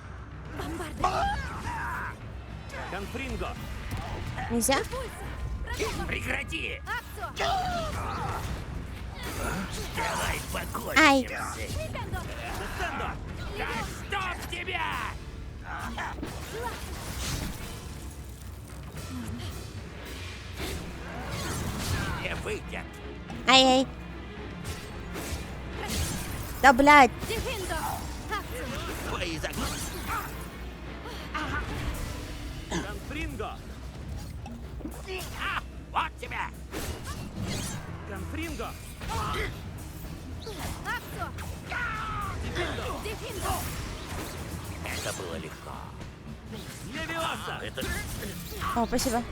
Speaker 19: Конфринго!
Speaker 1: Нельзя?
Speaker 13: Прекрати! Давай
Speaker 1: Ай.
Speaker 13: покончимся. Да чтоб тебя!
Speaker 7: Не выйдет.
Speaker 1: Ай-ай. Да, блядь.
Speaker 7: Твои загоны.
Speaker 19: Конфринго!
Speaker 7: Вот тебя!
Speaker 19: Конфринго!
Speaker 7: Это было легко.
Speaker 16: Левиоса! Это...
Speaker 1: О, спасибо.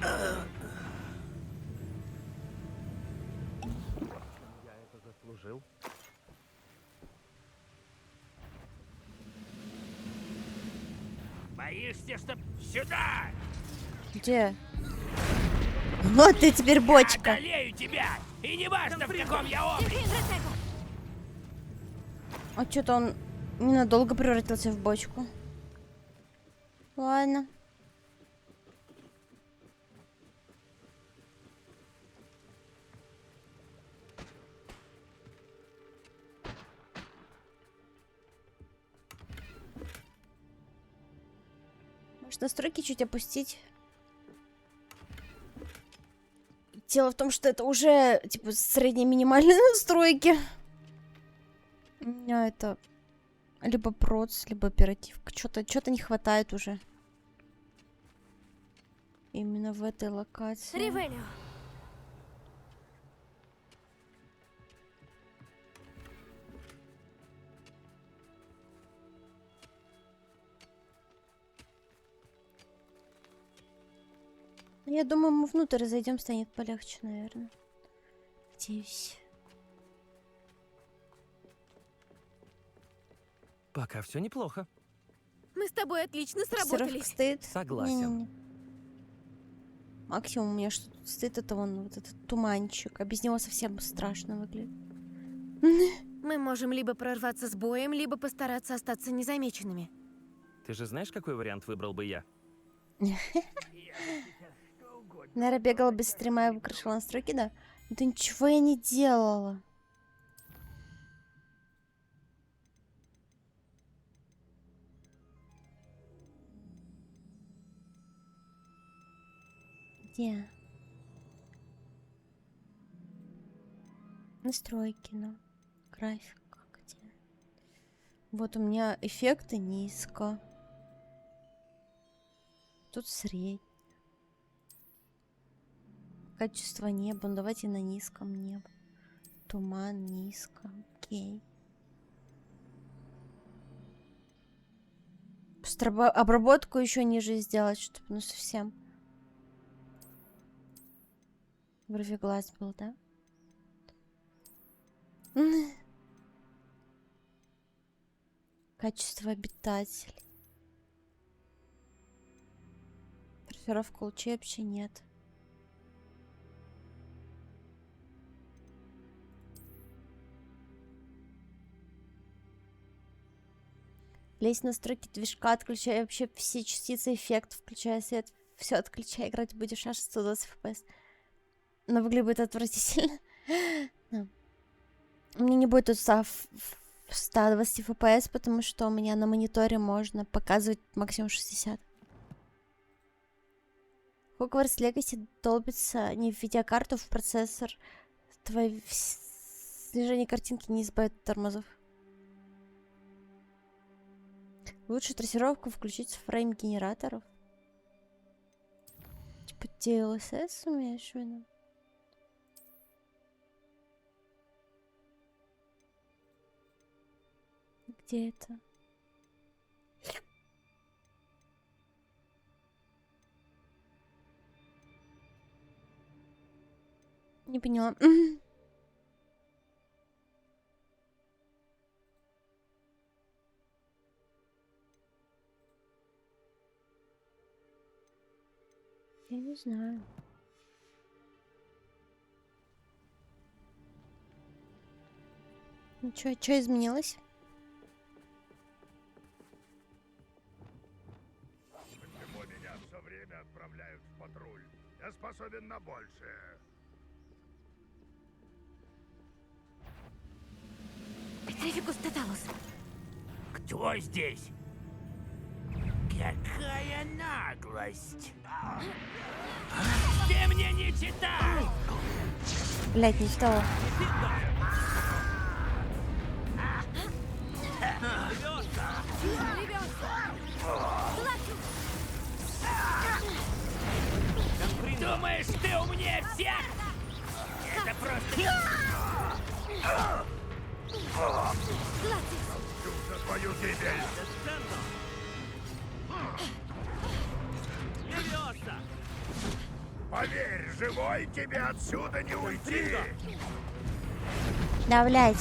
Speaker 3: Я это заслужил.
Speaker 13: Боишься, что... Сюда!
Speaker 1: Где? Вот ты теперь бочка.
Speaker 13: Одолею тебя! И не важно, в каком я облике!
Speaker 1: А что-то он ненадолго превратился в бочку. Ладно. Может, настройки чуть опустить? Дело в том, что это уже, типа, средние минимальные настройки. У меня это либо проц, либо оперативка. Что-то не хватает уже. Именно в этой локации.
Speaker 9: Ревелио.
Speaker 1: Я думаю, мы внутрь зайдем, станет полегче, наверное. Надеюсь.
Speaker 19: Пока все неплохо.
Speaker 10: Мы с тобой отлично сработались.
Speaker 1: Стоит.
Speaker 19: Согласен.
Speaker 1: Не-не-не. Максимум у меня что тут стоит, это вон вот этот туманчик. А без него совсем страшно выглядит.
Speaker 10: Мы можем либо прорваться с боем, либо постараться остаться незамеченными.
Speaker 19: Ты же знаешь, какой вариант выбрал бы я?
Speaker 1: Наверное, бегала без стрима и выкрашивала настройки, да? Да ничего я не делала. Где? Настройки, ну. Графика где? Вот у меня эффекты низко. Тут средний. Качество неба. Ну, давайте на низком небо. Туман низко. Окей. Просто обработку еще ниже сделать, чтобы ну совсем. Вроде глаз был, да? Качество обитателей. Трассировка лучей вообще нет. Лезть в настройки движка, отключая вообще все частицы эффектов, включая свет, все отключай, играть будешь аж 120 FPS. Но выглядит отвратительно. Мне не будет тут 120 FPS, потому что у меня на мониторе можно показывать максимум 60. Hogwarts Legacy долбится не в видеокарту, в процессор. Твои снижение картинки не избавит от тормозов. Лучше трассировку включить с фрейм-генераторов. Типа DLSS умеешь, видно? Где это? Не поняла. Я не знаю. Ну чё изменилось?
Speaker 11: Почему меня все время отправляют в патруль? Я способен на большее.
Speaker 10: Петрификус Тоталус.
Speaker 13: Кто здесь? Какая наглость! Ты мне не читай!
Speaker 1: Блять, не в того.
Speaker 13: Думаешь, ты умнее всех? Это просто...
Speaker 11: За твою гибель!
Speaker 12: Живой тебе отсюда не уйти!
Speaker 1: Да, блядь.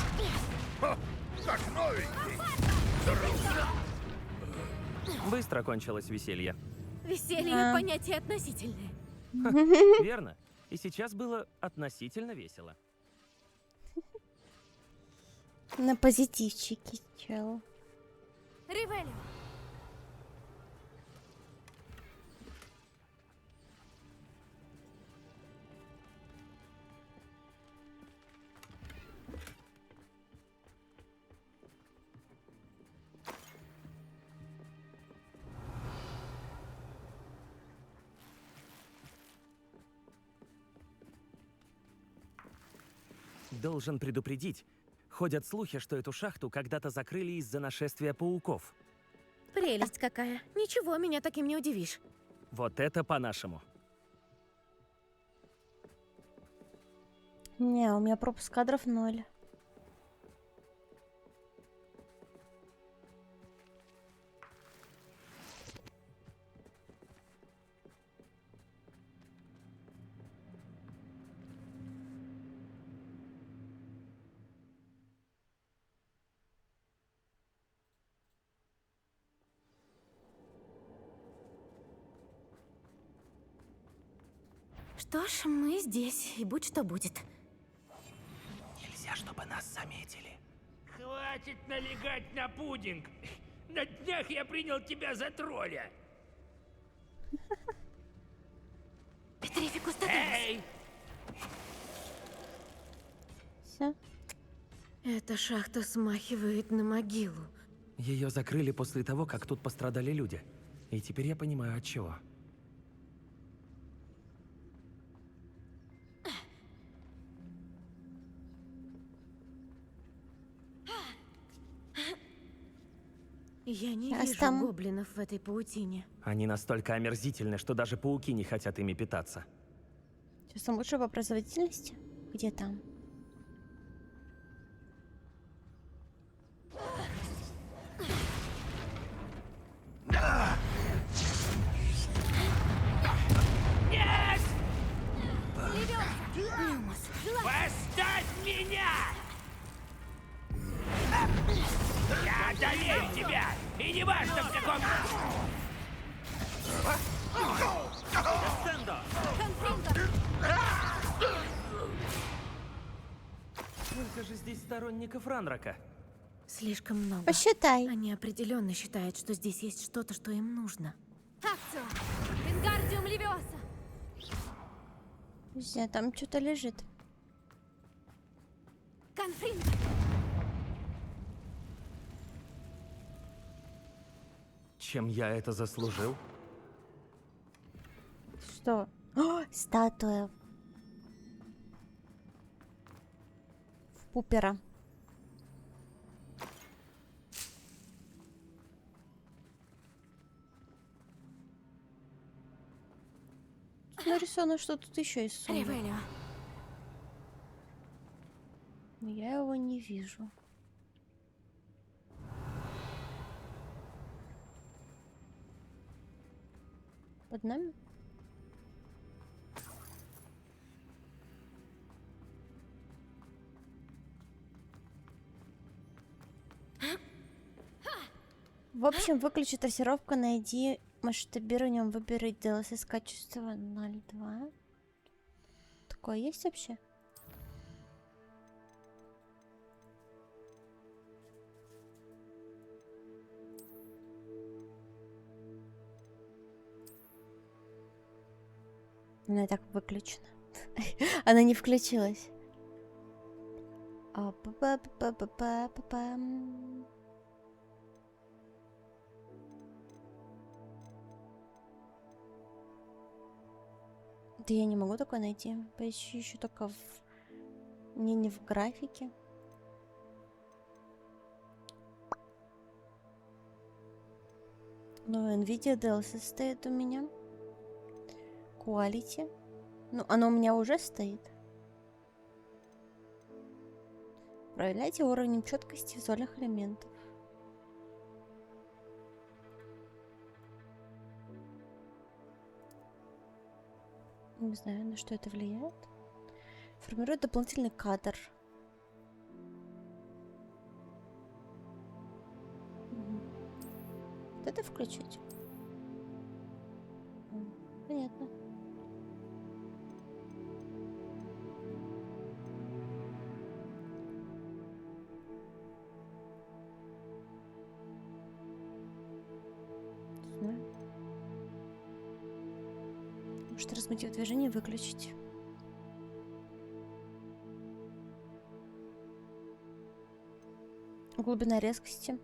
Speaker 12: Как новенький!
Speaker 19: Быстро кончилось веселье.
Speaker 10: Веселье — понятие относительное.
Speaker 19: Верно. И сейчас было относительно весело.
Speaker 1: На позитивчике, чел.
Speaker 10: Ривелио.
Speaker 19: Должен предупредить. Ходят слухи, что эту шахту когда-то закрыли из-за нашествия пауков.
Speaker 10: Прелесть какая. Ничего, меня таким не удивишь.
Speaker 19: Вот это по-нашему.
Speaker 1: Не, у меня пропуск кадров 0.
Speaker 10: Что ж, мы здесь, и будь что будет.
Speaker 19: Нельзя, чтобы нас заметили.
Speaker 13: Хватит налегать на пудинг. На днях я принял тебя за тролля.
Speaker 10: Петрификус
Speaker 13: Эй!
Speaker 1: Все.
Speaker 10: Эта шахта смахивает на могилу.
Speaker 19: Ее закрыли после того, как тут пострадали люди. И теперь я понимаю, от чего.
Speaker 10: Я не
Speaker 1: Сейчас
Speaker 10: вижу
Speaker 1: там-
Speaker 10: гоблинов в этой паутине.
Speaker 19: Они настолько омерзительны, что даже пауки не хотят ими питаться.
Speaker 1: Сейчас там лучше по производительности? Где там?
Speaker 13: Нет!
Speaker 10: Люмос,
Speaker 13: Поставь меня! Я одолею тебя! И не важно в каком...
Speaker 19: Сколько же здесь сторонников Ранрака?
Speaker 10: слишком много.
Speaker 1: Посчитай.
Speaker 10: Они определенно считают, что здесь есть что-то, что им нужно.
Speaker 2: Акцио! Вингардиум Левиоса!
Speaker 1: Подожди, а там что-то лежит.
Speaker 2: Конфринт!
Speaker 19: Чем я это заслужил?
Speaker 1: Что? О, статуя. В пупера. Тут нарисовано, что тут еще есть сумма.
Speaker 10: Ривелио.
Speaker 1: Но я его не вижу. Под нами? В общем, выключи трассировку, найди масштабированием, выбери DLSS качество 0.2. Такое есть вообще? Она и так выключена. Она не включилась. Па-па-па-па-па-пам. Да я не могу такое найти. Поищу еще только в... Не в графике. Ну, NVIDIA DLSS стоит у меня. Quality. Ну, оно у меня уже стоит. Управляйте уровнем четкости визуальных элементов. Не знаю, на что это влияет. Формирует дополнительный кадр. Вот это включить? Понятно. Может, размотив движение выключить. Глубина резкости.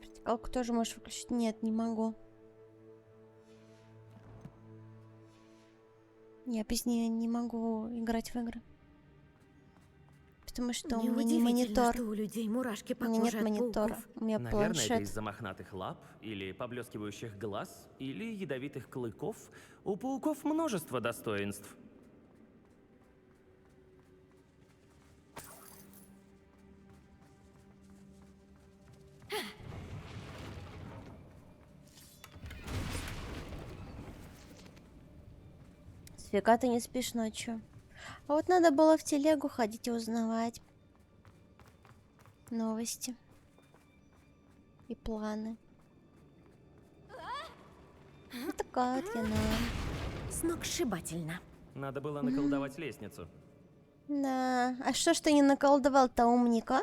Speaker 1: Вертикалку тоже можешь выключить? Нет, не могу. Я без нее не могу играть в игры. Потому что у меня не монитор.
Speaker 10: Что у людей мурашки по
Speaker 1: У меня
Speaker 10: коже
Speaker 1: нет
Speaker 10: от
Speaker 1: монитора.
Speaker 10: пауков.
Speaker 1: У меня
Speaker 19: Наверное, это
Speaker 1: планшет.
Speaker 19: из-за мохнатых лап, или поблескивающих глаз, или ядовитых клыков. У пауков множество достоинств.
Speaker 1: Фига ты не спишь ночью. А вот надо было в телегу ходить и узнавать новости и планы. Вот такая вот я.
Speaker 10: Сногсшибательно.
Speaker 19: Надо было наколдовать лестницу.
Speaker 1: Да. А что ж ты не наколдовал-то, умника?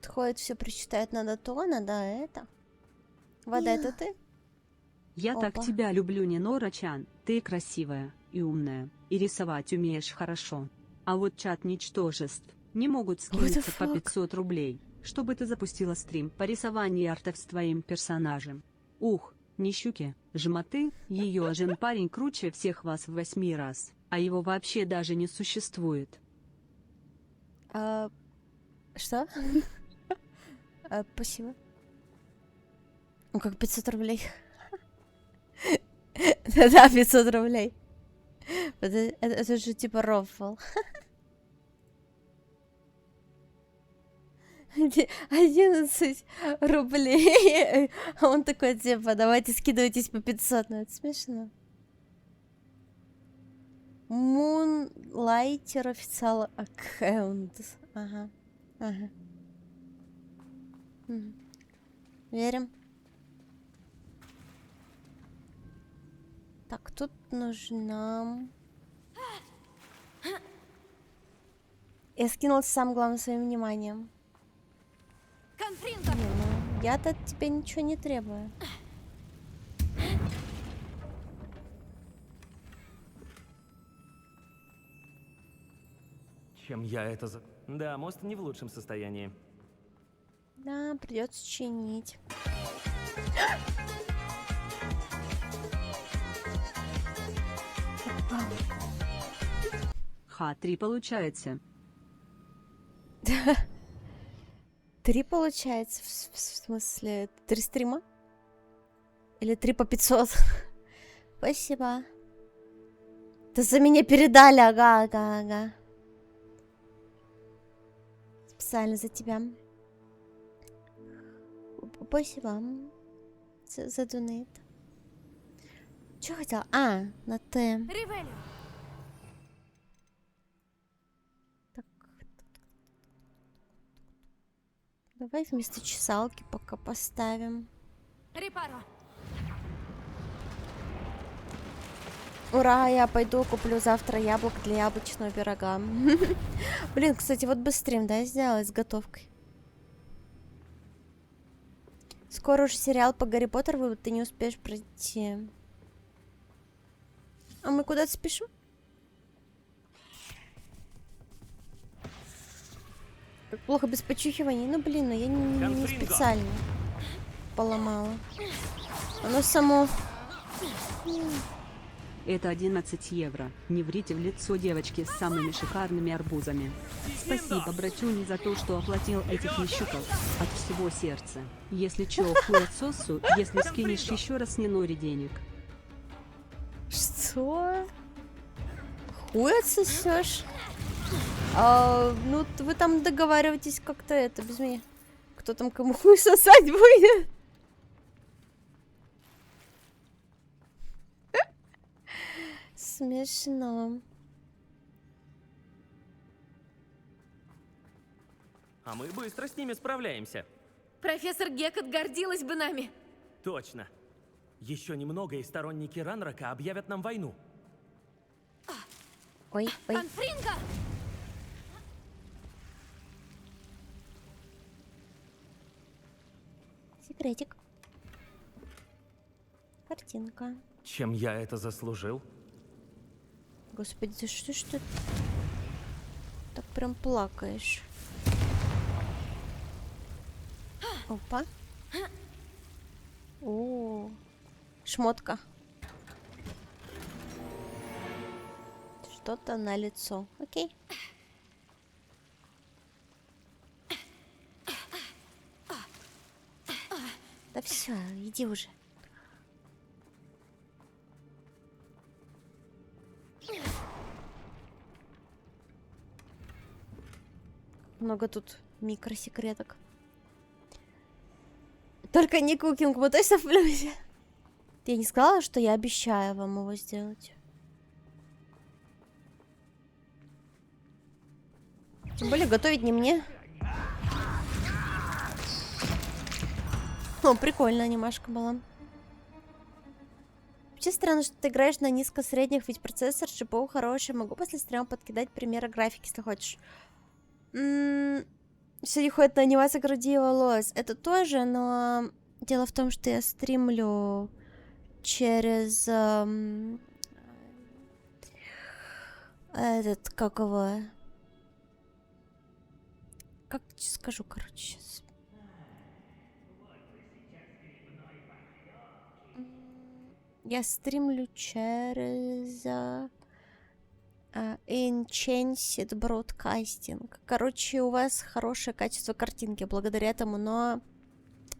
Speaker 1: Ходит, все прочитает, надо то, надо это. Вода, это ты?
Speaker 6: Я так
Speaker 1: Опа.
Speaker 6: тебя люблю, Нинора-чан. Ты красивая и умная, и рисовать умеешь хорошо. А вот чат ничтожеств не могут скинуться по 500 рублей, чтобы ты запустила стрим по рисованию артов с твоим персонажем. Ух, нищуки, жмоты, ее жен парень круче всех вас в 8 раз, а его вообще даже не существует.
Speaker 1: Что? Спасибо. Ну как 500 рублей. Да-да, 500 рублей. Это же типа рофл. 11 рублей. А он такой, типа, давайте скидывайтесь по 500. Ну это смешно. Moonlighter официал аккаунт. Ага. Ага. Верим. Так, тут нужна... Я скинулась самым главным своим вниманием. Не, ну, я-то от тебя ничего не требую.
Speaker 19: Чем я это за... Да, мост не в лучшем состоянии.
Speaker 1: Да, придется чинить.
Speaker 6: Ха-3 получается.
Speaker 1: 3 получается? В смысле, 3 стрима? Или 3 по 500? Спасибо. Да за меня передали, ага. Специально за тебя. Спасибо за донейт. Чё хотела? А, на Т. Так. Давай вместо чесалки пока поставим. Ура, я пойду куплю завтра яблок для яблочного пирога. Блин, кстати, вот бы стрим, да, сделать с готовкой. Скоро уже сериал по Гарри Поттеру выйдет, ты не успеешь пройти. А мы куда-то спешим? Как плохо без почухивания. Ну блин, ну я не специально поломала. Оно само...
Speaker 6: Это 11 евро. Не врите в лицо девочки с самыми шикарными арбузами. Спасибо, братюни, за то, что оплатил этих нищуков. От всего сердца. Если чё, хуй отсосу, если скинешь еще раз Ниноре денег.
Speaker 1: Что? Хуй отсосешь? Ну, вы там договариваетесь как-то это, без меня. Кто там кому хуй сосать будет? Смешно.
Speaker 19: А мы быстро с ними справляемся.
Speaker 10: Профессор Гекат гордилась бы нами.
Speaker 19: Точно. Еще немного, и сторонники Ранрака объявят нам войну.
Speaker 1: Ой, ой.
Speaker 10: Конфринго!
Speaker 1: Секретик. Картинка.
Speaker 19: Чем я это заслужил?
Speaker 1: Господи, за что ж ты так прям плакаешь? Опа. О, шмотка. Что-то на лицо. Окей. Да все, иди уже. Много тут микросекреток. Только не кукинг, мы точно в плюсе. Я не сказала, что я обещаю вам его сделать. Тем более готовить не мне. О, прикольная анимашка была. Вообще странно, что ты играешь на низко-средних, ведь процессор GPU хороший. Могу после стрима подкидать примеры графики, если хочешь. Сегодня ходит на анимация груди и волос. Это тоже, но дело в том, что я стримлю через этот, как его... Как скажу, короче, сейчас. Я стримлю через Enchanted Broadcasting. Короче, у вас хорошее качество картинки благодаря этому, но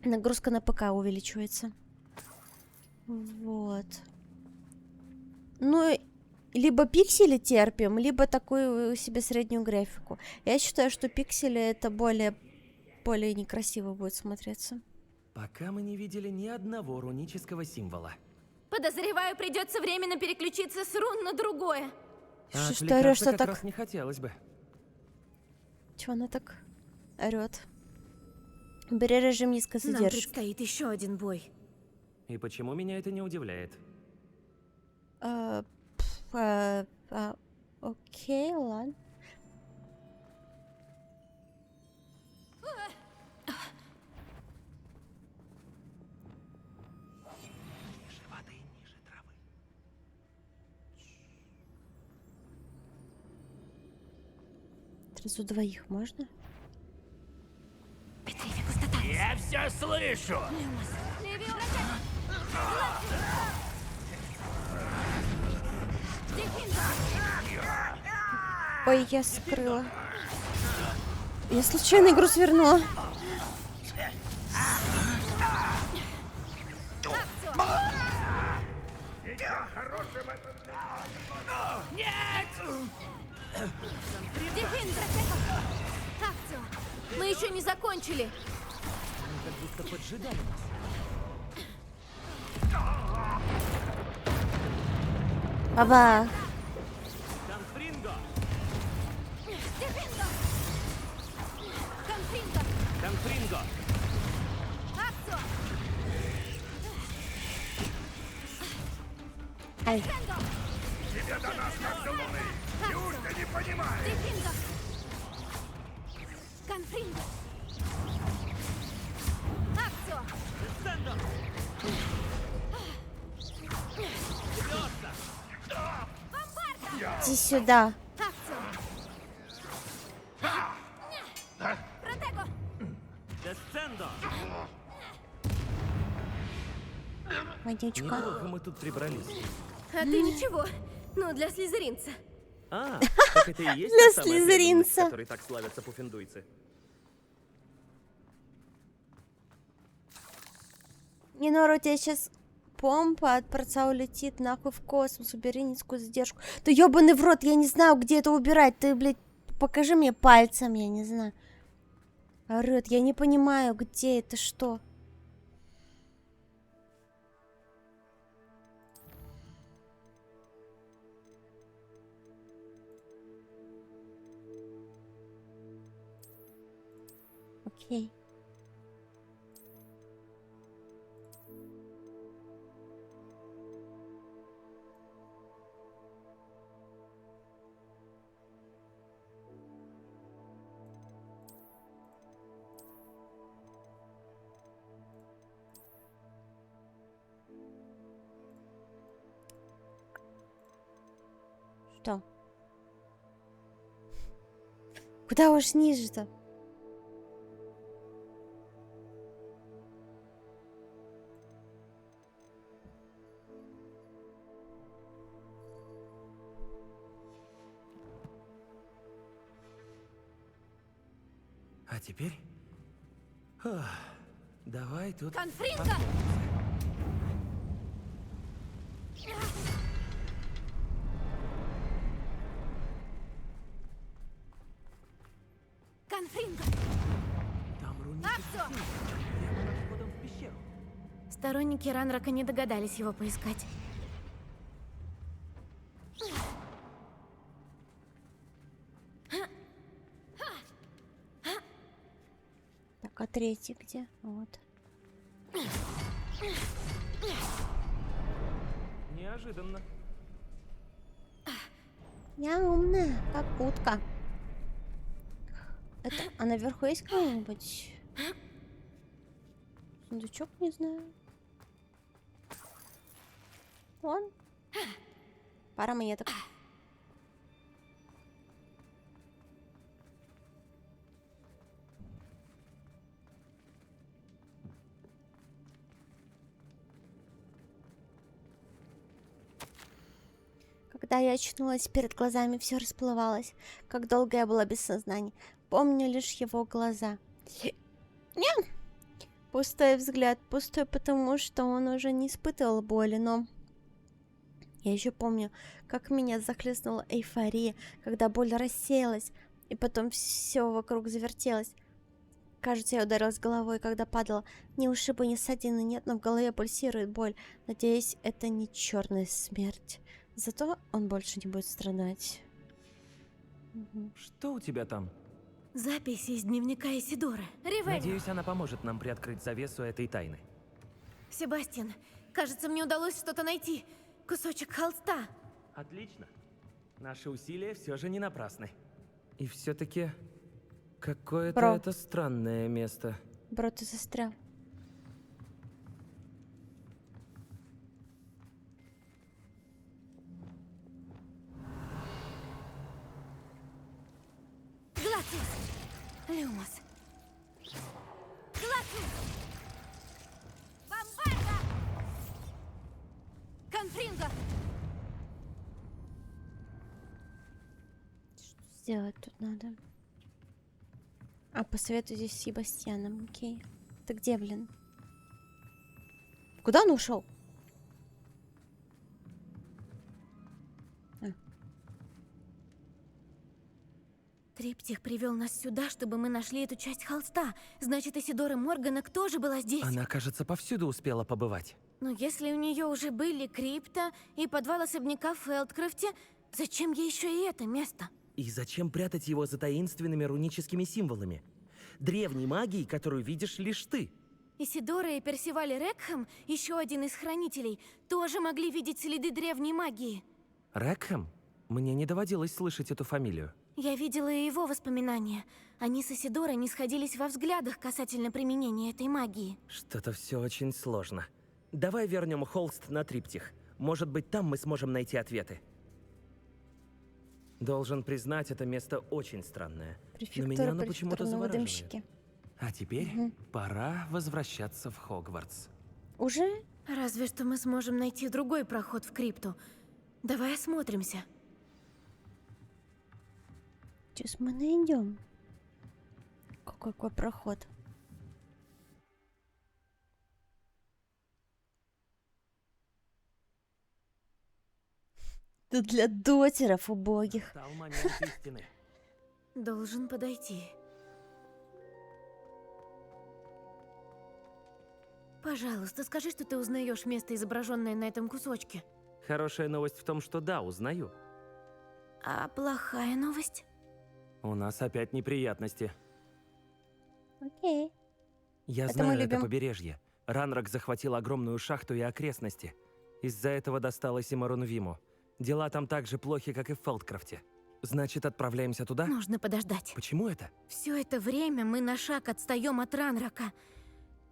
Speaker 1: нагрузка на ПК увеличивается. Вот. Ну, либо пиксели терпим, либо такую себе среднюю графику. Я считаю, что пиксели это более некрасиво будет смотреться.
Speaker 19: Пока мы не видели ни одного рунического символа.
Speaker 10: Подозреваю, придется временно переключиться с рун на другое.
Speaker 1: Что орёшь, что
Speaker 19: как
Speaker 1: так?
Speaker 19: раз не хотелось бы.
Speaker 1: Чего она так орёт? Бери режим низкой
Speaker 10: Нам
Speaker 1: задержки.
Speaker 10: предстоит еще один бой.
Speaker 19: И почему меня это не удивляет?
Speaker 1: Окей, ладно. Сразу двоих можно?
Speaker 13: Я все слышу!
Speaker 1: Ой, я скрыла. Я случайно игру свернула.
Speaker 13: Нет!
Speaker 10: Мы еще не закончили.
Speaker 19: Они как будто поджидали нас.
Speaker 1: Аба.
Speaker 19: Конфринго!
Speaker 10: Конфринго!
Speaker 19: Конфринго!
Speaker 1: Ай.
Speaker 13: Тебе до нас как до луны! Неужто не понимаешь?
Speaker 10: Конфринго!
Speaker 1: Иди сюда.
Speaker 19: Десцендо!
Speaker 1: Вонючка.
Speaker 19: Неплохо мы тут прибрались.
Speaker 10: А ты ничего. Ну, для слизеринца.
Speaker 19: А, так это и есть
Speaker 1: Для
Speaker 19: та самая
Speaker 1: слизеринца.
Speaker 19: преданность, которой так славятся пуффендуйцы.
Speaker 1: Не, Нора, у тебя сейчас помпа от торца улетит нахуй в космос. Убери низкую задержку. Да ёбаный в рот, я не знаю, где это убирать. Ты, блядь, покажи мне пальцем, я не знаю. Орёт, я не понимаю, где это, что. Окей. Что? Куда уж ниже-то?
Speaker 19: А теперь... давай тут...
Speaker 10: Конфринка! Конфринка!
Speaker 19: Там
Speaker 10: Аксо! Сторонники Ранрака не догадались его поискать.
Speaker 1: Так, а третий где? Вот.
Speaker 16: Неожиданно.
Speaker 1: Я умная, как утка. Это, а наверху есть кто-нибудь? Сундучок, не знаю. Вон. Пара монеток. Когда я очнулась, перед глазами все расплывалось. Как долго я была без сознания. Помню лишь его глаза. Нет. Пустой взгляд. Пустой, потому что он уже не испытывал боли, но... Я еще помню, как меня захлестнула эйфория, когда боль рассеялась, и потом все вокруг завертелось. Кажется, я ударилась головой, когда падала. Ни ушиба, ни ссадины нет, но в голове пульсирует боль. Надеюсь, это не черная смерть. Зато он больше не будет страдать.
Speaker 16: Что у тебя там?
Speaker 10: Запись из дневника Исидоры. Ривель.
Speaker 16: Надеюсь, она поможет нам приоткрыть завесу этой тайны.
Speaker 10: Себастьян, кажется, мне удалось что-то найти. Кусочек холста.
Speaker 16: Отлично. Наши усилия все же не напрасны. И все-таки какое-то
Speaker 1: Бро.
Speaker 16: это странное место.
Speaker 1: Бро, ты застрял.
Speaker 10: Глациус! Люмос! Глациус! Бомбарда! Конфринго!
Speaker 1: Что сделать тут надо? А, посоветуйтесь с Себастьяном, окей. Ты где, блин? Куда он ушел?
Speaker 10: Триптих привел нас сюда, чтобы мы нашли эту часть холста. Значит, Исидора Морганок тоже была здесь.
Speaker 16: Она, кажется, повсюду успела побывать.
Speaker 10: Но если у нее уже были крипта и подвал особняка в Фелдкрафте, зачем ей еще и это место?
Speaker 16: И зачем прятать его за таинственными руническими символами? Древней магией, которую видишь лишь ты.
Speaker 10: Исидора и Персиваль Рекхэм, еще один из хранителей, тоже могли видеть следы древней магии.
Speaker 16: Рекхэм? Мне не доводилось слышать эту фамилию.
Speaker 10: Я видела и его воспоминания. Они с Исидорой не сходились во взглядах касательно применения этой магии.
Speaker 16: Что-то все очень сложно. Давай вернем холст на триптих. Может быть, там мы сможем найти ответы. Должен признать, это место очень странное. Но меня оно почему-то завораживает. А теперь пора возвращаться в Хогвартс.
Speaker 1: Уже?
Speaker 10: Разве что мы сможем найти другой проход в крипту. Давай осмотримся.
Speaker 1: Сейчас мы найдем. Какой проход? Это для дотеров убогих.
Speaker 16: Стал момент истины.
Speaker 10: Должен подойти. Пожалуйста, скажи, что ты узнаешь место, изображенное на этом кусочке.
Speaker 16: Хорошая новость в том, что да, узнаю.
Speaker 10: А плохая новость?
Speaker 16: У нас опять неприятности.
Speaker 1: Окей.
Speaker 16: Я
Speaker 1: Это
Speaker 16: знаю
Speaker 1: мы
Speaker 16: это
Speaker 1: любим.
Speaker 16: побережье. Ранрак захватил огромную шахту и окрестности. Из-за этого досталось и Марунвиму. Дела там так же плохи, как и в Фелдкрафте. Значит, отправляемся туда?
Speaker 10: Нужно подождать.
Speaker 16: Почему это?
Speaker 10: Все это время мы на шаг отстаем от Ранрака.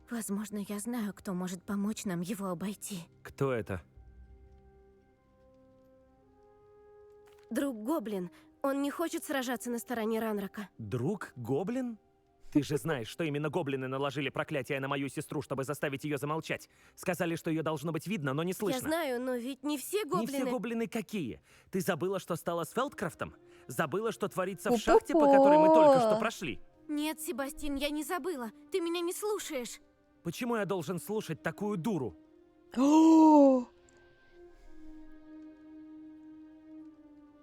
Speaker 10: Возможно, я знаю, кто может помочь нам его обойти.
Speaker 16: Кто это?
Speaker 10: Друг Гоблин. Он не хочет сражаться на стороне Ранрака.
Speaker 16: Друг Гоблин? Ты же знаешь, что именно гоблины наложили проклятие на мою сестру, чтобы заставить ее замолчать. Сказали, что ее должно быть видно, но не слышно.
Speaker 10: Я знаю, но ведь не все гоблины...
Speaker 16: Не все гоблины какие? Ты забыла, что стало с Фелдкрафтом? Забыла, что творится в шахте, по которой мы только что прошли?
Speaker 10: Нет, Себастьян, я не забыла. Ты меня не слушаешь.
Speaker 16: Почему я должен слушать такую дуру?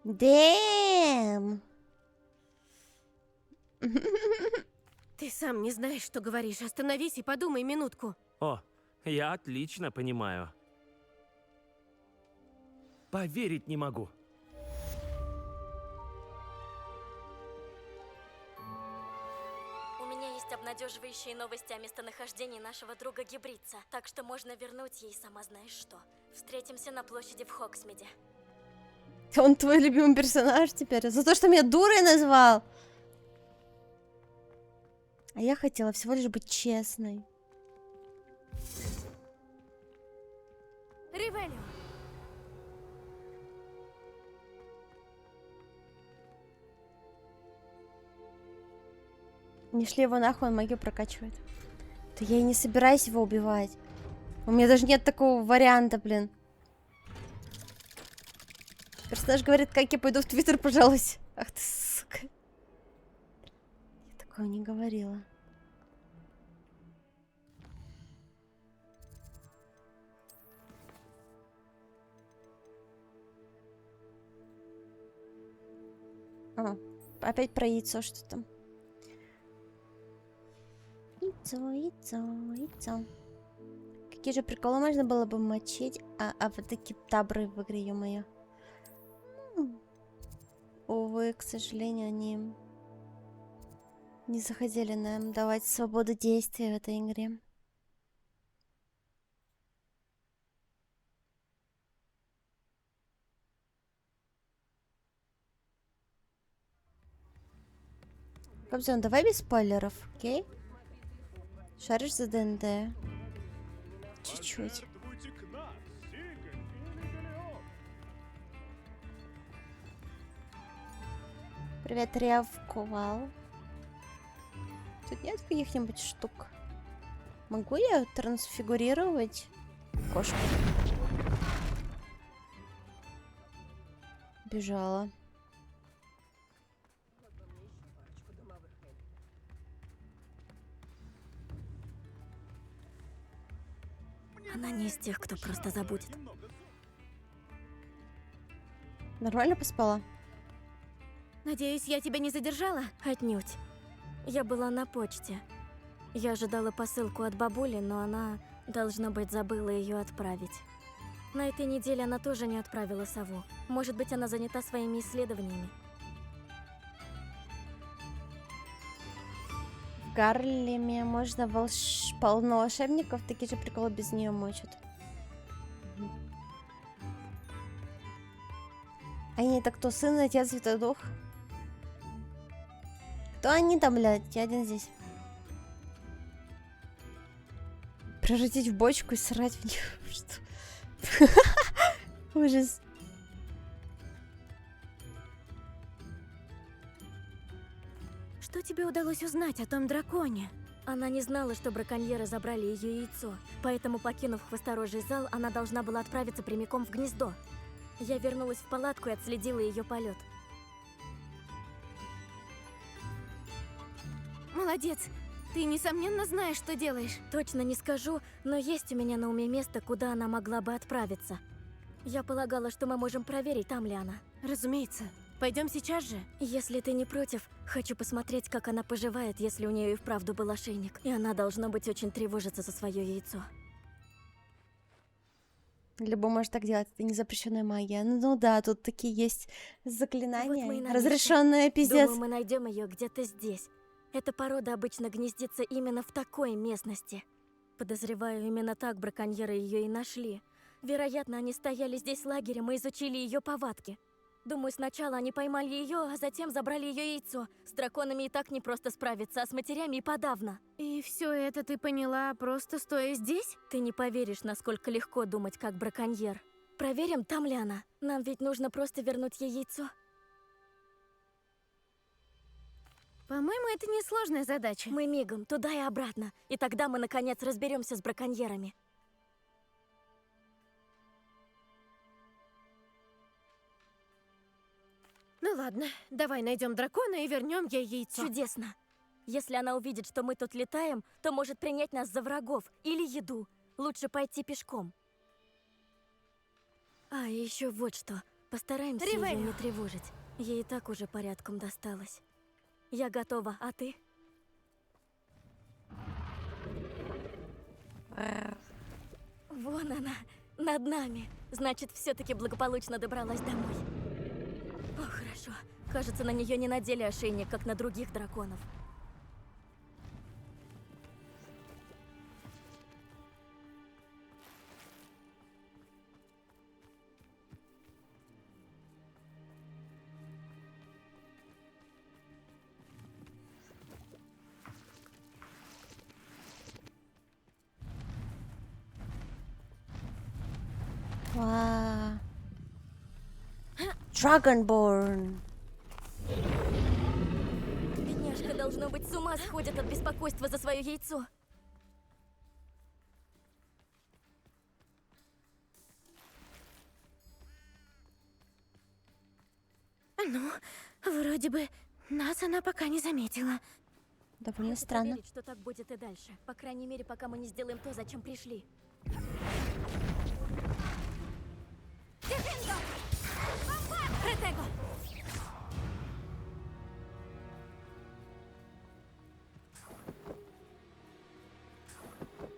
Speaker 1: Дэм.
Speaker 10: Ты сам не знаешь, что говоришь. Остановись и подумай минутку.
Speaker 16: О, я отлично понимаю. Поверить не могу.
Speaker 9: У меня есть обнадеживающие новости о местонахождении нашего друга Гибридца, так что можно вернуть ей сама знаешь что. Встретимся на площади в Хоксмиде.
Speaker 1: Он твой любимый персонаж теперь. За то, что меня дурой назвал. А я хотела всего лишь быть честной.
Speaker 10: Ривелио.
Speaker 1: Не шли его нахуй, он магию прокачивает. Да я и не собираюсь его убивать. У меня даже нет такого варианта, блин. Персонаж говорит, как я пойду в Твиттер, пожалуйста. Ах ты, сука. Я такого не говорила. Опять про яйцо что-то. Яйцо. Какие же приколы можно было бы мочить? А вот такие табры в игре, ё-моё. Увы, к сожалению, они не захотели нам давать свободу действия в этой игре. Кобзон, давай без спойлеров, окей? Шаришь за ДНД? Чуть-чуть. Привет, Рявкувал. Тут нет каких-нибудь штук? Могу я трансфигурировать кошку? Бежала.
Speaker 9: Она не из тех, кто просто забудет.
Speaker 1: Нормально поспала?
Speaker 10: Надеюсь, я тебя не задержала?
Speaker 9: Отнюдь. Я была на почте. Я ожидала посылку от бабули, но она, должно быть, забыла ее отправить. На этой неделе она тоже не отправила сову. Может быть, она занята своими исследованиями.
Speaker 1: В Гарлеме можно полно волшебников, такие же приколы без нее мочат. Они это кто? Сын, отец, Святой Дух? Кто они там, блядь? Я один здесь. Превратить в бочку и срать в нее. Что? Ужас.
Speaker 10: Что тебе удалось узнать о том драконе?
Speaker 9: Она не знала, что браконьеры забрали ее яйцо, поэтому, покинув хвосторожий зал, она должна была отправиться прямиком в гнездо. Я вернулась в палатку и отследила ее полет.
Speaker 10: Молодец! Ты, несомненно, знаешь, что делаешь.
Speaker 9: Точно не скажу, но есть у меня на уме место, куда она могла бы отправиться. Я полагала, что мы можем проверить, там ли она.
Speaker 10: Разумеется. Пойдем сейчас же.
Speaker 9: Если ты не против, хочу посмотреть, как она поживает, если у нее и вправду был ошейник. И она, должно быть, очень тревожится за свое яйцо.
Speaker 1: Любой может так делать, это не запрещенная магия. Ну да, тут такие есть заклинания,
Speaker 9: Вот мы и на
Speaker 1: разрешенные,
Speaker 9: месте.
Speaker 1: пиздец.
Speaker 9: Думаю, мы найдем ее где-то здесь. Эта порода обычно гнездится именно в такой местности. Подозреваю, именно так браконьеры ее и нашли. Вероятно, они стояли здесь лагерем и изучили ее повадки. Думаю, сначала они поймали ее, а затем забрали ее яйцо. С драконами и так не просто справиться, а с матерями и подавно.
Speaker 10: И все это ты поняла, просто стоя здесь?
Speaker 9: Ты не поверишь, насколько легко думать, как браконьер. Проверим, там ли она. Нам ведь нужно просто вернуть ей яйцо.
Speaker 10: По-моему, это несложная задача.
Speaker 9: Мы мигом, туда и обратно. И тогда мы, наконец, разберемся с браконьерами.
Speaker 10: Ну ладно, давай найдем дракона и вернем ей яйцо.
Speaker 9: Чудесно. Если она увидит, что мы тут летаем, то может принять нас за врагов или еду. Лучше пойти пешком. А, и еще вот что. Постараемся ее не тревожить. Ей и так уже порядком досталось. Я готова, а ты? Вон она, над нами. Значит, все-таки благополучно добралась домой. О, хорошо. Кажется, на нее не надели ошейник, как на других драконов.
Speaker 1: Вау. Dragonborn.
Speaker 9: Бедняжка, должно быть, с ума сходит от беспокойства за свое яйцо.
Speaker 10: Ну, вроде бы нас она пока не заметила.
Speaker 1: Довольно
Speaker 9: Хочу
Speaker 1: странно.
Speaker 9: поверить, что так будет и дальше. По крайней мере, пока мы не сделаем то, зачем пришли.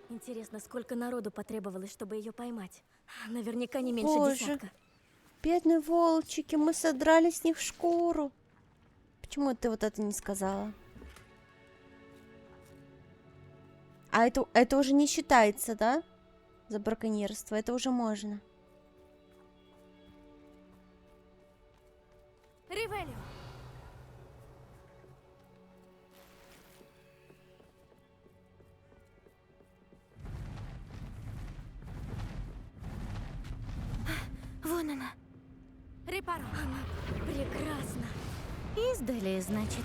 Speaker 9: Интересно, сколько народу потребовалось, чтобы ее поймать? Наверняка не меньше
Speaker 1: Боже.
Speaker 9: десятка.
Speaker 1: Бедные волчики, мы содрали с них шкуру. Почему ты вот это не сказала? А это уже не считается, да? За браконьерство. Это уже можно.
Speaker 10: Ривелио. Вон она. Репаро.
Speaker 9: Она прекрасна.
Speaker 10: Издали, значит.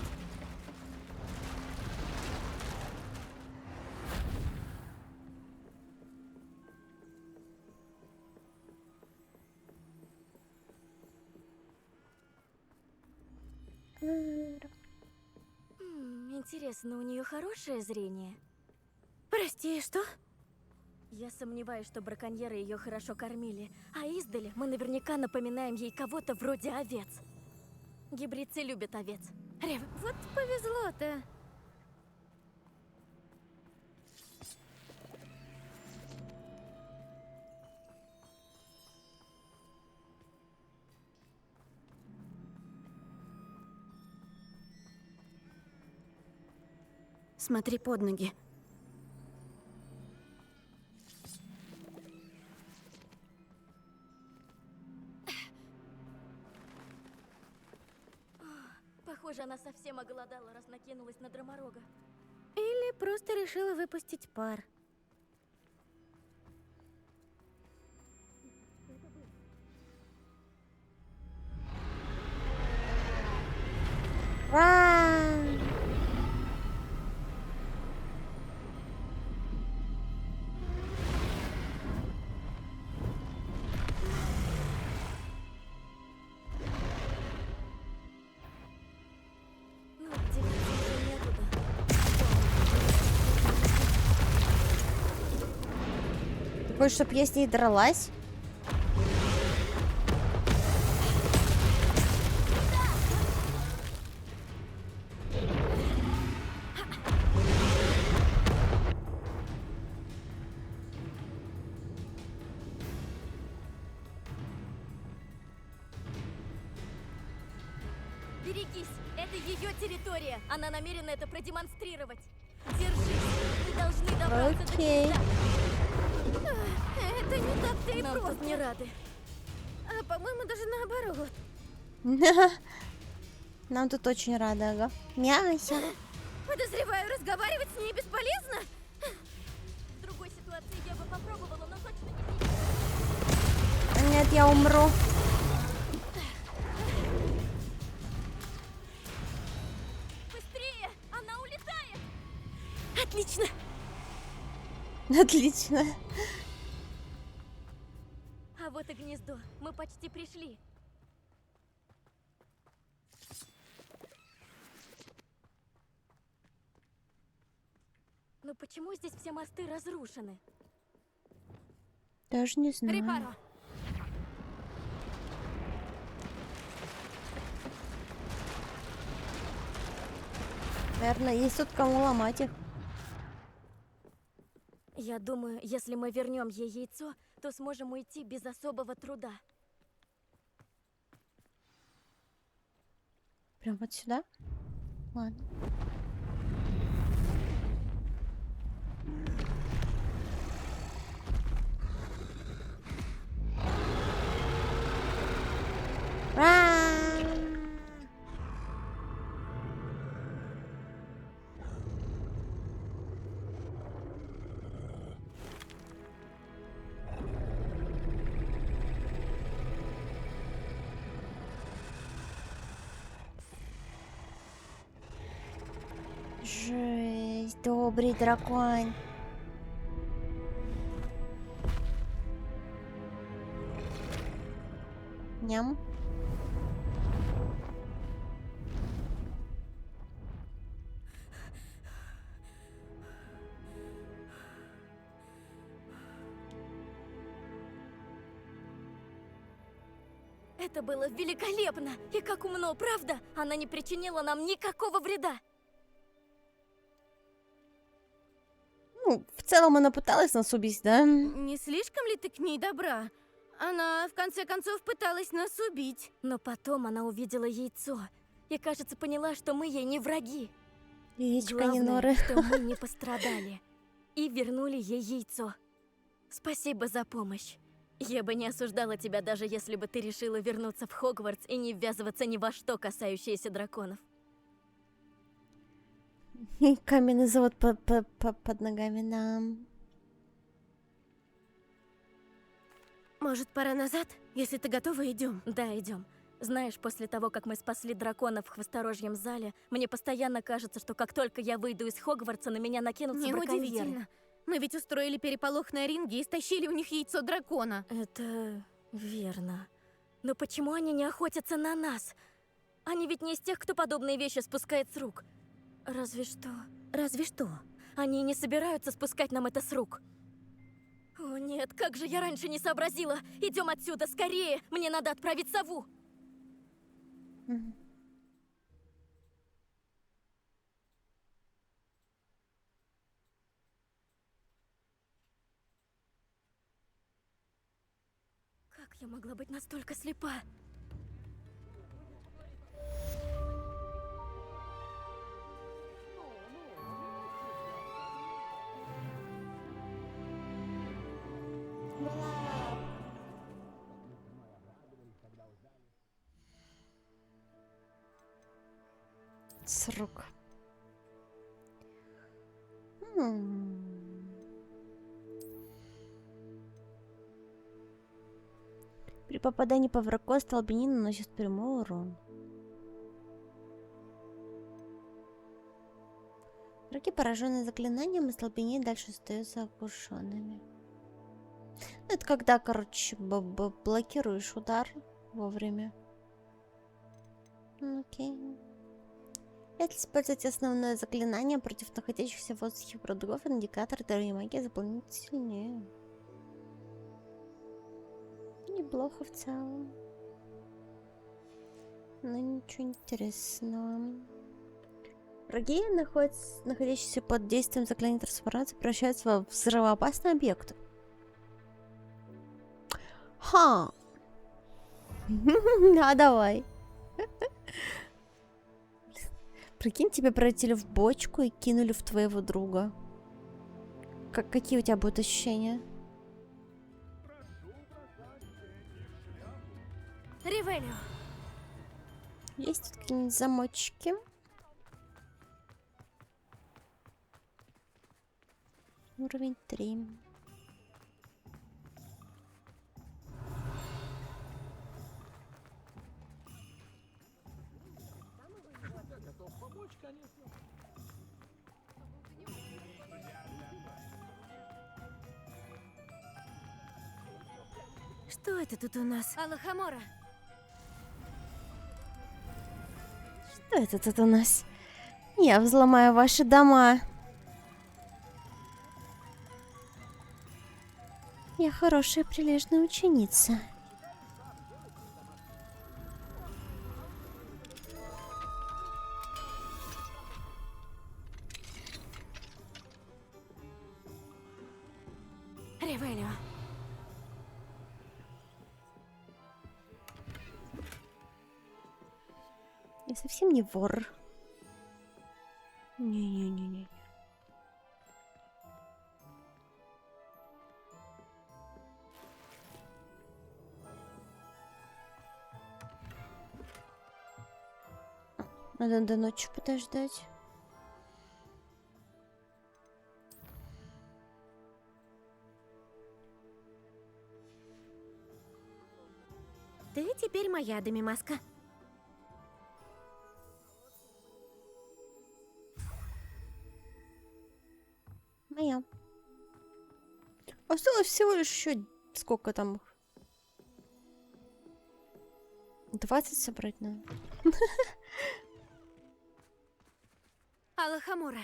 Speaker 9: Интересно, у нее хорошее зрение?
Speaker 10: Прости, что?
Speaker 9: Я сомневаюсь, что браконьеры ее хорошо кормили. А издали мы наверняка напоминаем ей кого-то вроде овец. Гибридцы любят овец.
Speaker 10: Рев, вот повезло-то. Смотри под ноги.
Speaker 9: Похоже, она совсем оголодала, раз накинулась на Дроморога.
Speaker 10: Или просто решила выпустить пар.
Speaker 1: Ран!
Speaker 9: Ну, деваться уже некуда.
Speaker 1: Ты хочешь, чтобы я с ней дралась?
Speaker 9: Берегись! Это ее территория! Она намерена это продемонстрировать! Держись! Мы должны добраться до
Speaker 1: Окей.
Speaker 9: гнезда!
Speaker 10: Это не так-то и
Speaker 9: Нам
Speaker 10: просто.
Speaker 9: тут не рады.
Speaker 10: А по-моему, даже наоборот.
Speaker 1: Нам тут очень рады, ага. Мяся.
Speaker 10: Подозреваю, разговаривать с ней бесполезно.
Speaker 9: В другой ситуации я бы попробовала, но точно
Speaker 1: Нет, я умру.
Speaker 9: быстрее! Она улетает!
Speaker 10: Отлично.
Speaker 1: Отлично.
Speaker 9: А вот и гнездо. Мы почти пришли. Но почему здесь все мосты разрушены?
Speaker 1: Даже не знаю.
Speaker 9: Репаро!
Speaker 1: Наверное, есть тут кому ломать их.
Speaker 9: Я думаю, если мы вернем ей яйцо, то сможем уйти без особого труда.
Speaker 1: Прям вот сюда? Ладно. Жесть, добрый дракон. Ням.
Speaker 9: Это было великолепно! И как умно, правда? Она не причинила нам никакого вреда!
Speaker 1: Ну, в целом она пыталась нас убить, да?
Speaker 10: Не слишком ли ты к ней добра? Она, в конце концов, пыталась нас убить.
Speaker 9: Но потом она увидела яйцо и, кажется, поняла, что мы ей не враги.
Speaker 1: Яичко
Speaker 9: Главное,
Speaker 1: Ниноры.
Speaker 9: что мы не пострадали. И вернули ей яйцо. Спасибо за помощь. Я бы не осуждала тебя, даже если бы ты решила вернуться в Хогвартс и не ввязываться ни во что, касающееся драконов.
Speaker 1: Каменный завод под ногами нам.
Speaker 10: Может, пора назад? Если ты готова, идем.
Speaker 9: Да, идем. Знаешь, после того, как мы спасли дракона в Хвосторожьем зале, мне постоянно кажется, что как только я выйду из Хогвартса, на меня накинутся браконьеры.
Speaker 10: Неудивительно. Мы ведь устроили переполох на ринге и стащили у них яйцо дракона.
Speaker 9: Это верно. Но почему они не охотятся на нас? Они ведь не из тех, кто подобные вещи спускает с рук. Разве что...
Speaker 10: Разве что?
Speaker 9: Они не собираются спускать нам это с рук. О нет, как же я раньше не сообразила! Идем отсюда, скорее! Мне надо отправить сову! Как я могла быть настолько слепа?
Speaker 1: С рук. При попадании по врагу остолбенение наносит прямой урон. Враги, пораженные заклинанием, остолбенение дальше остаются оглушенными. Это когда, короче, блокируешь удар вовремя. Окей. Если использовать основное заклинание против находящихся в воздухе врагов, индикатор дороги магии заполнит сильнее. Неплохо в целом. Но ничего интересного. Враги, находящиеся под действием заклинания трансформации, превращаются во взрывоопасные объекты. Ха! А давай. Прикинь, тебя превратили в бочку и кинули в твоего друга. Какие у тебя будут ощущения?
Speaker 10: Ревелио.
Speaker 1: Есть тут какие-нибудь замочки? Уровень 3.
Speaker 17: Готов помочь, конечно.
Speaker 10: Что это тут у нас? Алахамора.
Speaker 1: Что это тут у нас? Я взломаю ваши дома. Я хорошая, прилежная ученица.
Speaker 10: Ревелио.
Speaker 1: Я совсем не вор. Не-не-не-не. Надо до ночи подождать.
Speaker 10: Ты теперь моя, Дамимаска.
Speaker 1: Моя. Осталось всего лишь еще сколько там? 20 собрать надо.
Speaker 10: Алахамора.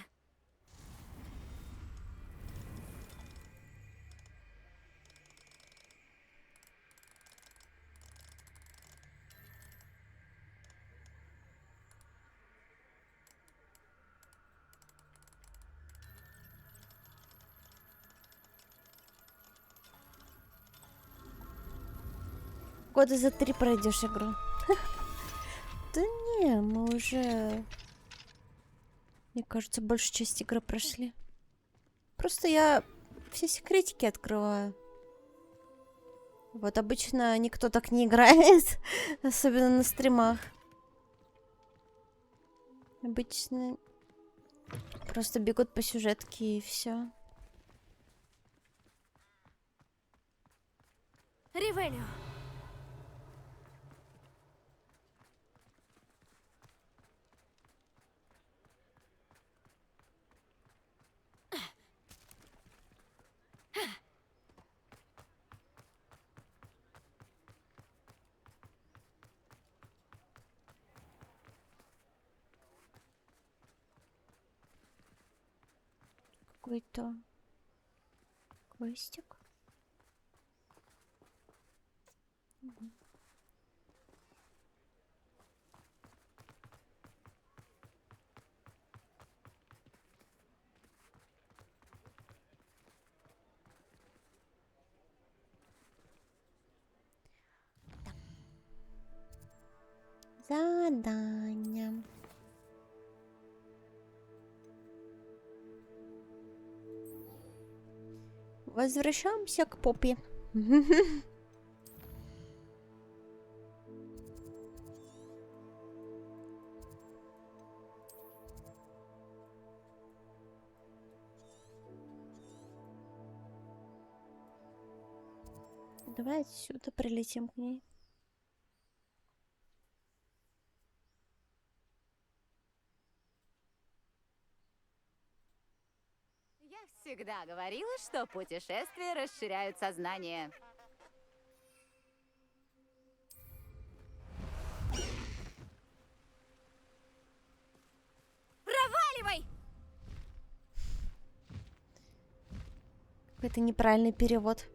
Speaker 1: Года за 3 пройдешь игру. Да не, мы уже... Мне кажется, большую часть игры прошли. Просто я все секретики открываю. Вот обычно никто так не играет. Особенно на стримах. Обычно просто бегут по сюжетке и все.
Speaker 10: Ревелио.
Speaker 1: Какой-то квестик. Задание. Возвращаемся к Поппи. Давай отсюда прилетим к ней.
Speaker 5: Я всегда говорила, что путешествия расширяют сознание.
Speaker 10: Проваливай!
Speaker 1: Какой-то неправильный перевод.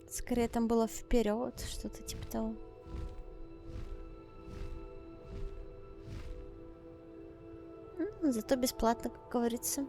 Speaker 1: Скорее там было вперед, что-то типа того. Ну, зато бесплатно, как говорится.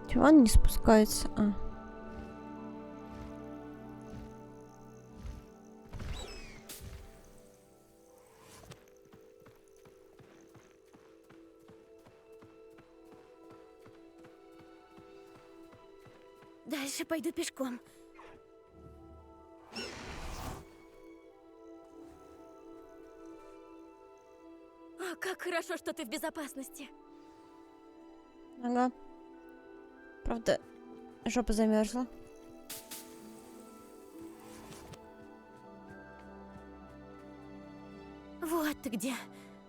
Speaker 1: Чего он не спускается? А.
Speaker 10: Дальше пойду пешком.
Speaker 9: А как хорошо, что ты в безопасности.
Speaker 1: Ага. Правда, жопа замерзла.
Speaker 10: Вот ты где.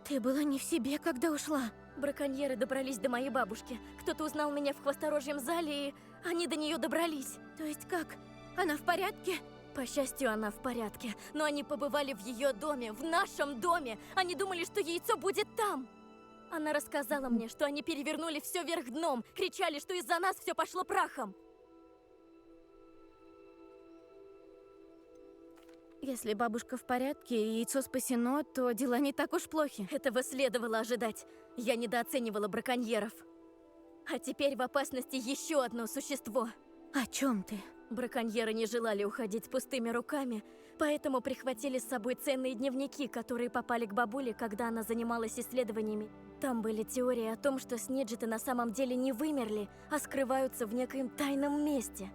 Speaker 10: Ты была не в себе, когда ушла.
Speaker 9: Браконьеры добрались до моей бабушки. Кто-то узнал меня в хвосторожьем зале, и они до нее добрались.
Speaker 10: То есть как? Она в порядке?
Speaker 9: По счастью, она в порядке. Но они побывали в ее доме, в нашем доме. Они думали, что яйцо будет там. Она рассказала мне, что они перевернули все вверх дном. Кричали, что из-за нас все пошло прахом.
Speaker 10: Если бабушка в порядке и яйцо спасено, то дела не так уж плохи.
Speaker 9: Этого следовало ожидать. Я недооценивала браконьеров. А теперь в опасности еще одно существо.
Speaker 10: О чем ты?
Speaker 9: Браконьеры не желали уходить с пустыми руками, поэтому прихватили с собой ценные дневники, которые попали к бабуле, когда она занималась исследованиями. Там были теории о том, что снеджиты на самом деле не вымерли, а скрываются в некоем тайном месте.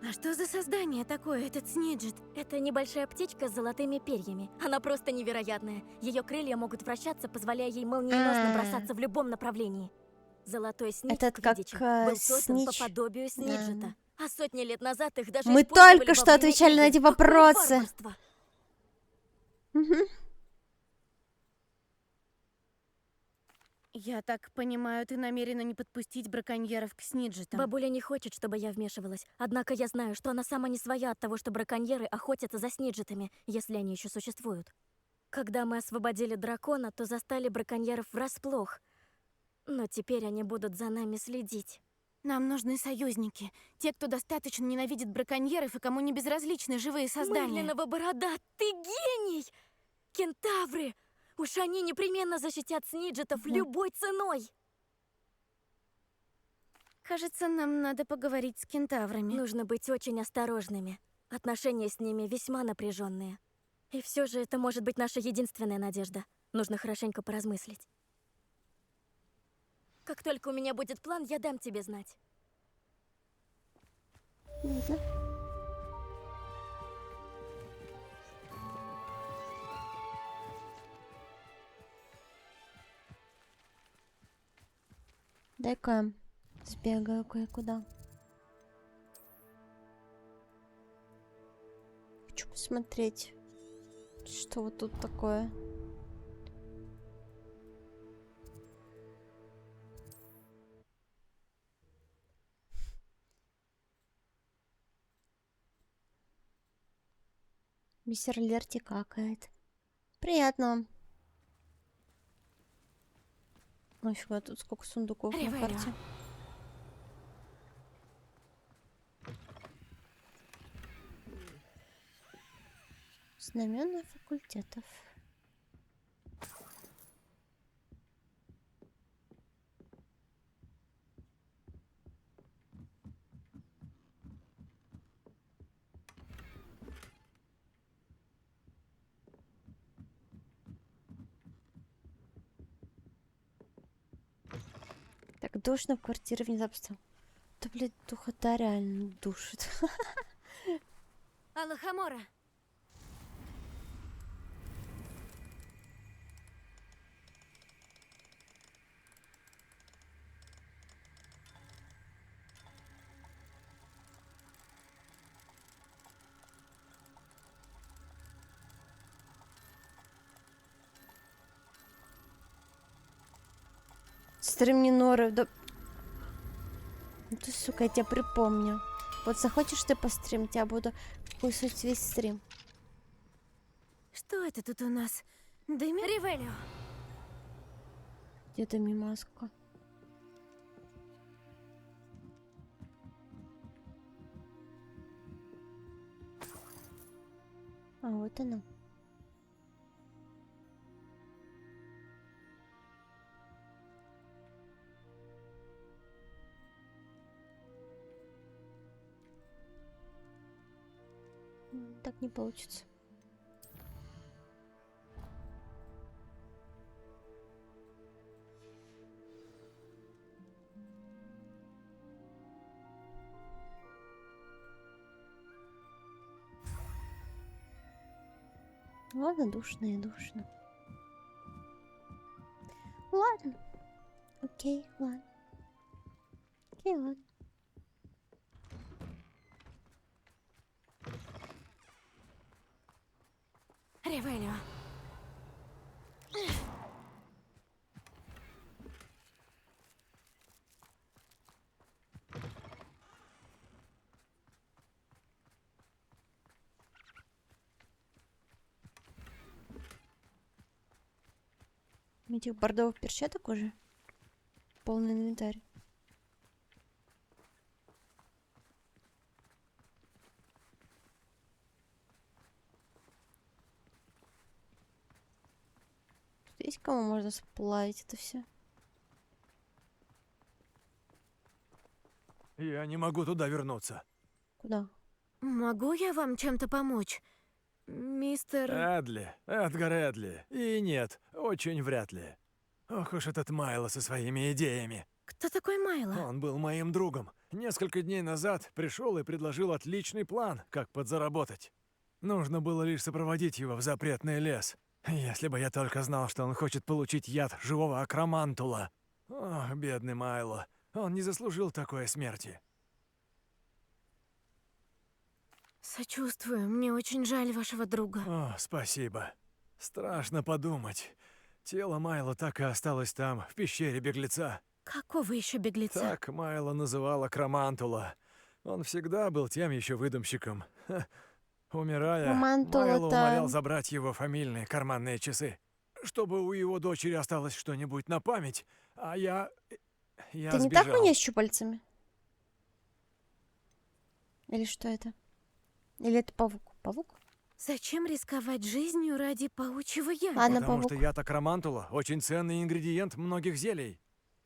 Speaker 10: А что за создание такое, этот снеджит?
Speaker 9: Это небольшая птичка с золотыми перьями. Она просто невероятная. Ее крылья могут вращаться, позволяя ей молниеносно бросаться в любом направлении. Золотой снидж
Speaker 1: Этот
Speaker 9: в
Speaker 1: как
Speaker 9: Квиддиче был создан по
Speaker 1: снидж.
Speaker 9: подобию снеджита. А сотни лет назад их даже
Speaker 1: Мы
Speaker 9: использовали
Speaker 1: только
Speaker 9: во
Speaker 1: что
Speaker 9: время
Speaker 1: отвечали на
Speaker 9: игр.
Speaker 1: эти
Speaker 9: Какое
Speaker 1: вопросы.
Speaker 9: варварство!
Speaker 1: Мгм.
Speaker 10: Я так понимаю, ты намерена не подпустить браконьеров к снеджитам.
Speaker 9: Бабуля не хочет, чтобы я вмешивалась. Однако я знаю, что она сама не своя от того, что браконьеры охотятся за снеджитами, если они еще существуют. Когда мы освободили дракона, то застали браконьеров врасплох. Но теперь они будут за нами следить.
Speaker 10: Нам нужны союзники. Те, кто достаточно ненавидит браконьеров и кому не безразличны живые создания.
Speaker 9: Мерлинова борода, ты гений! Кентавры! Уж они непременно защитят снеджитов любой ценой!
Speaker 10: Кажется, нам надо поговорить с кентаврами.
Speaker 9: Нужно быть очень осторожными. Отношения с ними весьма напряженные. И все же это может быть наша единственная надежда. Нужно хорошенько поразмыслить. Как только у меня будет план, я дам тебе знать.
Speaker 1: Дай-ка сбегаю кое-куда. Хочу посмотреть, что вот тут такое. Мистер Лерти какает. Приятно. Нафига тут сколько сундуков на
Speaker 10: Ревелио.
Speaker 1: карте. Знамена факультетов. Так душно в квартире внезапно. Да, блядь, духота реально душит.
Speaker 10: Алахамора.
Speaker 1: Стримниноры, да... Ну ты, сука, я тебя припомню. Вот захочешь ты постримить, я буду кусать весь стрим.
Speaker 10: Что это тут у нас? Дымит?
Speaker 9: Ревелио.
Speaker 1: Где-то мимаска. А, вот она. Не получится. Ладно, душно и душно. Ладно. Окей, ладно. Окей, ладно.
Speaker 10: Ревелио.
Speaker 1: Этих бордовых перчаток уже. Полный инвентарь. Тут есть кому можно сплавить это все?
Speaker 8: Я не могу туда вернуться.
Speaker 1: Куда?
Speaker 10: Могу я вам чем-то помочь? Мистер...
Speaker 8: Эдгар Эдли. И нет, очень вряд ли. Ох уж этот Майло со своими идеями.
Speaker 10: Кто такой Майло?
Speaker 8: Он был моим другом. Несколько дней назад пришел и предложил отличный план, как подзаработать. Нужно было лишь сопроводить его в запретный лес. Если бы я только знал, что он хочет получить яд живого акромантула. Ох, бедный Майло. Он не заслужил такой смерти.
Speaker 10: Сочувствую, мне очень жаль вашего друга.
Speaker 8: О, спасибо. Страшно подумать. Тело Майло так и осталось там, в пещере беглеца.
Speaker 10: Какого еще беглеца?
Speaker 8: Так Майло называл акромантула. Он всегда был тем еще выдумщиком. Ха. Умирая,
Speaker 1: Акромантула
Speaker 8: Майло умолял
Speaker 1: там.
Speaker 8: забрать его фамильные карманные часы, чтобы у его дочери осталось что-нибудь на память, а я
Speaker 1: Ты не
Speaker 8: сбежал.
Speaker 1: так меня щупальцами? Или что это? Или это павук? Павук?
Speaker 10: Зачем рисковать жизнью ради паучьего яда?
Speaker 1: Ладно,
Speaker 8: Потому
Speaker 1: павук.
Speaker 8: что яд акромантула очень ценный ингредиент многих зелий.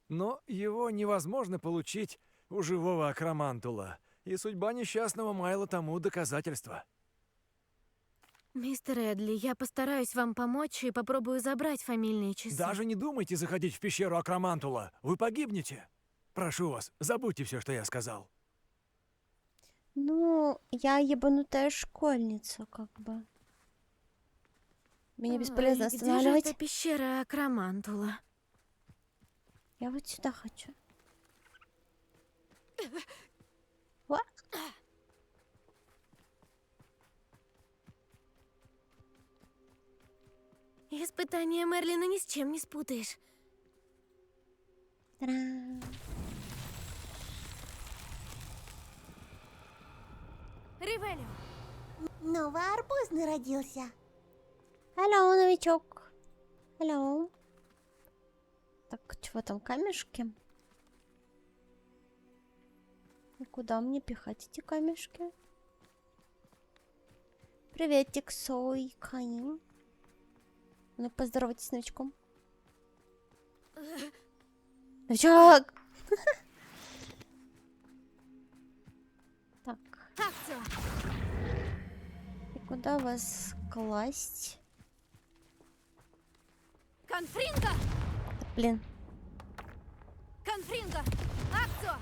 Speaker 8: Но его невозможно получить у живого акромантула. И судьба несчастного Майла тому доказательство.
Speaker 10: Мистер Эдли, я постараюсь вам помочь и попробую забрать фамильные часы.
Speaker 8: Даже не думайте заходить в пещеру акромантула. Вы погибнете. Прошу вас, забудьте все, что я сказал.
Speaker 1: Ну, я ебанутая школьница, как бы. Меня бесполезно
Speaker 10: Ой, где же
Speaker 1: останавливать.
Speaker 10: эта пещера акромантула?
Speaker 1: Я вот сюда хочу. What?
Speaker 10: Испытание Мерлина ни с чем не спутаешь.
Speaker 1: Та-дам.
Speaker 10: Ревелио.
Speaker 22: Новый арбузный родился.
Speaker 1: Алло, новичок. Алло. Так, чего там, камешки? И куда мне пихать эти камешки? Приветик, Сой Каим. Ну, поздоровайтесь с новичком. Новичок! Так. И куда вас класть?
Speaker 10: Конфринго!
Speaker 1: Да, блин.
Speaker 10: Конфринго! Акцо!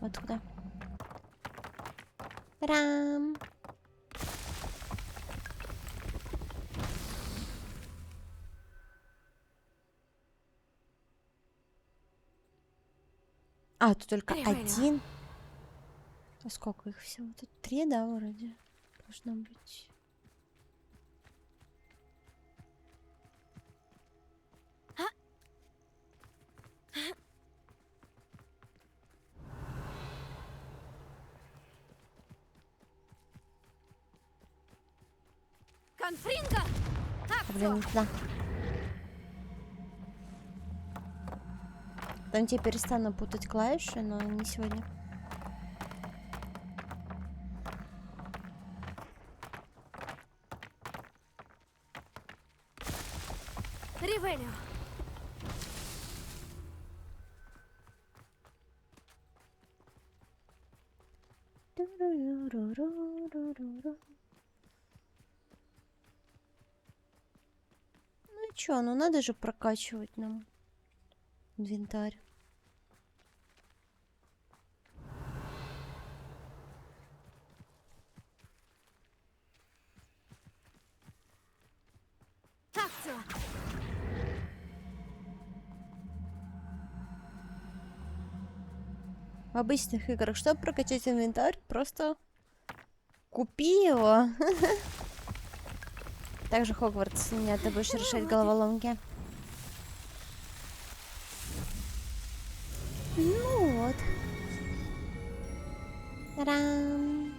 Speaker 1: Вот куда. Рам. А, тут только один. А сколько их всего? Тут 3, да, вроде? Должно быть.
Speaker 10: Конфринго!
Speaker 1: Блин, да. Там тебе перестану путать клавиши, но не сегодня.
Speaker 10: Ревелио.
Speaker 1: Ну чё, ну надо же прокачивать нам инвентарь.
Speaker 10: Акция.
Speaker 1: В обычных играх, чтобы прокачать инвентарь, просто купи его. Также Хогвартс, меня ты будешь решать головоломки. Ну вот. Та-дам.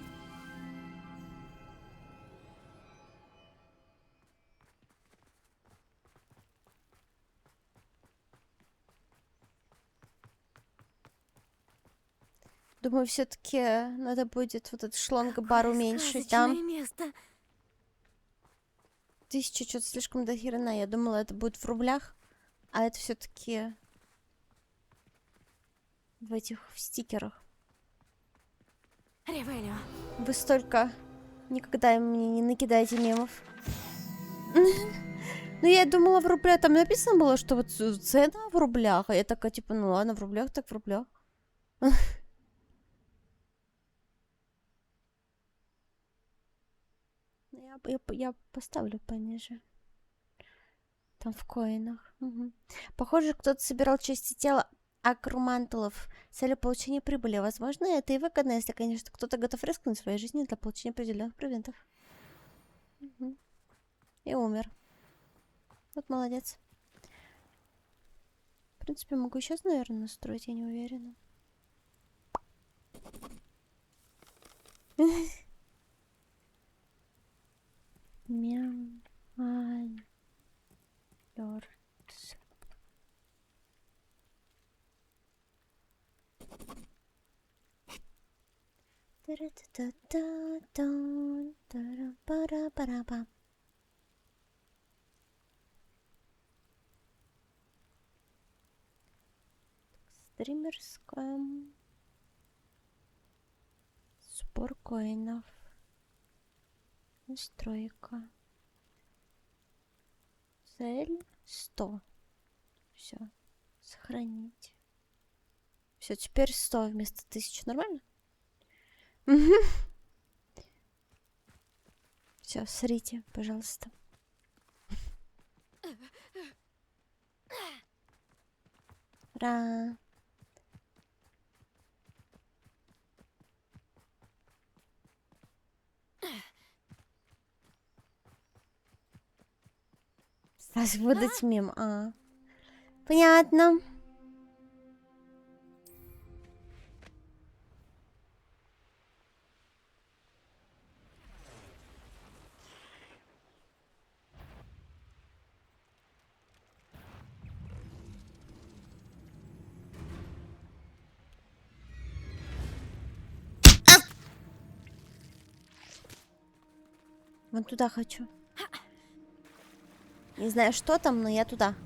Speaker 1: Думаю, все-таки надо будет вот этот шланг-бар уменьшить, да?
Speaker 10: Место.
Speaker 1: 1000 что-то слишком до хрена. Я думала, это будет в рублях, а это все-таки в этих в стикерах.
Speaker 10: Ревелио.
Speaker 1: Вы столько никогда мне не накидаете мемов. Ну, я думала, в рублях. Там написано было, что вот цена в рублях. А я такая, типа, ну ладно, в рублях, так в рублях. Я поставлю пониже. Там в коинах. Угу. Похоже, кто-то собирал части тела акрумантулов с целью получения прибыли. Возможно, это и выгодно, если, конечно, кто-то готов рискнуть своей жизнью для получения определенных предметов. Угу. И умер. Вот молодец. В принципе, могу сейчас, наверное, настроить, я не уверена. Стримерская. Сбор коинов. Настройка. Цель 100. Все. Сохранить. Все, теперь 100 вместо 1000. Нормально? Все, смотрите, пожалуйста. Ура! Сразу выдать мем. Понятно. Вон туда хочу. Не знаю, что там, но я туда.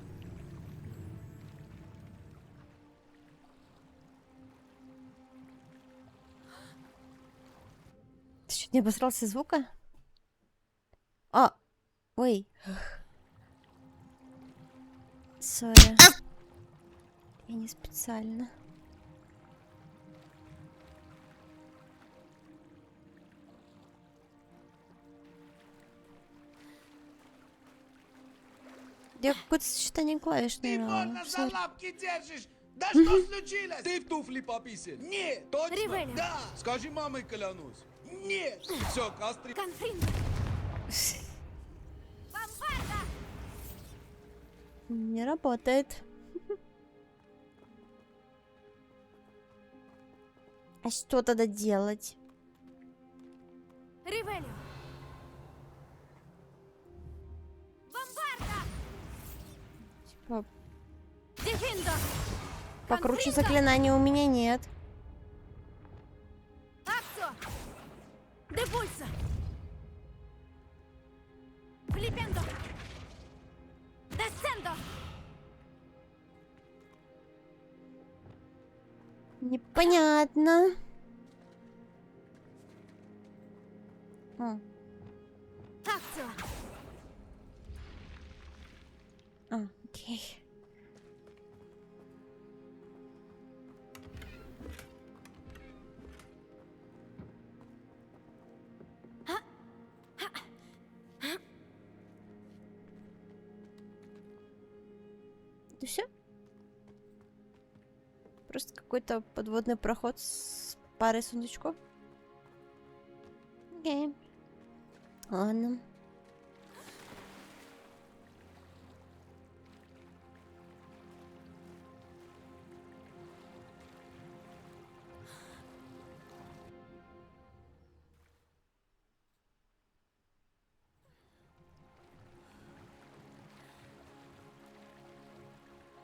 Speaker 1: Ты чуть не обосрался звука? Ой. Сори. Я не специально. Я какое-то сочетание клавиш, наверное.
Speaker 15: За лапки держишь! Да что случилось? Ты в туфли пописал? Нет! Точно?
Speaker 10: Ревелио.
Speaker 15: Да! Скажи маме, клянусь. Нет! Все, кастри...
Speaker 1: Не работает. А что тогда делать?
Speaker 10: Ревелио.
Speaker 1: Типа,
Speaker 10: Дефиндо.
Speaker 1: покруче заклинания у меня нет.
Speaker 10: Акцо. Депульса. Флипендо. Десцендо.
Speaker 1: Непонятно. Окей. Это все? Просто какой-то подводный проход с парой сундучков. Окей. Ладно.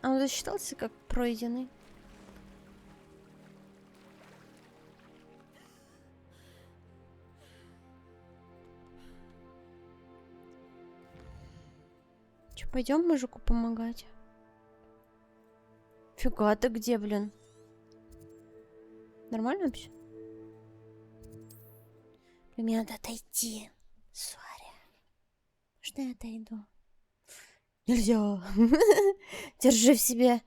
Speaker 1: А он засчитался как пройденный? Че, пойдем мужику помогать? Фига, ты где, блин? Нормально вообще? Мне надо отойти. Сори. Что я отойду? Нельзя. Держи в себе.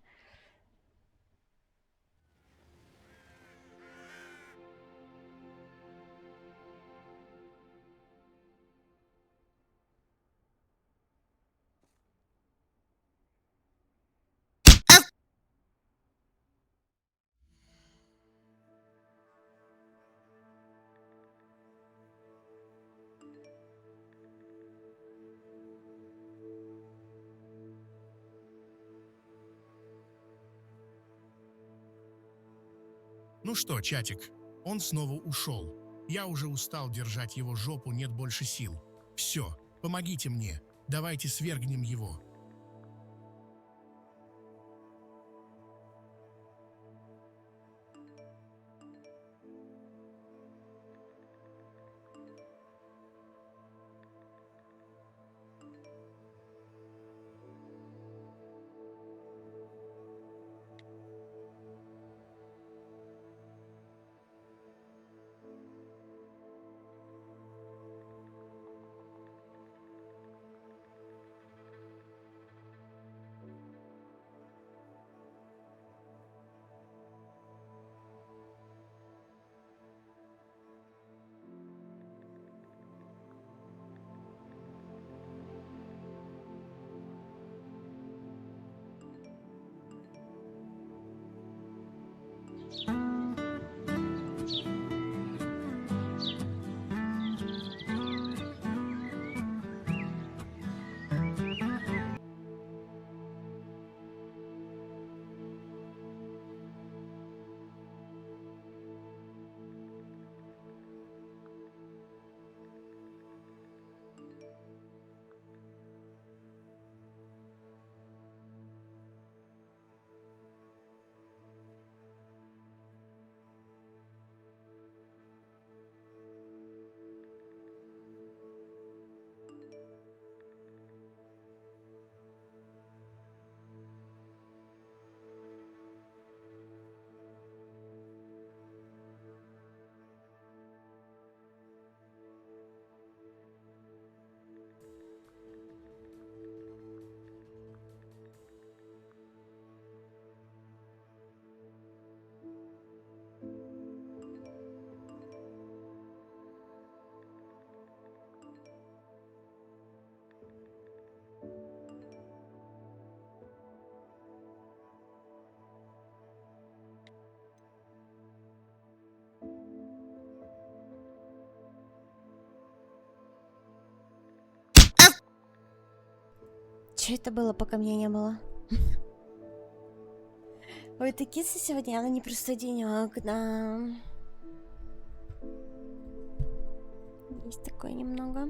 Speaker 14: Ну что, чатик, он снова ушел. Я уже устал держать его жопу, нет больше сил. Все, помогите мне, давайте свергнем его. Что это было, пока меня не было? Ой, ты киса сегодня, она не просто денёк, да. Есть такое немного.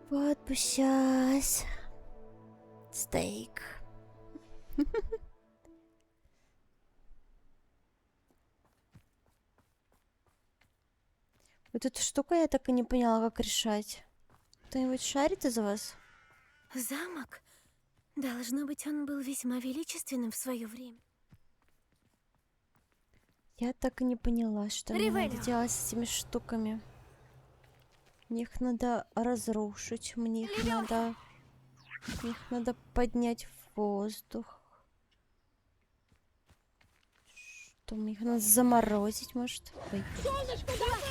Speaker 14: Вот бы сейчас. Стейк. Вот эту штуку я так и не поняла, как решать. Кто-нибудь шарит из вас?
Speaker 10: Замок? Должно быть, он был весьма величественным в свое время.
Speaker 1: Я так и не поняла, что мне надо
Speaker 10: Ривелио.
Speaker 1: делать с этими штуками. Мне их надо разрушить, мне их надо поднять в воздух. Что, мне их надо заморозить, может? Ой.
Speaker 18: Солнышко, давай!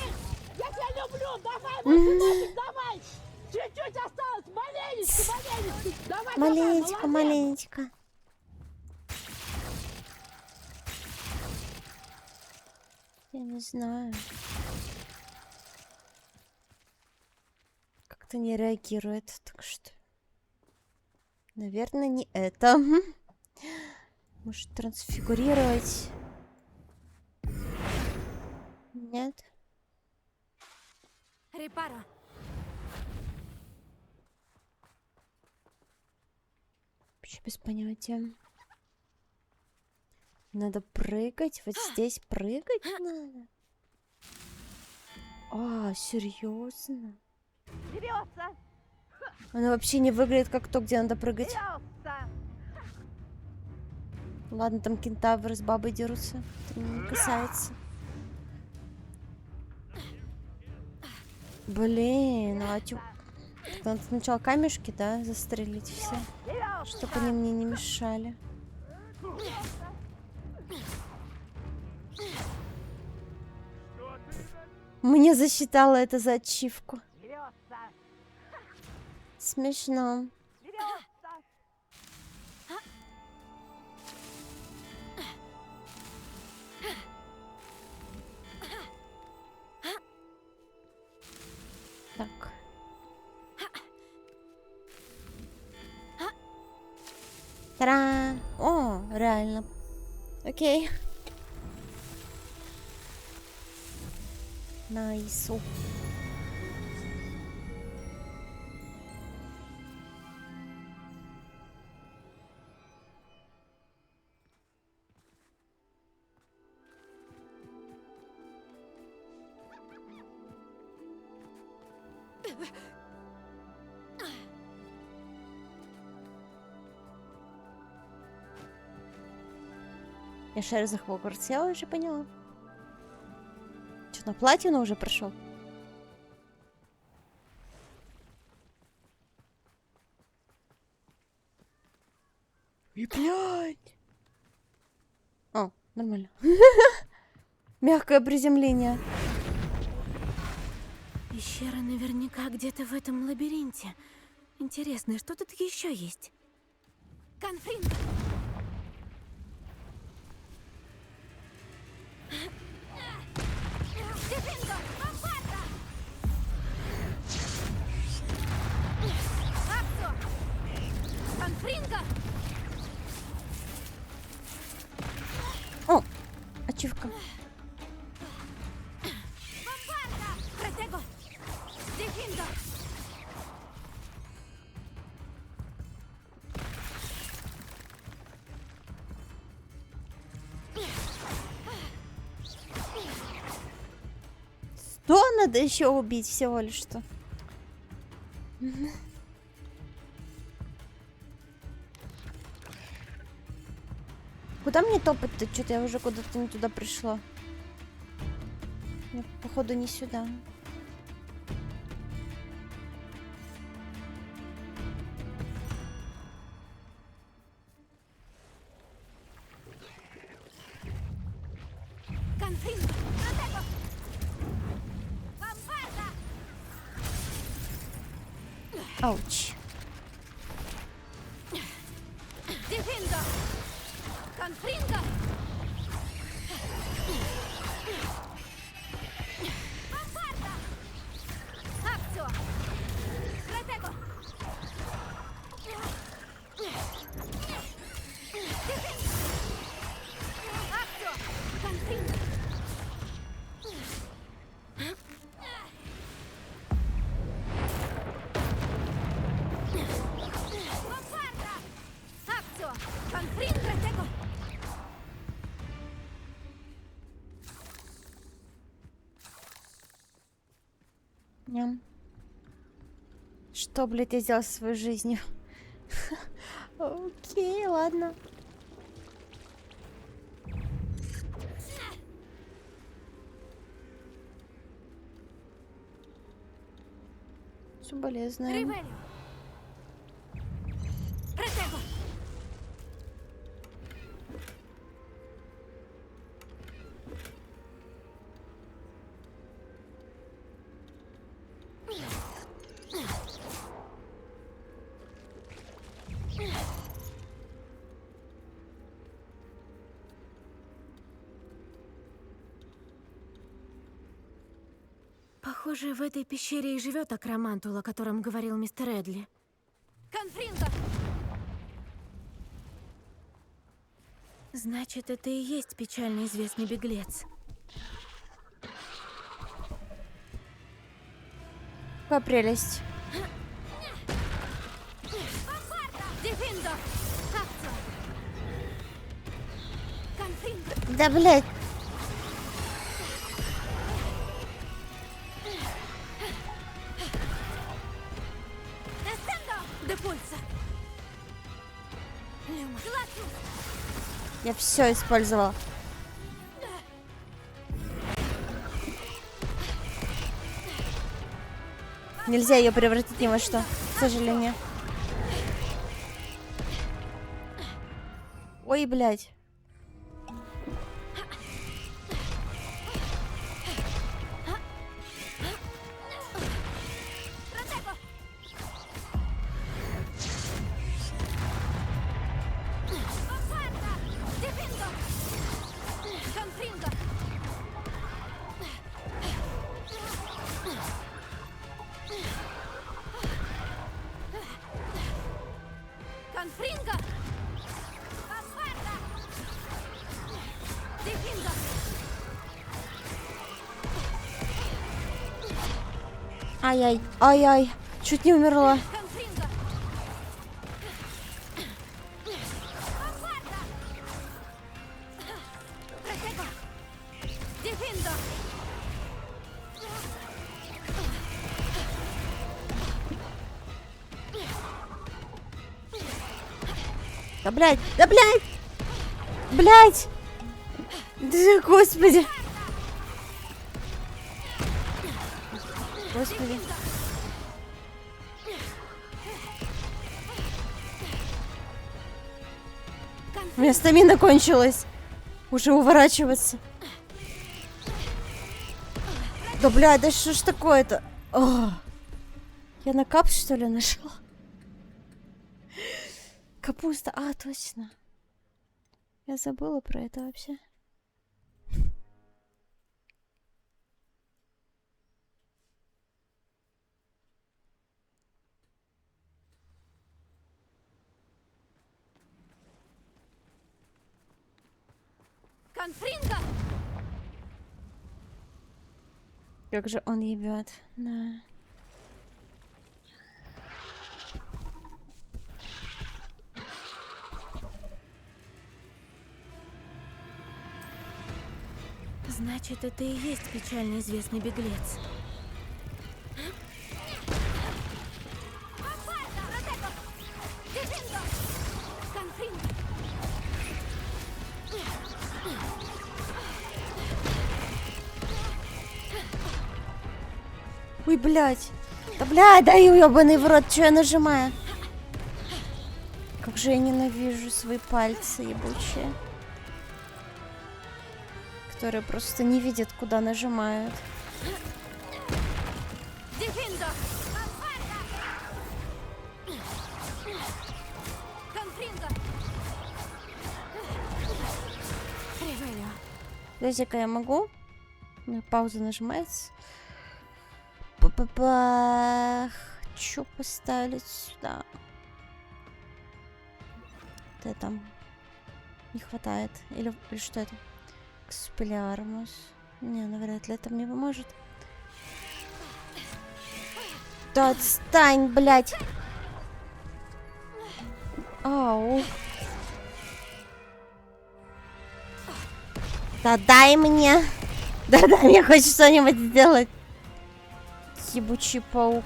Speaker 18: Я тебя люблю! Давай, мой сыночек, давай! Чуть-чуть осталось! Маленечко, маленечко! Давай,
Speaker 1: Маленечко,
Speaker 18: давай, молодец!
Speaker 1: маленечко. Я не знаю. Как-то не реагирует, так что... Наверное, не это. Может, трансфигурировать? Нет.
Speaker 10: Репаро.
Speaker 1: Вообще без понятия. Надо прыгать. Вот здесь прыгать надо. А, серьезно?
Speaker 18: Берется!
Speaker 1: Она вообще не выглядит как то, где надо прыгать.
Speaker 18: Берется!
Speaker 1: Ладно, там кентавры с бабой дерутся. Это меня не касается. Блин, а надо сначала камешки, да, застрелить все, чтобы они мне не мешали. Мне засчитала это за ачивку. Смешно. Так. Та-ра! О, реально. Окей. Найсу. Я шарю за Хогвартс, я уже поняла. Что, на платину уже прошел? И блядь! О, нормально. Мягкое приземление.
Speaker 10: Пещера наверняка где-то в этом лабиринте. Интересно, что тут еще есть?
Speaker 2: Конфрин! Дефинго! Бомбарда! Акцо! Конфринго!
Speaker 1: О, ачивка.
Speaker 2: Бомбарда! Протего! Дефинго!
Speaker 1: Что надо еще убить всего лишь что? Куда мне топать-то? Что-то я уже куда-то не туда пришла. Я, походу, не сюда.
Speaker 2: Конфринго! Протего! Бомбарда!
Speaker 1: Ауч.
Speaker 2: Дефинго! Конфринго! Бомбарда! Акцо! Протего! Акцо! Конфринго! Бомбарда! Акцо! Конфрин Протего!
Speaker 1: Ням. Что, блядь, я сделала со своей жизнью? Окей, ладно. Соболезную.
Speaker 10: Ривелио. Протего. Похоже, в этой пещере и живет Акромантул, о котором говорил мистер Эдли. Конфринго! Значит, это и есть печально известный беглец.
Speaker 1: Какая прелесть.
Speaker 10: Дефиндо! Конфринго!
Speaker 1: Да, блядь.
Speaker 10: Де пульса! Люма.
Speaker 1: Я все использовала. Нельзя ее превратить ни во что, к сожалению. Ой, блядь.
Speaker 10: Конфринго! Дефиндо!
Speaker 1: Ай-яй, ай-яй. Чуть не умерла.
Speaker 10: Конфринго! Протего! Дефиндо!
Speaker 1: Да, блядь, да, блядь. Блядь. Да, господи. Господи. У меня стамина кончилась. Уже уворачиваться. Да, блядь, да что ж такое-то? О, я на капс, что ли, нашла? Капуста. А, точно. Я забыла про это вообще.
Speaker 10: Конфринго!
Speaker 1: Как же он ебет. Да.
Speaker 10: Значит, это и есть печально известный беглец.
Speaker 1: Ой, блядь. Да, блядь, дай уёбаный в рот, что я нажимаю? Как же я ненавижу свои пальцы ебучие. Которые просто не видят, куда нажимают.
Speaker 10: Дефиндо! Конфринго! Ривелио.
Speaker 1: Подожди-ка, я могу? У меня пауза нажимается. Па-па-пах. Чё поставить сюда? Вот это. Не хватает. Или что это? Экспелиармус. Не, навряд ли это мне поможет. Да отстань, блядь. Ау. Да дай мне. Да дай мне хоть что-нибудь сделать. Ебучий паук.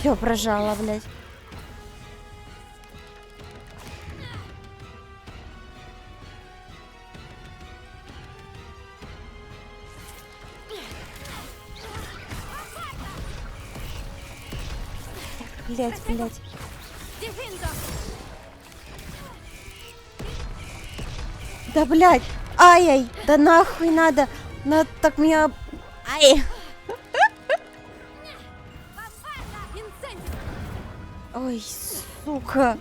Speaker 1: Все прожала, блядь. Блядь, блядь. Да, блядь. Ай-яй, да нахуй надо. Надо так меня... Ай. Ой, сука.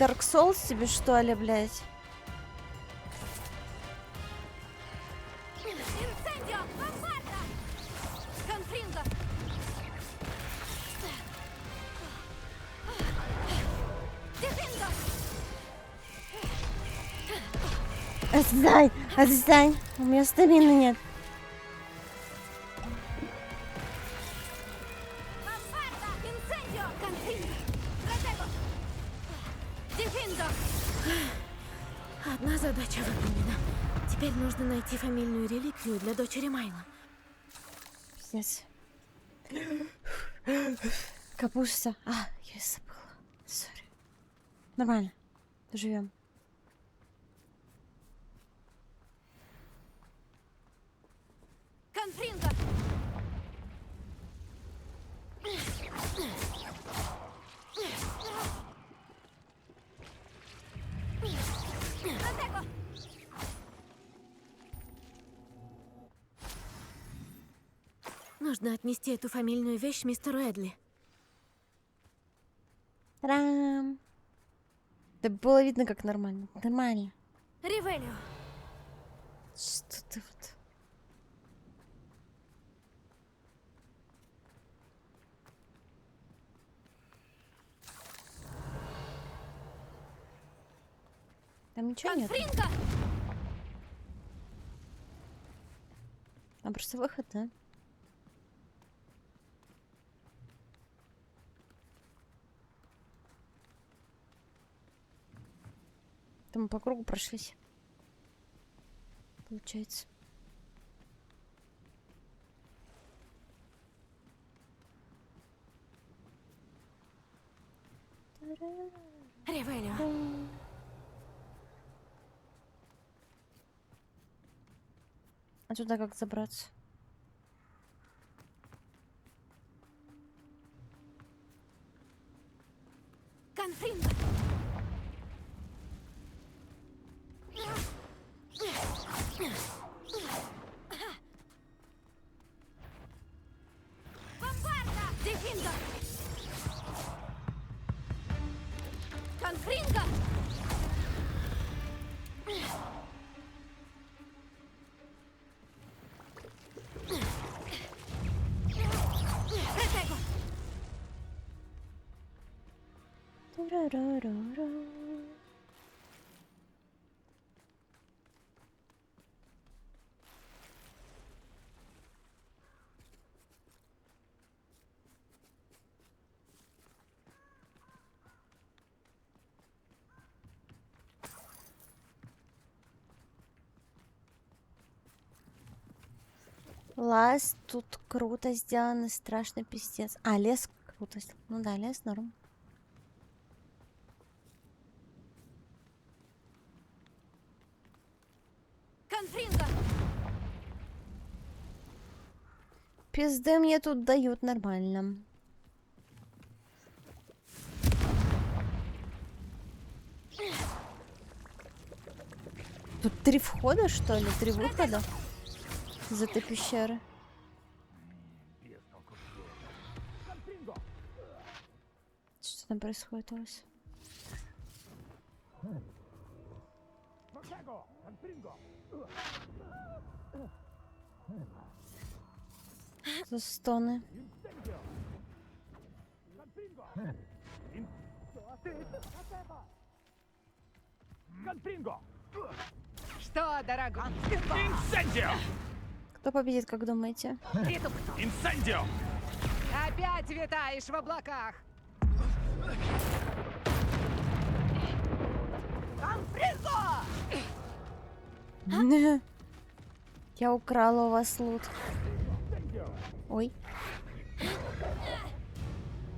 Speaker 1: Dark Souls тебе, что ли, блядь? Отстань, отстань. У меня стамины нет.
Speaker 10: Одна задача выполнена. Теперь нужно найти фамильную реликвию для дочери Майла.
Speaker 1: Пиздец. Капуста. А, я забыла. Сори. Нормально. Живем.
Speaker 2: Конфринго!
Speaker 10: Нужно отнести эту фамильную вещь мистеру Эдли.
Speaker 1: Рам. Да было видно, как нормально. Нормально.
Speaker 10: Ревелио.
Speaker 1: Что ты вот... Там ничего нет. Там просто выход, да? Там мы по кругу прошлись. Получается.
Speaker 10: Ревелио.
Speaker 1: А туда как забраться?
Speaker 2: Конфринго! Бомбарда! Дефинго! Конфринго!
Speaker 1: Лаз тут круто сделано, страшно пиздец. А, лес круто. Ну да, лес норм.
Speaker 2: Конфринго!
Speaker 1: Пизды мне тут дают нормально. Тут 3 входа, что ли? 3 выхода из этой пещеры. Что там происходит у вас? За стоны.
Speaker 4: Что, дорогой?
Speaker 11: Инсендио!
Speaker 1: Кто победит, как думаете?
Speaker 11: Инсендио!
Speaker 4: Опять витаешь в облаках!
Speaker 18: Конфринго!
Speaker 1: Я украла у вас лут. Ой.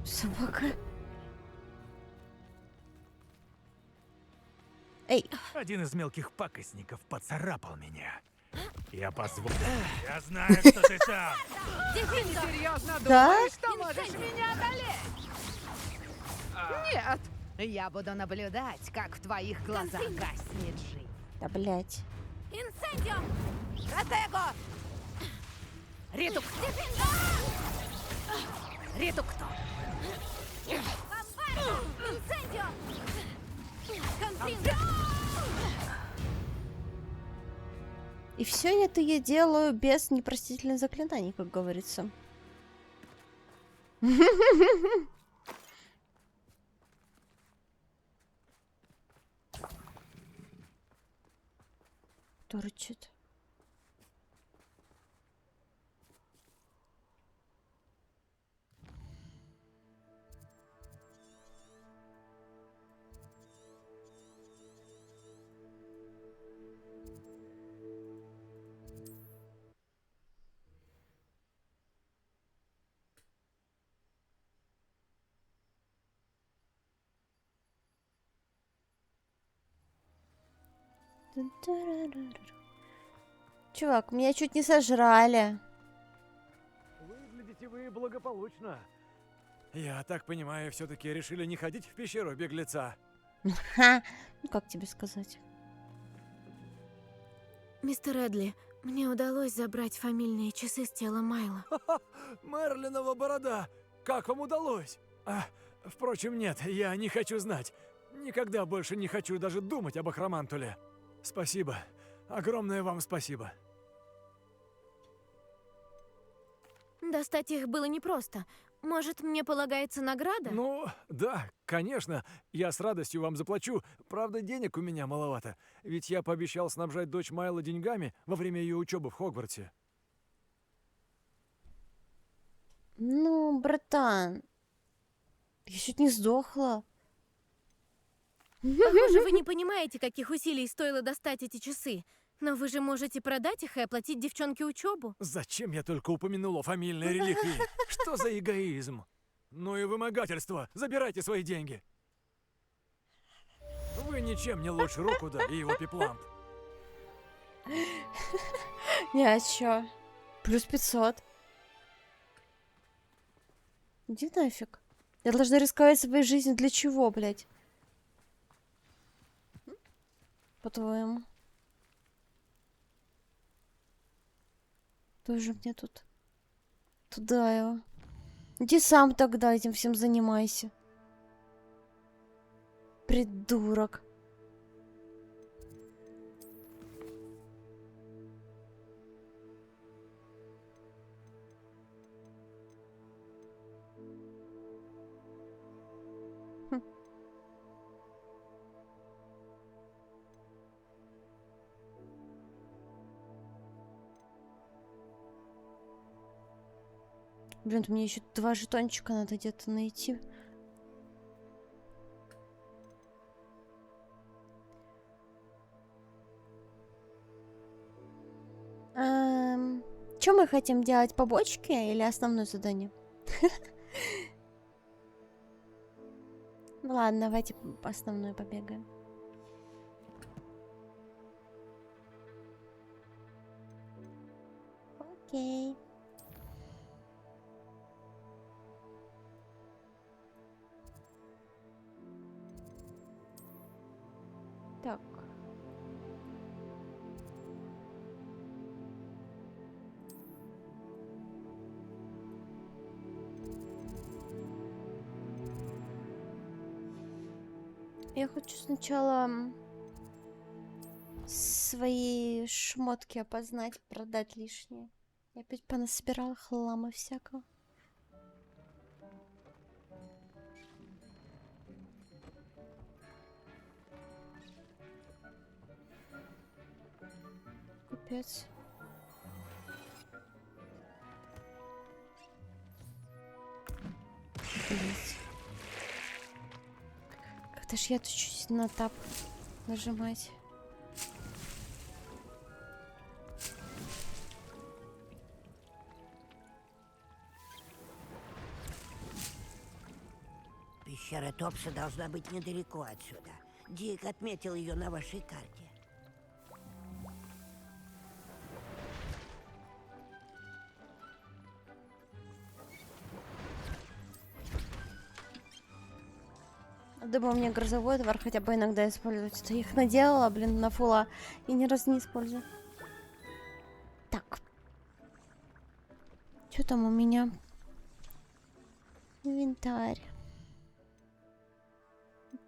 Speaker 1: Собака. Эй.
Speaker 11: Один из мелких пакостников поцарапал меня. Я позволю. Я знаю, что ты там.
Speaker 4: Ты серьезно
Speaker 1: Да?
Speaker 4: думаешь, что можешь меня одолеть? Нет. Я буду наблюдать, как в твоих глазах гаснет жизнь.
Speaker 1: Да, блять.
Speaker 2: Инсендио!
Speaker 4: Протего! Риту кто? Риту кто?
Speaker 2: Инсендио! Конфлинго!
Speaker 1: И все это я делаю без непростительных заклинаний, как говорится. Торчит. Чувак, меня чуть не сожрали.
Speaker 8: Выглядите вы благополучно. Я так понимаю, все-таки решили не ходить в пещеру беглеца.
Speaker 1: Ха, ну как тебе сказать?
Speaker 10: Мистер Эдли, мне удалось забрать фамильные часы с тела Майла.
Speaker 8: Мерлинова борода! Как вам удалось? Впрочем, нет, я не хочу знать. Никогда больше не хочу даже думать об Ахромантуле. Спасибо. Огромное вам спасибо.
Speaker 10: Достать их было непросто. Может, мне полагается награда?
Speaker 8: Ну, да, конечно. Я с радостью вам заплачу. Правда, денег у меня маловато. Ведь я пообещал снабжать дочь Майла деньгами во время ее учебы в Хогвартсе.
Speaker 1: Ну, братан, я чуть не сдохла.
Speaker 10: Похоже, вы не понимаете, каких усилий стоило достать эти часы. Но вы же можете продать их и оплатить девчонке учебу.
Speaker 8: Зачем я только упомянула фамильные реликвии? Что за эгоизм? Ну и вымогательство. Забирайте свои деньги. Вы ничем не лучше Рокуда и его Пипламп.
Speaker 1: Не, а чё? Плюс 500. Иди нафиг. Я должна рисковать своей жизнью для чего, блядь? По-твоему? Тоже мне тут. Туда его. Иди сам тогда этим всем занимайся. Придурок. Блин, мне еще 2 жетончика надо где-то найти. Что мы хотим делать? Побочки или основное задание? Ну ладно, давайте основное побегаем. Окей. Так. Я хочу сначала свои шмотки опознать, продать лишнее. Я опять понасобирала хлама всякого. Капец. Блять. Когда ж я тут чуть на тап нажимать?
Speaker 20: Пещера Топса должна быть недалеко отсюда. Дик отметил ее на вашей карте.
Speaker 1: Думаю, мне грозовой двор хотя бы иногда использовать. Это их наделала, блин, на фула. И ни разу не использую. Так. Что там у меня? Инвентарь.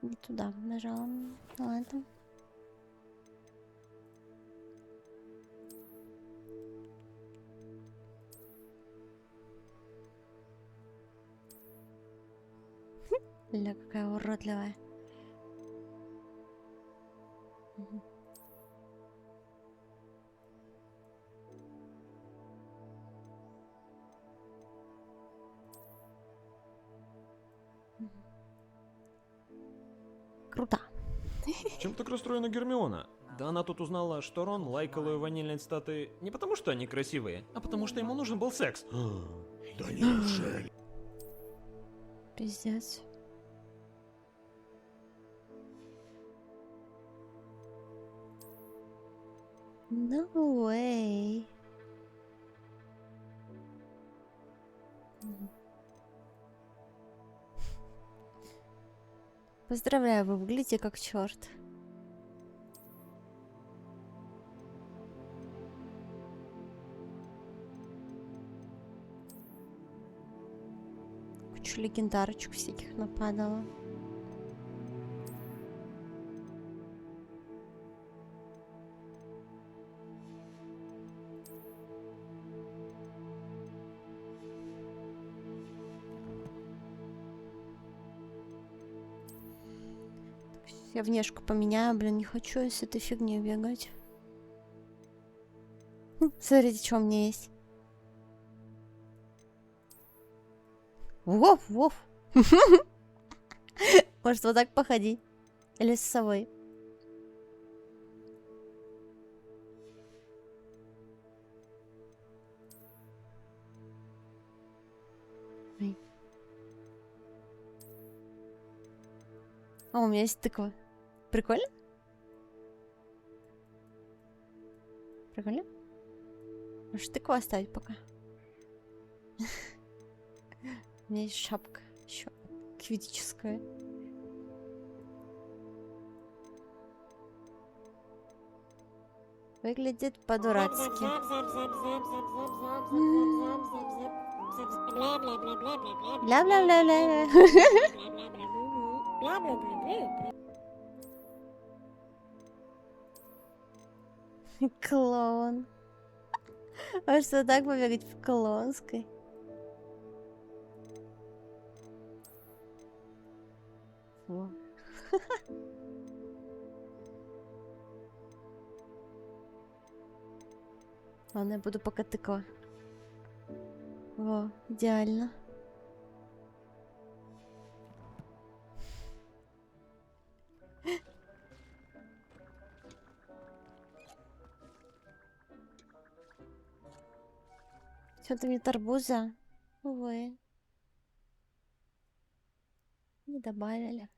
Speaker 1: Не туда нажала. Ладно. Ля, какая уродливая. Мгм. Круто.
Speaker 21: Чем так расстроена Гермиона? Да она тут узнала, что Рон лайкал ее ванильные цитаты не потому, что они красивые, а потому, что ему нужен был секс.
Speaker 12: Да неужели?
Speaker 1: Пиздец. No way. Поздравляю, вы выглядите как черт. Кучу легендарочек всяких нападала. Я внешку поменяю, блин, не хочу я с этой фигней бегать. Смотрите, что у меня есть. Вов, вов. Может, вот так походить? Или с совой? Ой. А, у меня есть тыква. Прикольно? Прикольно? Может, тыкву оставить пока? У меня есть шапка еще квитическая. Выглядит по-дурацки. Бля-бля-бля-бля. Клоун. А что так побегать в клоунской? Во. Ладно, я буду пока тыква. Во, идеально. Что-то мне тарбуза, увы, не добавили.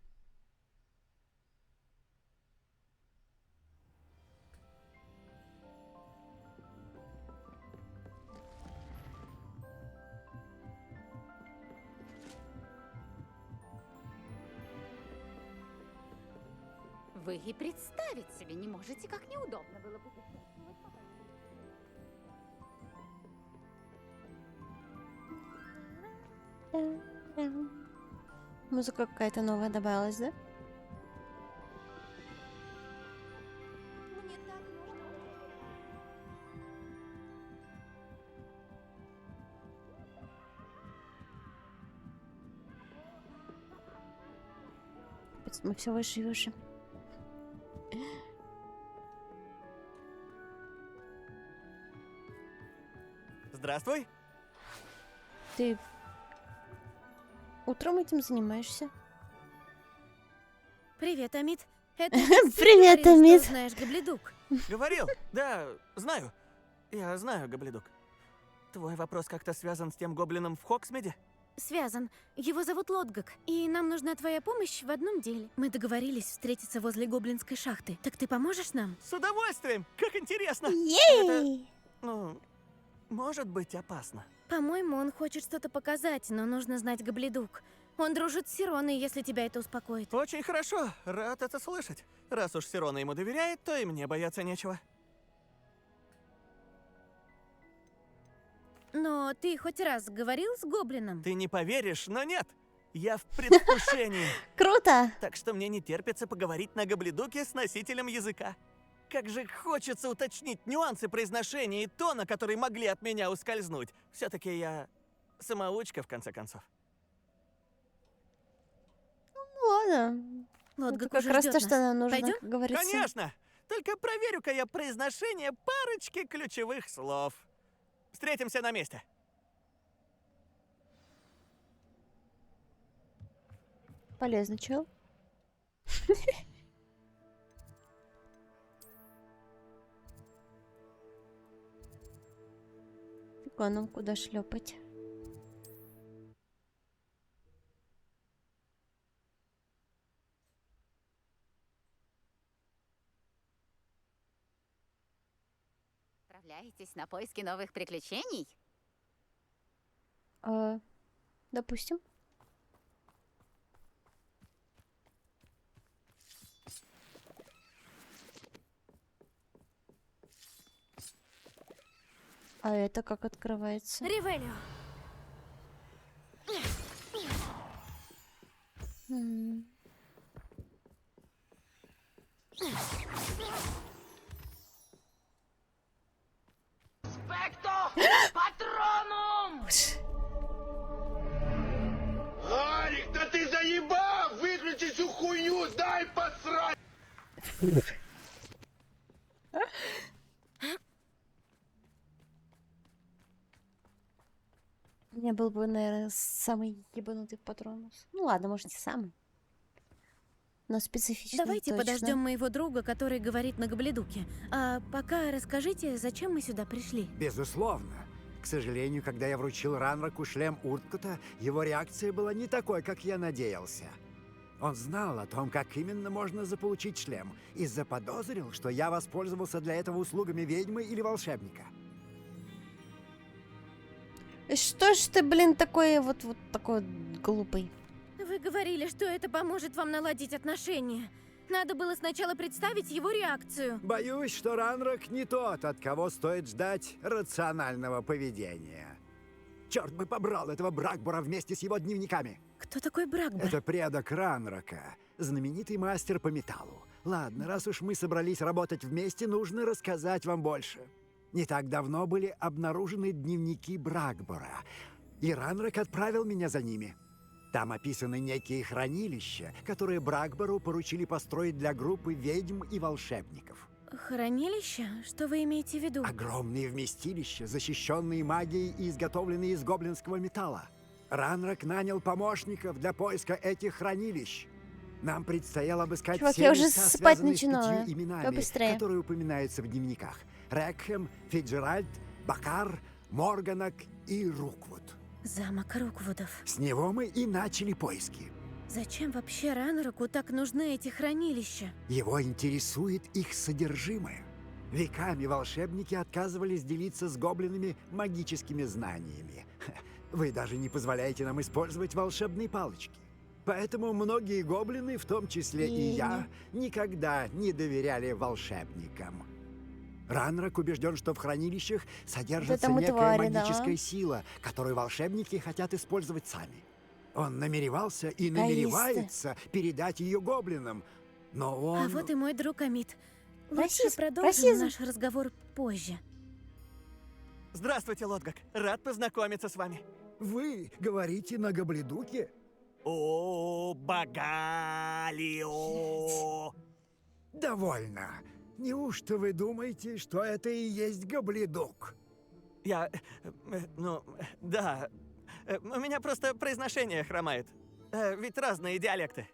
Speaker 5: Вы и представить себе не можете, как неудобно было путешествовать по
Speaker 1: Музыка какая-то новая добавилась, да? Мы все выше и выше.
Speaker 23: Здравствуй.
Speaker 1: Ты утром этим занимаешься?
Speaker 10: Привет, Амит. Это
Speaker 1: Привет, Амит.
Speaker 10: Знаешь Гобледук.
Speaker 23: Говорил? Да, знаю. Я знаю Гобледук. Твой вопрос как-то связан с тем гоблином в Хоксмеде?
Speaker 10: связан. Его зовут Лодгак, и нам нужна твоя помощь в одном деле. Мы договорились встретиться возле гоблинской шахты. Так ты поможешь нам?
Speaker 23: С удовольствием! Как интересно!
Speaker 1: Ей!
Speaker 23: Ну, может быть опасно.
Speaker 10: По-моему, он хочет что-то показать, но нужно знать Гоблидук. Он дружит с Сироной, если тебя это успокоит.
Speaker 23: Очень хорошо, рад это слышать. Раз уж Сирона ему доверяет, то и мне бояться нечего.
Speaker 10: Но ты хоть раз говорил с Гоблином?
Speaker 23: Ты не поверишь, но нет. Я в предвкушении.
Speaker 1: Круто!
Speaker 23: Так что мне не терпится поговорить на Гоблидуке с носителем языка. Как же хочется уточнить нюансы произношения и тона, которые могли от меня ускользнуть. Все-таки я самоучка, в конце концов.
Speaker 1: Ну ладно.
Speaker 10: Лодгак
Speaker 1: как
Speaker 10: уже
Speaker 1: раз
Speaker 10: ждёт
Speaker 1: то,
Speaker 10: нас.
Speaker 1: что нам нужно,
Speaker 10: Пойдём?
Speaker 1: как говорится.
Speaker 23: Конечно! Только проверю-ка я произношение парочки ключевых слов. Встретимся на месте.
Speaker 1: Полезно, чел. А нам куда шлепать?
Speaker 5: Отправляетесь на поиски новых приключений?
Speaker 1: Допустим. А это как открывается?
Speaker 10: Ревелио.
Speaker 18: Спектор! Патронум!
Speaker 15: Алик, да ты заебал! Выключи всю хуйню, дай посрать!
Speaker 1: У меня был бы, наверное, самый ебанутый патронус. Ну ладно, может, не самый. Но специфичный
Speaker 10: Давайте
Speaker 1: точно.
Speaker 10: подождем моего друга, который говорит на Гоблидуке. А пока расскажите, зачем мы сюда пришли?
Speaker 3: Безусловно. К сожалению, когда я вручил Ранраку шлем Урткута, его реакция была не такой, как я надеялся. Он знал о том, как именно можно заполучить шлем, и заподозрил, что я воспользовался для этого услугами ведьмы или волшебника.
Speaker 1: Что ж ты, блин, такой вот такой глупый?
Speaker 10: Вы говорили, что это поможет вам наладить отношения. Надо было сначала представить его реакцию.
Speaker 3: Боюсь, что Ранрак не тот, от кого стоит ждать рационального поведения. Черт бы побрал этого Бракбора вместе с его дневниками.
Speaker 10: Кто такой Бракбор?
Speaker 3: Это предок Ранрака, знаменитый мастер по металлу. Ладно, раз уж мы собрались работать вместе, нужно рассказать вам больше. Не так давно были обнаружены дневники Бракбора, и Ранрак отправил меня за ними. Там описаны некие хранилища, которые Бракбору поручили построить для группы ведьм и волшебников.
Speaker 10: Хранилище? Что вы имеете в виду?
Speaker 3: Огромные вместилища, защищенные магией и изготовленные из гоблинского металла. Ранрак нанял помощников для поиска этих хранилищ. Нам предстояло обыскать
Speaker 1: Чувак,
Speaker 3: все
Speaker 1: я уже
Speaker 3: места,
Speaker 1: спать
Speaker 3: связанные с
Speaker 1: начинаю.
Speaker 3: 5 именами,
Speaker 1: Побыстрее.
Speaker 3: которые упоминаются в дневниках. Рекхем, Фиджеральд, Бакар, Морганок и Руквуд.
Speaker 10: Замок Руквудов.
Speaker 3: С него мы и начали поиски.
Speaker 10: Зачем вообще Ранраку так нужны эти хранилища?
Speaker 3: Его интересует их содержимое. Веками волшебники отказывались делиться с гоблинами магическими знаниями. Вы даже не позволяете нам использовать волшебные палочки. Поэтому многие гоблины, в том числе и я, никогда не доверяли волшебникам. Ранрак убежден, что в хранилищах содержится
Speaker 1: мы
Speaker 3: некая
Speaker 1: твари, да.
Speaker 3: магическая сила, которую волшебники хотят использовать сами. Он намеревался и
Speaker 1: Эгоисты.
Speaker 3: намеревается передать ее гоблинам, но он...
Speaker 10: А вот и мой друг Амит. Лучше
Speaker 1: Расизм,
Speaker 10: продолжим
Speaker 1: расизм.
Speaker 10: наш разговор позже.
Speaker 23: Здравствуйте, Лодгак. Рад познакомиться с вами.
Speaker 3: Вы говорите на Гоблидуке?
Speaker 23: О, Багалио!
Speaker 3: Довольно. Неужто вы думаете, что это и есть Гоблидук?
Speaker 23: Да. У меня просто произношение хромает. Ведь разные диалекты.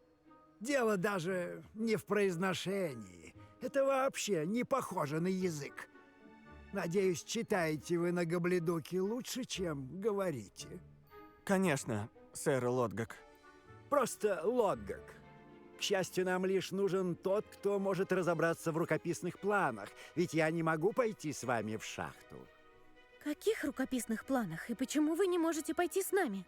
Speaker 3: Дело даже не в произношении. Это вообще не похоже на язык. Надеюсь, читаете вы на Гоблидуке лучше, чем говорите.
Speaker 23: Конечно. сэр Лотгак.
Speaker 3: Просто Лотгак. К счастью, нам лишь нужен тот, кто может разобраться в рукописных планах, ведь я не могу пойти с вами в шахту.
Speaker 10: Каких рукописных планах? И почему вы не можете пойти с нами?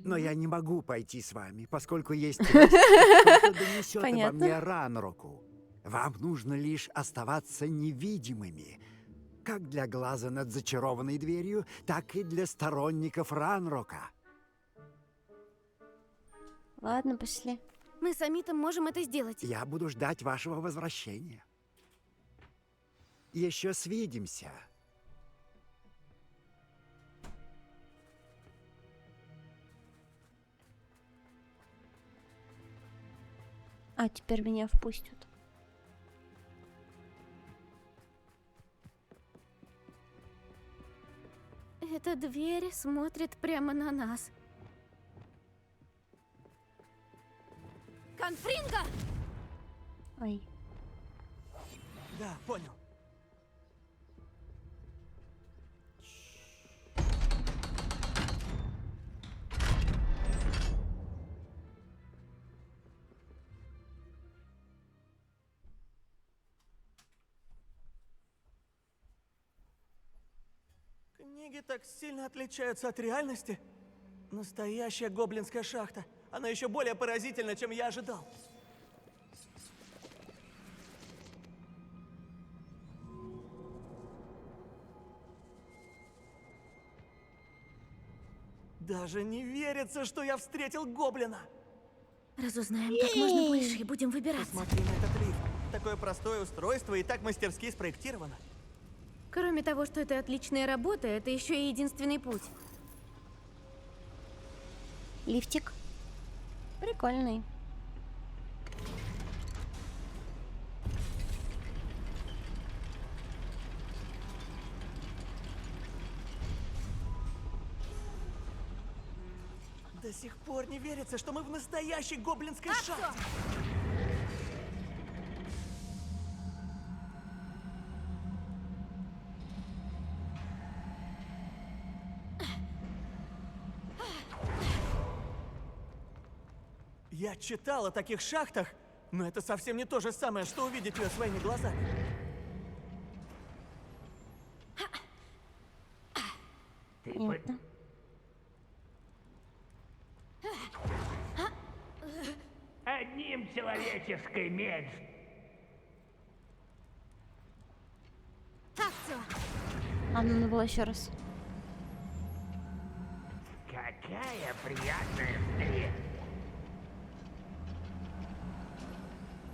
Speaker 3: Но я не могу пойти с вами, поскольку есть квест, кто донесет обо
Speaker 1: Понятно.
Speaker 3: мне Ранроку. Вам нужно лишь оставаться невидимыми, как для глаза над зачарованной дверью, так и для сторонников Ранрока.
Speaker 1: Ладно, пошли.
Speaker 10: Мы с Амитом можем это сделать.
Speaker 3: Я буду ждать вашего возвращения. Еще свидимся.
Speaker 1: А, теперь меня впустят.
Speaker 10: Эта дверь смотрит прямо на нас. Конфринга!
Speaker 1: Ой.
Speaker 23: Да, понял. Книги так сильно отличаются от реальности. Настоящая гоблинская шахта. Она еще более поразительна, чем я ожидал. Даже не верится, что я встретил гоблина.
Speaker 10: Разузнаем как можно больше и будем выбираться.
Speaker 23: Посмотри на этот лифт. Такое простое устройство и так мастерски спроектировано.
Speaker 10: Кроме того, что это отличная работа, это еще и единственный путь.
Speaker 1: Лифтик. Прикольный.
Speaker 23: До сих пор не верится, что мы в настоящей гоблинской шахте. Я читал о таких шахтах, но это совсем не то же самое, что увидеть ее своими глазами.
Speaker 1: Понятно.
Speaker 11: Одним человеческой меньше.
Speaker 1: А ну, надо было еще раз.
Speaker 11: Какая приятная встреча.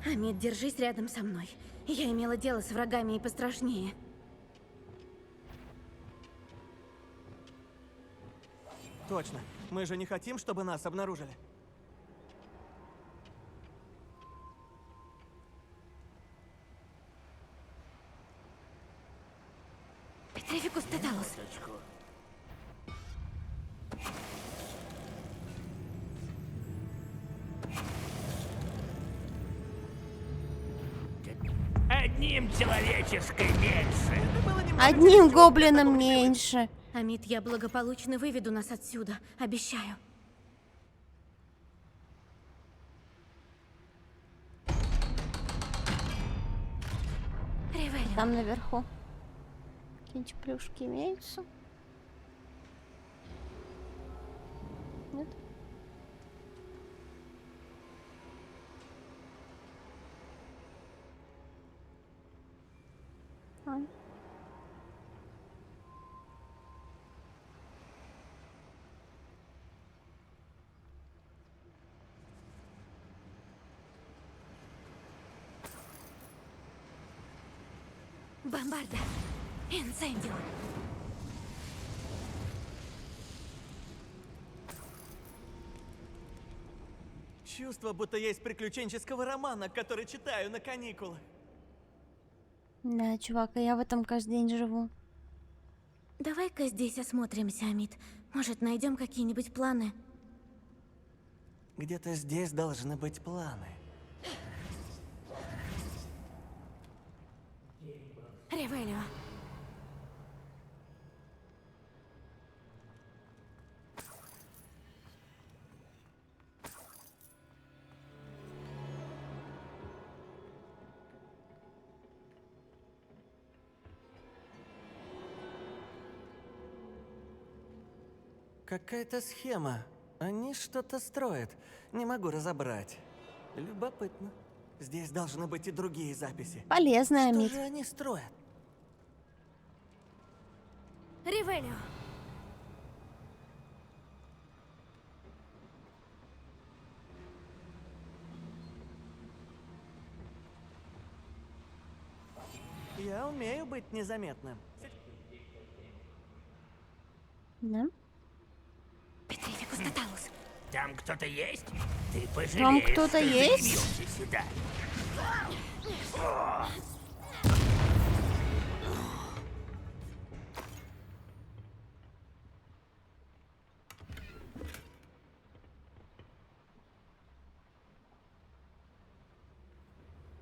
Speaker 10: Амит, держись рядом со мной. Я имела дело с врагами и пострашнее.
Speaker 23: Точно. Мы же не хотим, чтобы нас обнаружили.
Speaker 10: Петрификус Теталус.
Speaker 11: Одним человеческой меньше.
Speaker 1: Одним гоблином меньше.
Speaker 10: Амит, я благополучно выведу нас отсюда. Обещаю. Ревелио.
Speaker 1: Там наверху. Какие-нибудь плюшки имеются? Нет? А.
Speaker 10: Бомбарда. Инцендио.
Speaker 23: Чувство, будто я из приключенческого романа, который читаю на каникулах.
Speaker 1: Да, чувак, а я в этом каждый день живу.
Speaker 10: Давай-ка здесь осмотримся, Амит. Может, найдем какие-нибудь планы?
Speaker 23: Где-то здесь должны быть планы.
Speaker 10: Ревелио.
Speaker 23: Какая-то схема. Они что-то строят. Не могу разобрать. Любопытно. Здесь должны быть и другие записи.
Speaker 1: Полезная,
Speaker 23: Что
Speaker 1: Мит.
Speaker 23: же они строят?
Speaker 10: Ревелио.
Speaker 23: Я умею быть незаметным.
Speaker 1: Да?
Speaker 10: Петрификус Тоталус.
Speaker 15: Там кто-то есть? Ты пожалеешь,
Speaker 1: Там кто-то
Speaker 15: что
Speaker 1: есть?
Speaker 15: заявился сюда.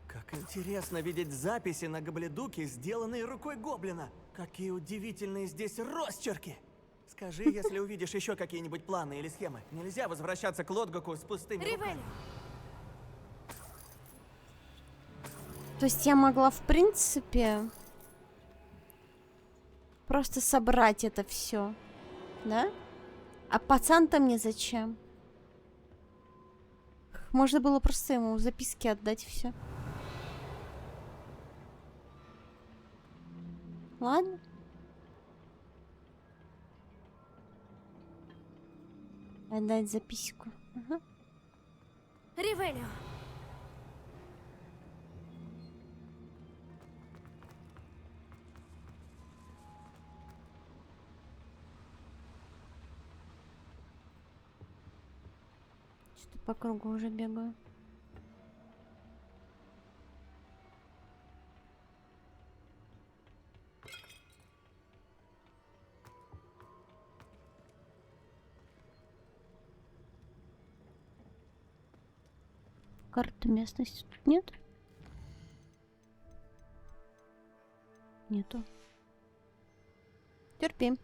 Speaker 23: Как интересно видеть записи на гобледуке, сделанные рукой гоблина. Какие удивительные здесь росчерки! Скажи, если увидишь еще какие-нибудь планы или схемы. Нельзя возвращаться к Лодгаку с пустыми руками.
Speaker 1: То есть я могла, в принципе, просто собрать это все, да? А пацан-то мне зачем? Можно было просто ему в записке отдать все. Ладно. Отдать записку. Ага.
Speaker 10: Ревелио.
Speaker 1: Что-то по кругу уже бегаю. Карты местности тут нет? Нету. Терпим.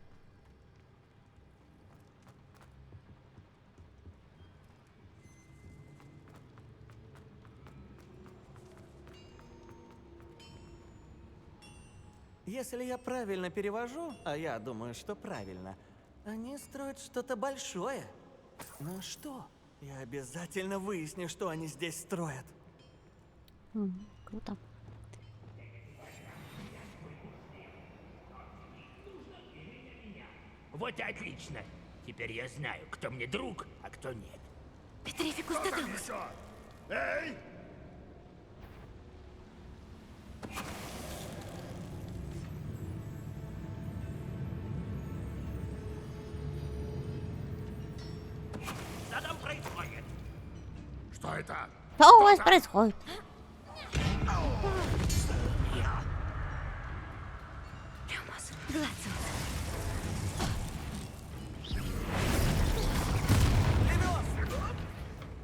Speaker 23: Если я правильно перевожу, а я думаю, что правильно, они строят что-то большое. Но что? Я обязательно выясню, что они здесь строят.
Speaker 1: Круто.
Speaker 15: Вот и отлично. Теперь я знаю, кто мне друг, а кто нет.
Speaker 10: Петрификус Тоталус.
Speaker 15: Эй! Что там происходит?
Speaker 12: Что это?
Speaker 1: Что у вас происходит?
Speaker 10: Люмос. Глациус.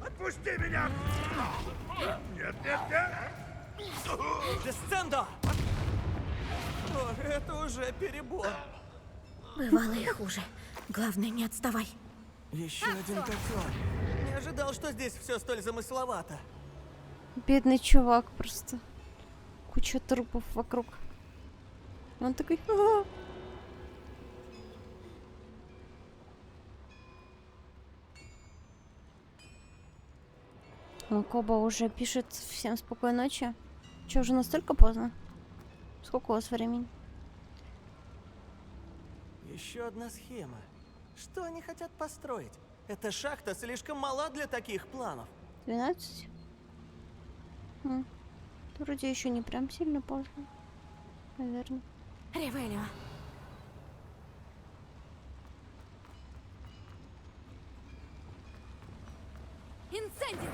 Speaker 15: Отпусти меня! Нет, нет, нет!
Speaker 23: Десцендо! О, это уже перебор.
Speaker 10: Бывало и хуже. Главное, не отставай.
Speaker 23: Еще один котел. Не ожидал, что здесь все столь замысловато.
Speaker 1: Бедный чувак просто. Куча трупов вокруг. Он такой... «А-а-а». Коба уже пишет всем спокойной ночи. Че, уже настолько поздно? Сколько у вас времени?
Speaker 23: Еще одна схема. Что они хотят построить? Эта шахта слишком мала для таких планов.
Speaker 1: 12? Вроде еще не прям сильно поздно. Наверное.
Speaker 10: Ревелио. Инцендио!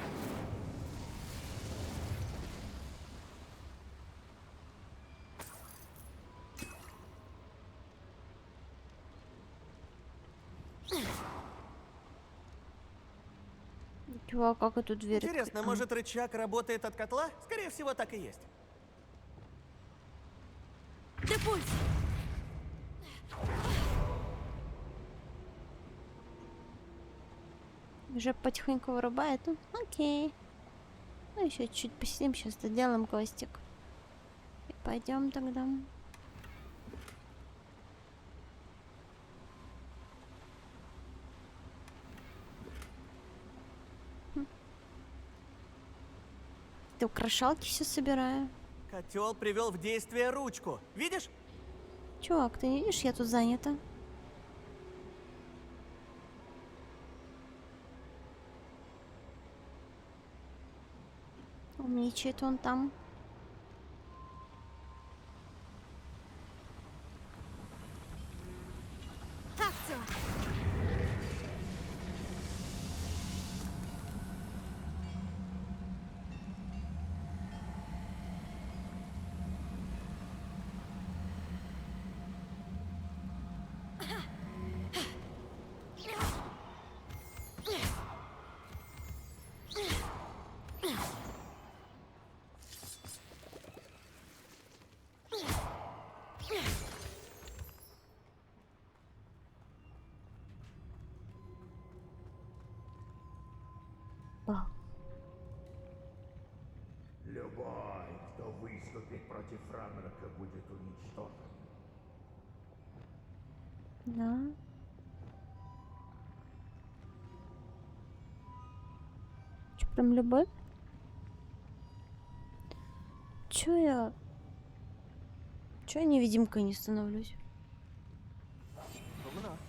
Speaker 1: Чувак, как эту дверь?
Speaker 23: Интересно, может, рычаг работает от котла? Скорее всего, так и есть.
Speaker 9: пульс!
Speaker 1: Уже потихоньку вырубает. Ну, окей. Ну, еще чуть посидим, сейчас доделаем костик. И пойдем тогда. Ты украшалки все собираю.
Speaker 23: Котел привел в действие ручку. Видишь?
Speaker 1: Чувак, ты не видишь, я тут занята. Умничает он там.
Speaker 9: Акция!
Speaker 15: Любой, кто выступит против Ранрока, будет уничтожен.
Speaker 1: Да. Че, прям любовь? Чё я невидимкой не становлюсь?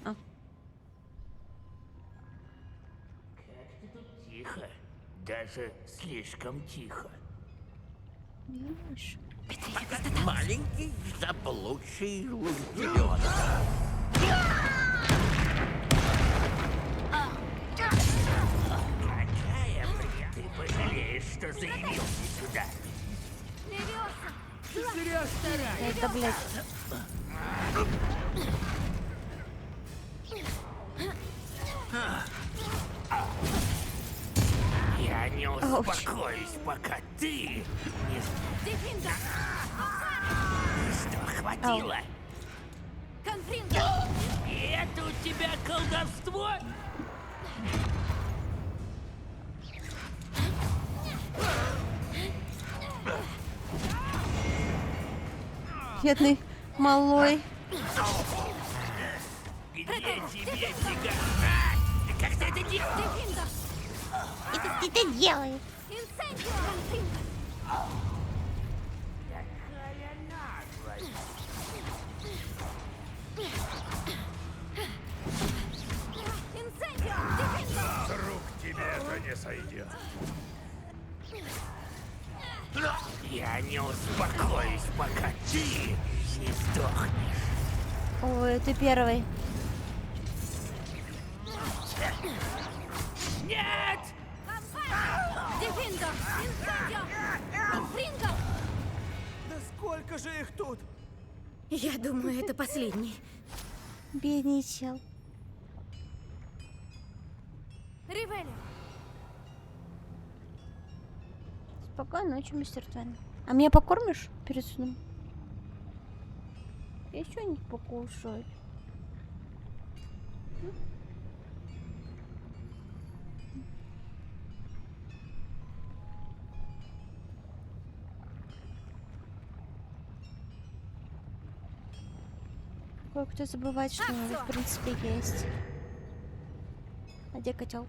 Speaker 1: А.
Speaker 15: Как ты тут тихо. Даже слишком тихо.
Speaker 1: Видишь?
Speaker 15: Маленький заблудший лунтелёнок. Какая бред! Ты пожалеешь, что заявился сюда.
Speaker 1: Это, блядь.
Speaker 15: Я не успокоюсь, пока ты не... Что, хватило? Это у тебя колдовство?
Speaker 1: Бедный малой.
Speaker 15: Где тебе сигар? Как ты это делаешь?
Speaker 22: Это ты делаешь?
Speaker 15: С рук тебе это не сойдет. Я не успокоюсь, пока ты не сдохнешь.
Speaker 1: Ой, ты первый.
Speaker 15: Нет!
Speaker 23: Да сколько же их тут?
Speaker 10: Я думаю, это последний.
Speaker 1: Бедный чел.
Speaker 9: Ривелли!
Speaker 1: Спокойной ночи, мистер Твен. А меня покормишь перед сном? Я что-нибудь покушать. Кое-кто забывает, что у него, в принципе, есть. А где котел?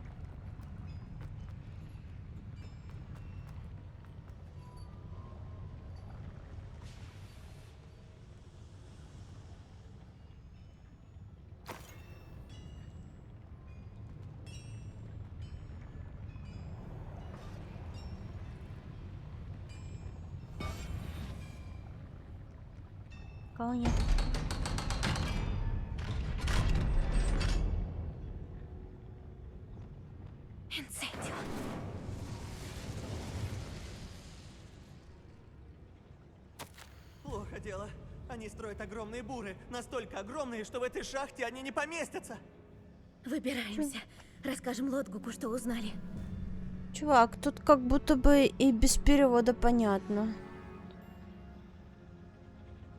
Speaker 1: Кого нет?
Speaker 23: Плохо дело. Они строят огромные буры. Настолько огромные, что в этой шахте они не поместятся.
Speaker 10: Выбираемся. Расскажем Лотгуку, что узнали.
Speaker 1: Чувак, тут как будто бы и без перевода понятно.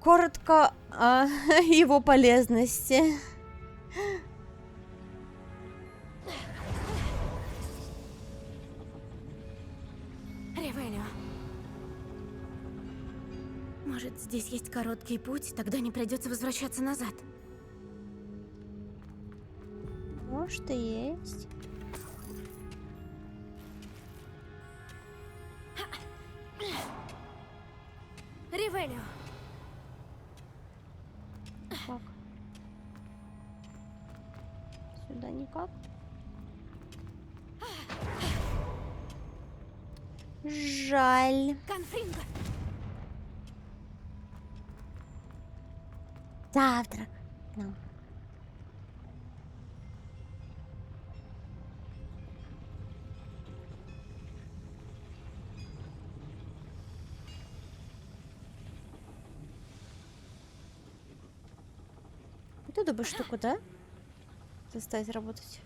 Speaker 1: Коротко о его полезности.
Speaker 10: Ревелио. Может, здесь есть короткий путь, тогда не придется возвращаться назад.
Speaker 1: Может, и есть.
Speaker 10: Ревелио.
Speaker 1: Как? Сюда никак. Жаль.
Speaker 10: Конфринго.
Speaker 1: Завтрак. Ну. Вот эту бы штуку, да? Заставить работать.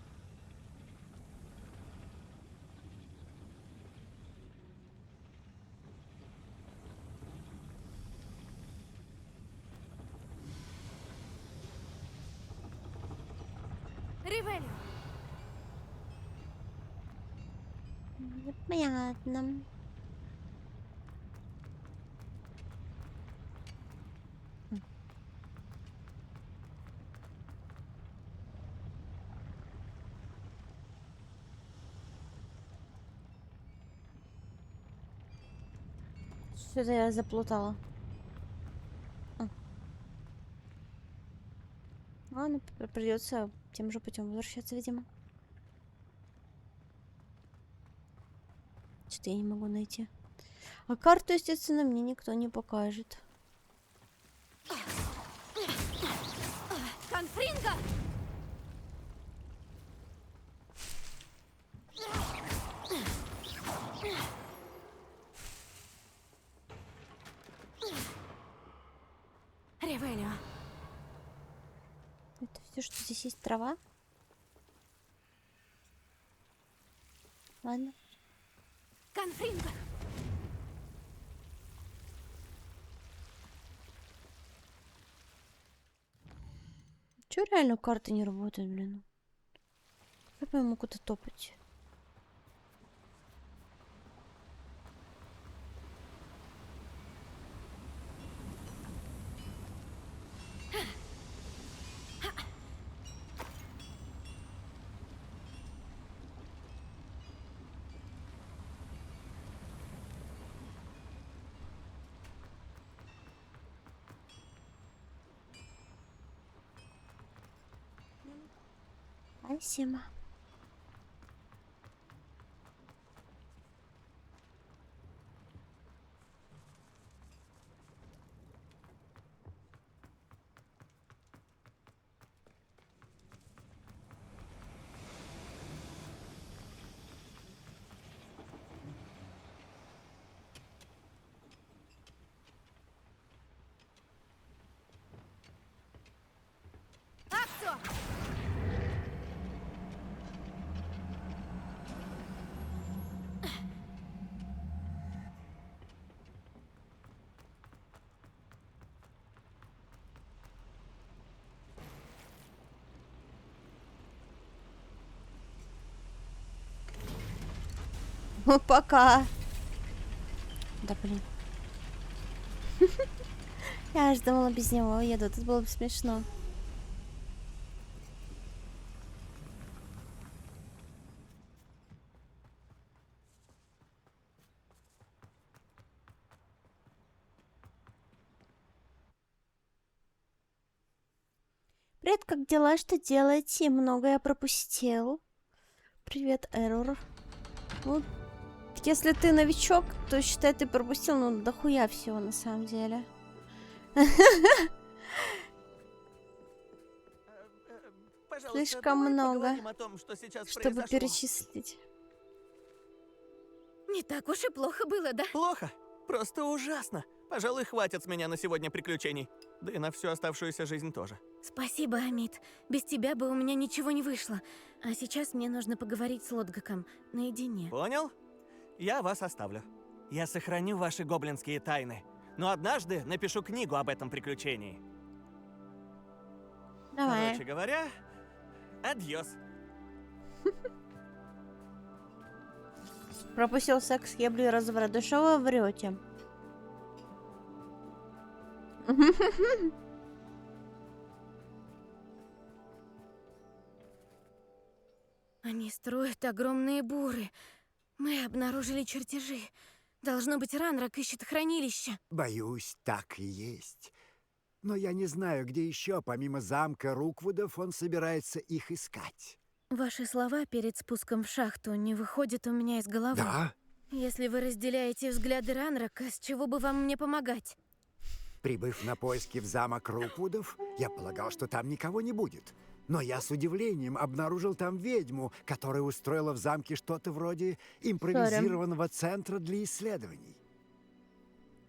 Speaker 10: Ревелио.
Speaker 1: Понятно. Что-то я заплутала. Ладно, придется тем же путем возвращаться, видимо. Что-то я не могу найти. А карту, естественно, мне никто не покажет.
Speaker 10: Конфринго! Ревелио.
Speaker 1: Это все, что здесь есть трава? Ладно.
Speaker 10: Конфринго.
Speaker 1: Чё реально карты не работают, блин? Как я могу куда-то топать? Спасибо.
Speaker 10: Акцо!
Speaker 1: Пока. Да блин. Я аж думала, без него уеду. Тут было бы смешно. Привет, как дела? Что делаете? Много я пропустил. Привет, Эррор. Ну, если ты новичок, то считай, ты пропустил, ну, дохуя всего на самом деле. Слишком много, чтобы перечислить.
Speaker 10: Не так уж и плохо было, да?
Speaker 23: Плохо? Просто ужасно. Пожалуй, хватит с меня на сегодня приключений. Да и на всю оставшуюся жизнь тоже.
Speaker 10: Спасибо, Амит. Без тебя бы у меня ничего не вышло. А сейчас мне нужно поговорить с Лотгаком наедине.
Speaker 23: Понял? Я вас оставлю. Я сохраню ваши гоблинские тайны. но однажды напишу книгу об этом приключении.
Speaker 1: Давай.
Speaker 23: Короче говоря, адьос.
Speaker 1: Пропустил секс, ебли и разврат. Да что вы врете?
Speaker 10: Они строят огромные буры. Мы обнаружили чертежи. Должно быть, Ранрак ищет хранилище.
Speaker 3: Боюсь, так и есть. Но я не знаю, где еще, помимо замка Руквудов, он собирается их искать.
Speaker 10: Ваши слова перед спуском в шахту не выходят у меня из головы.
Speaker 3: Да?
Speaker 10: Если вы разделяете взгляды Ранрака, с чего бы вам мне помогать?
Speaker 3: Прибыв на поиски в замок Руквудов, я полагал, что там никого не будет. Но я с удивлением обнаружил там ведьму, которая устроила в замке что-то вроде импровизированного центра для исследований.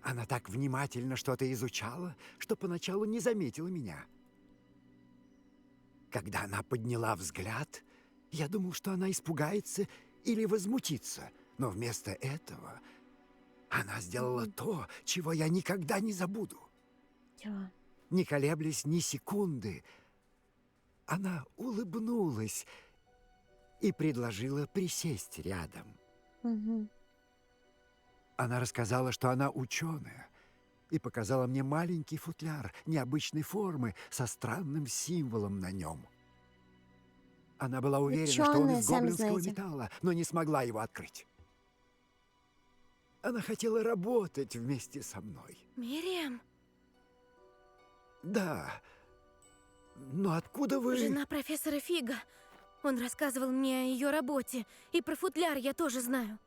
Speaker 3: Она так внимательно что-то изучала, что поначалу не заметила меня. Когда она подняла взгляд, я думал, что она испугается или возмутится, но вместо этого она сделала то, чего я никогда не забуду.
Speaker 1: Чего?
Speaker 3: Не колеблясь ни секунды, она улыбнулась и предложила присесть рядом.
Speaker 1: Угу.
Speaker 3: Она рассказала, что она ученая, и показала мне маленький футляр необычной формы со странным символом на нем. Она была уверена, что он
Speaker 1: Ученые,
Speaker 3: из
Speaker 1: сами
Speaker 3: гоблинского
Speaker 1: знаете.
Speaker 3: металла, но не смогла его открыть. Она хотела работать вместе со мной.
Speaker 10: Мириам?
Speaker 3: Да. Но откуда вы...
Speaker 10: Жена профессора Фига. Он рассказывал мне о ее работе. И про футляр я тоже знаю.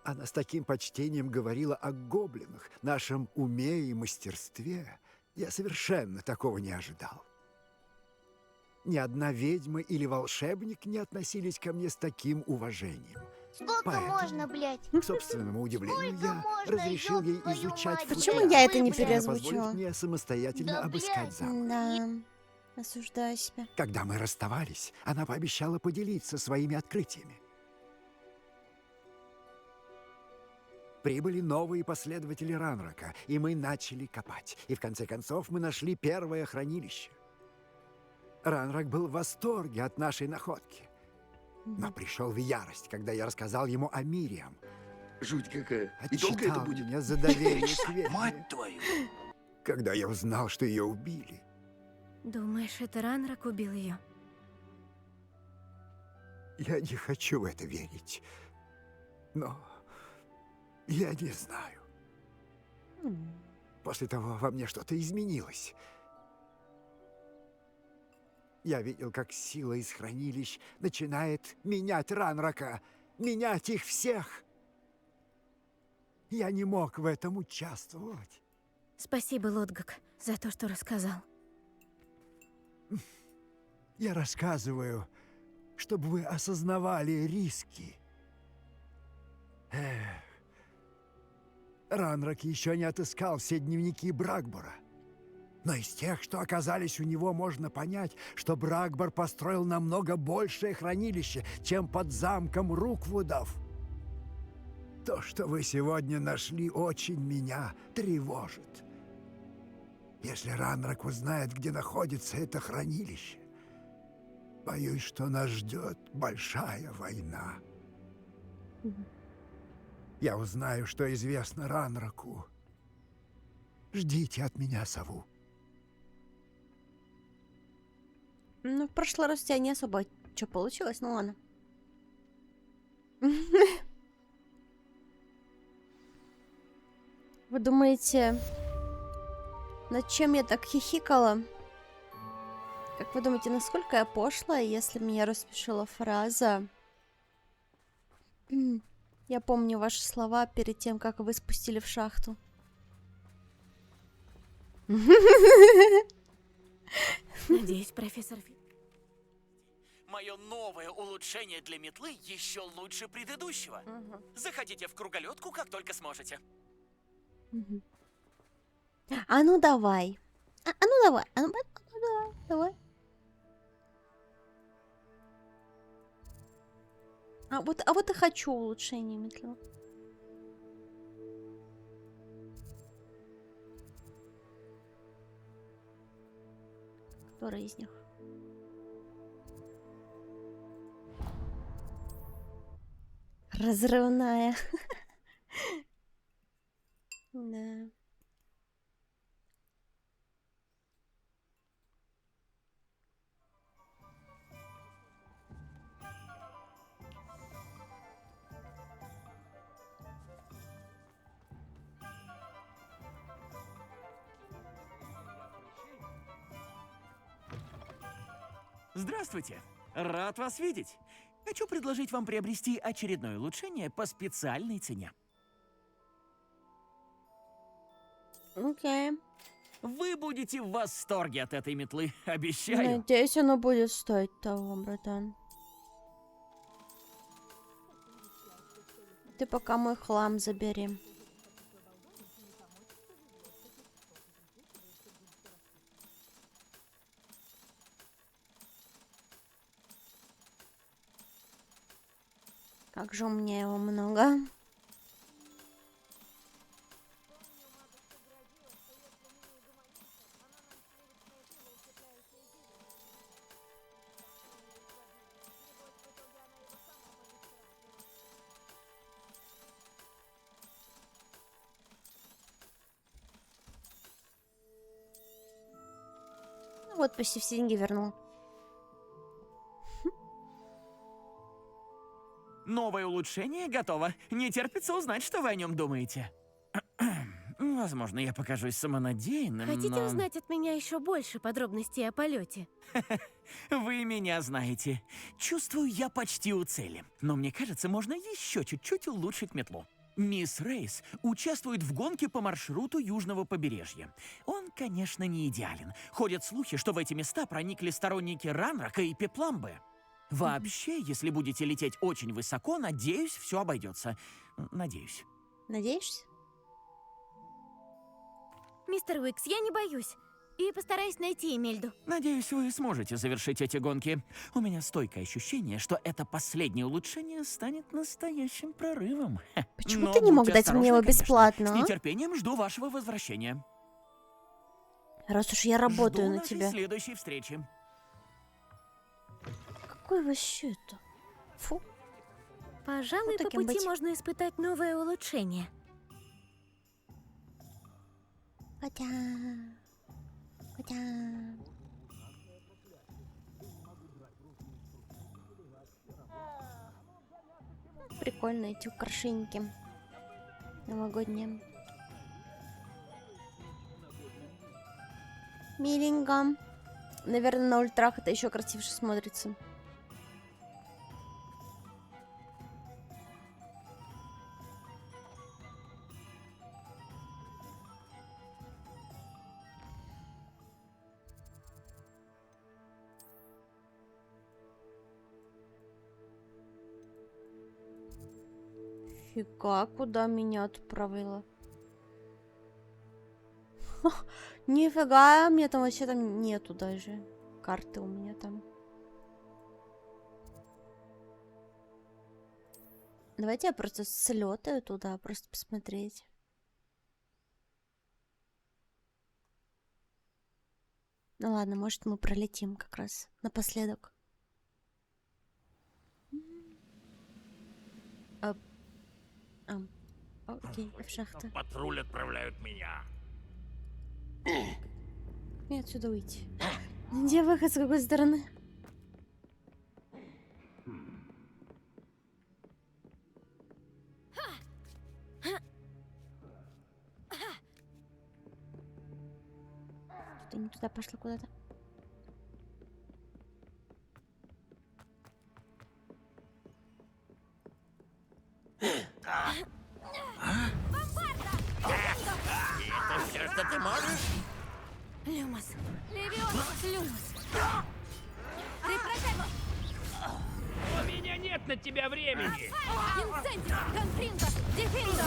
Speaker 3: Она с таким почтением говорила о гоблинах, нашем уме и мастерстве. Я совершенно такого не ожидал. Ни одна ведьма или волшебник не относились ко мне с таким уважением.
Speaker 22: Сколько
Speaker 3: Поэтому,
Speaker 22: можно, блядь?
Speaker 3: к собственному удивлению, я разрешил ей изучать
Speaker 1: Почему
Speaker 3: футляр,
Speaker 1: я это не
Speaker 3: позволив
Speaker 1: переозвучила?
Speaker 3: мне самостоятельно обыскать замок.
Speaker 1: Да. Осуждаю себя.
Speaker 3: Когда мы расставались, она пообещала поделиться своими открытиями. Прибыли новые последователи Ранрака, и мы начали копать. И в конце концов мы нашли первое хранилище. Ранрак был в восторге от нашей находки. Но пришел в ярость, когда я рассказал ему о Мириам.
Speaker 15: Жуть какая. И долго это
Speaker 3: Отчитал
Speaker 15: будет?
Speaker 3: меня за доверие к ведьме.
Speaker 15: Мать твою!
Speaker 3: Когда я узнал, что ее убили,
Speaker 10: Думаешь, это Ранрак убил ее?
Speaker 3: я не хочу в это верить. Но я не знаю. После того во мне что-то изменилось. Я видел, как сила из хранилищ начинает менять Ранрака, менять их всех. Я не мог в этом участвовать.
Speaker 10: Спасибо, Лотгак, за то, что рассказал.
Speaker 3: Я рассказываю, чтобы вы осознавали риски. Ранрак еще не отыскал все дневники Брагбора. Но из тех, что оказались у него, можно понять, что Брагбор построил намного большее хранилище, чем под замком Руквудов. То, что вы сегодня нашли, очень меня тревожит. Если Ранрак узнает, где находится это хранилище, боюсь, что нас ждет большая война. Я узнаю, что известно Ранраку. Ждите от меня сову.
Speaker 1: Ну, в прошлый раз у тебя не особо что получилось, ну ладно. Вы думаете, над чем я так хихикала? Как вы думаете, насколько я пошлая, если меня рассмешила фраза? Я помню ваши слова перед тем, как вы спустили в шахту.
Speaker 10: Надеюсь, профессор Фиг...
Speaker 19: Мое новое улучшение для метлы еще лучше предыдущего. Заходите в круголетку, как только сможете.
Speaker 1: А ну давай. А ну давай. А ну давай. А вот и хочу улучшение метлы. Который из них? Разрывная. Да.
Speaker 6: Здравствуйте! Рад вас видеть! Хочу предложить вам приобрести очередное улучшение по специальной цене.
Speaker 1: Окей.
Speaker 6: Вы будете в восторге от этой метлы, обещаю.
Speaker 1: Надеюсь, оно будет стоить того, братан. Ты пока мой хлам забери. Как же у меня его много. Ну вот, почти все деньги вернул.
Speaker 6: Новое улучшение готово. Не терпится узнать, что вы о нем думаете. Возможно, я покажусь самонадеянным,
Speaker 10: Хотите
Speaker 6: но...
Speaker 10: узнать от меня еще больше подробностей о полете?
Speaker 6: Вы меня знаете. Чувствую, я почти у цели. Но мне кажется, можно еще чуть-чуть улучшить метлу. Мисс Рейс участвует в гонке по маршруту южного побережья. Он, конечно, не идеален. Ходят слухи, что в эти места проникли сторонники Ранрака и Пепламбы. Вообще, если будете лететь очень высоко, надеюсь, все обойдется. Надеюсь.
Speaker 1: Надеешься?
Speaker 10: Мистер Уикс, я не боюсь. И постараюсь найти Эмельду.
Speaker 6: Надеюсь, вы сможете завершить эти гонки. У меня стойкое ощущение, что это последнее улучшение станет настоящим прорывом.
Speaker 1: Почему
Speaker 6: Но
Speaker 1: ты не мог
Speaker 6: будьте
Speaker 1: дать мне его
Speaker 6: осторожны, конечно.
Speaker 1: бесплатно,
Speaker 6: С
Speaker 1: а?
Speaker 6: нетерпением жду вашего возвращения.
Speaker 1: Раз уж я работаю
Speaker 6: Жду
Speaker 1: на
Speaker 6: нашей
Speaker 1: тебя.
Speaker 6: следующей встречи.
Speaker 1: Какой вообще это? Фу.
Speaker 10: Пожалуй,
Speaker 1: Вот
Speaker 10: по
Speaker 1: таким
Speaker 10: пути
Speaker 1: быть.
Speaker 10: можно испытать новое улучшение.
Speaker 1: Хотя... Прикольно эти украшеньки новогодние. Миленько. Наверное, на ультрах это еще красивше смотрится. Фига, куда меня отправила? Нифига, мне там вообще там нету даже карты у меня там. Давайте я просто слетаю туда, просто посмотреть. Ну ладно, может мы пролетим как раз напоследок. Окей, в шахту.
Speaker 11: Патруль отправляют меня.
Speaker 1: Как мне отсюда уйти? Где выход, с какой стороны? Что-то не туда пошла куда-то.
Speaker 11: Это все, что ты можешь?
Speaker 10: Люмос.
Speaker 2: Левион!
Speaker 10: Люмос.
Speaker 2: Репротемо!
Speaker 17: У меня нет на тебя времени!
Speaker 2: Инцендио! Конфринто! Дефиндо!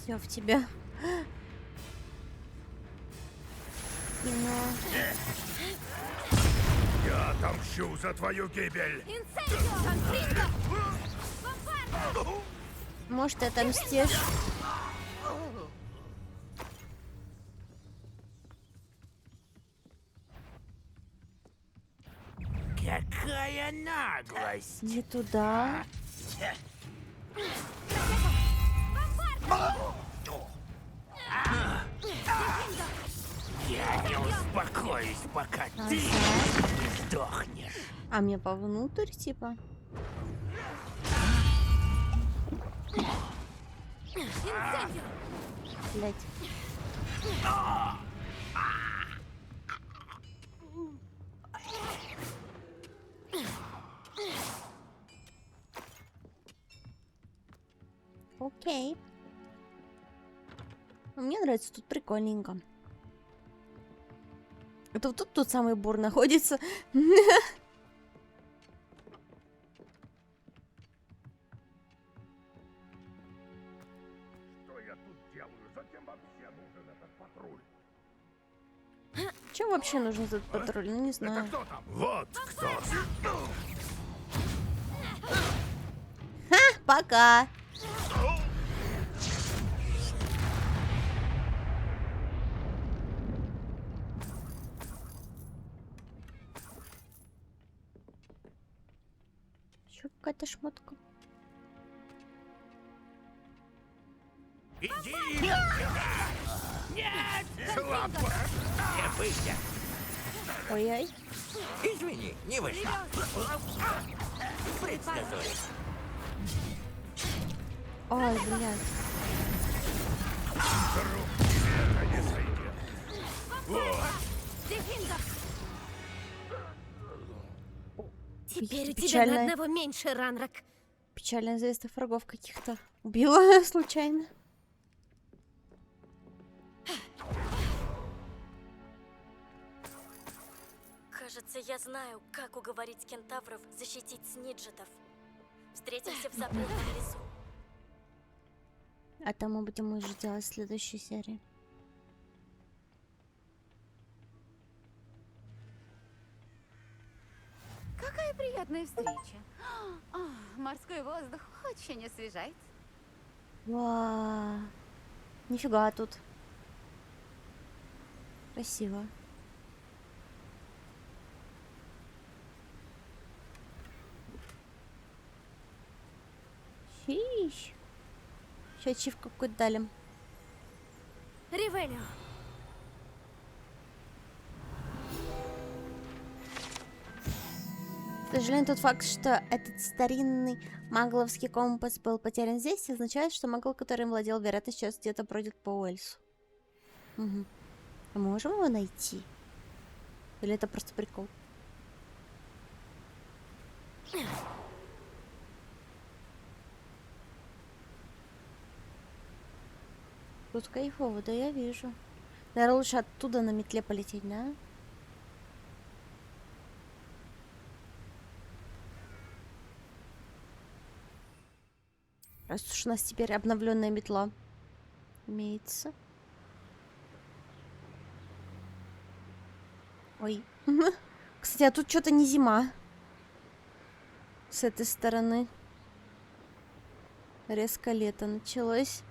Speaker 1: Все в тебя.
Speaker 15: Я отомщу за твою гибель!
Speaker 1: Может, ты отомстишь?
Speaker 15: Какая наглость!
Speaker 1: Не туда.
Speaker 15: Я не успокоюсь, пока ты не сдохнешь.
Speaker 1: А мне повнутрь, типа? Блять. Окей. Мне нравится, тут прикольненько. Это вот тут тот самый бур находится.
Speaker 15: Что я тут делаю? Зачем вообще нужен этот патруль?
Speaker 1: Чем вообще нужен этот патруль? Ну, не знаю.
Speaker 15: Кто там? Вот кто.
Speaker 1: Ха, пока. Еще какая-то шмотка.
Speaker 15: Иди сюда! Нет! Слабо! Не выйдя!
Speaker 1: Ой-ой.
Speaker 15: Извини, не вышло. Предсказуем.
Speaker 1: Ой, блядь.
Speaker 15: Это не сойдет.
Speaker 10: Теперь у тебя
Speaker 1: Печально.
Speaker 10: на одного меньше, Ранрак.
Speaker 1: Печально известных врагов каких-то убила случайно.
Speaker 9: Кажется, я знаю, как уговорить кентавров защитить сниджетов. Встретимся в запретном лесу.
Speaker 1: А там мы будем уже делать в следующей серии.
Speaker 5: Какая приятная встреча. Морской воздух очень освежает.
Speaker 1: Вау. Нифига тут. Красиво. Щищ. Сейчас ачивку какую-то дали.
Speaker 10: Ревелио.
Speaker 1: К сожалению, тот факт, что этот старинный магловский компас был потерян здесь, означает, что магл, которым владел, вероятно, сейчас где-то бродит по Уэльсу. Угу. А мы можем его найти? Или это просто прикол? Тут кайфово, да я вижу. Наверное, лучше оттуда на метле полететь, да? Раз уж у нас теперь обновленная метла имеется. Ой. Кстати, а тут что-то не зима. С этой стороны. Резко лето началось.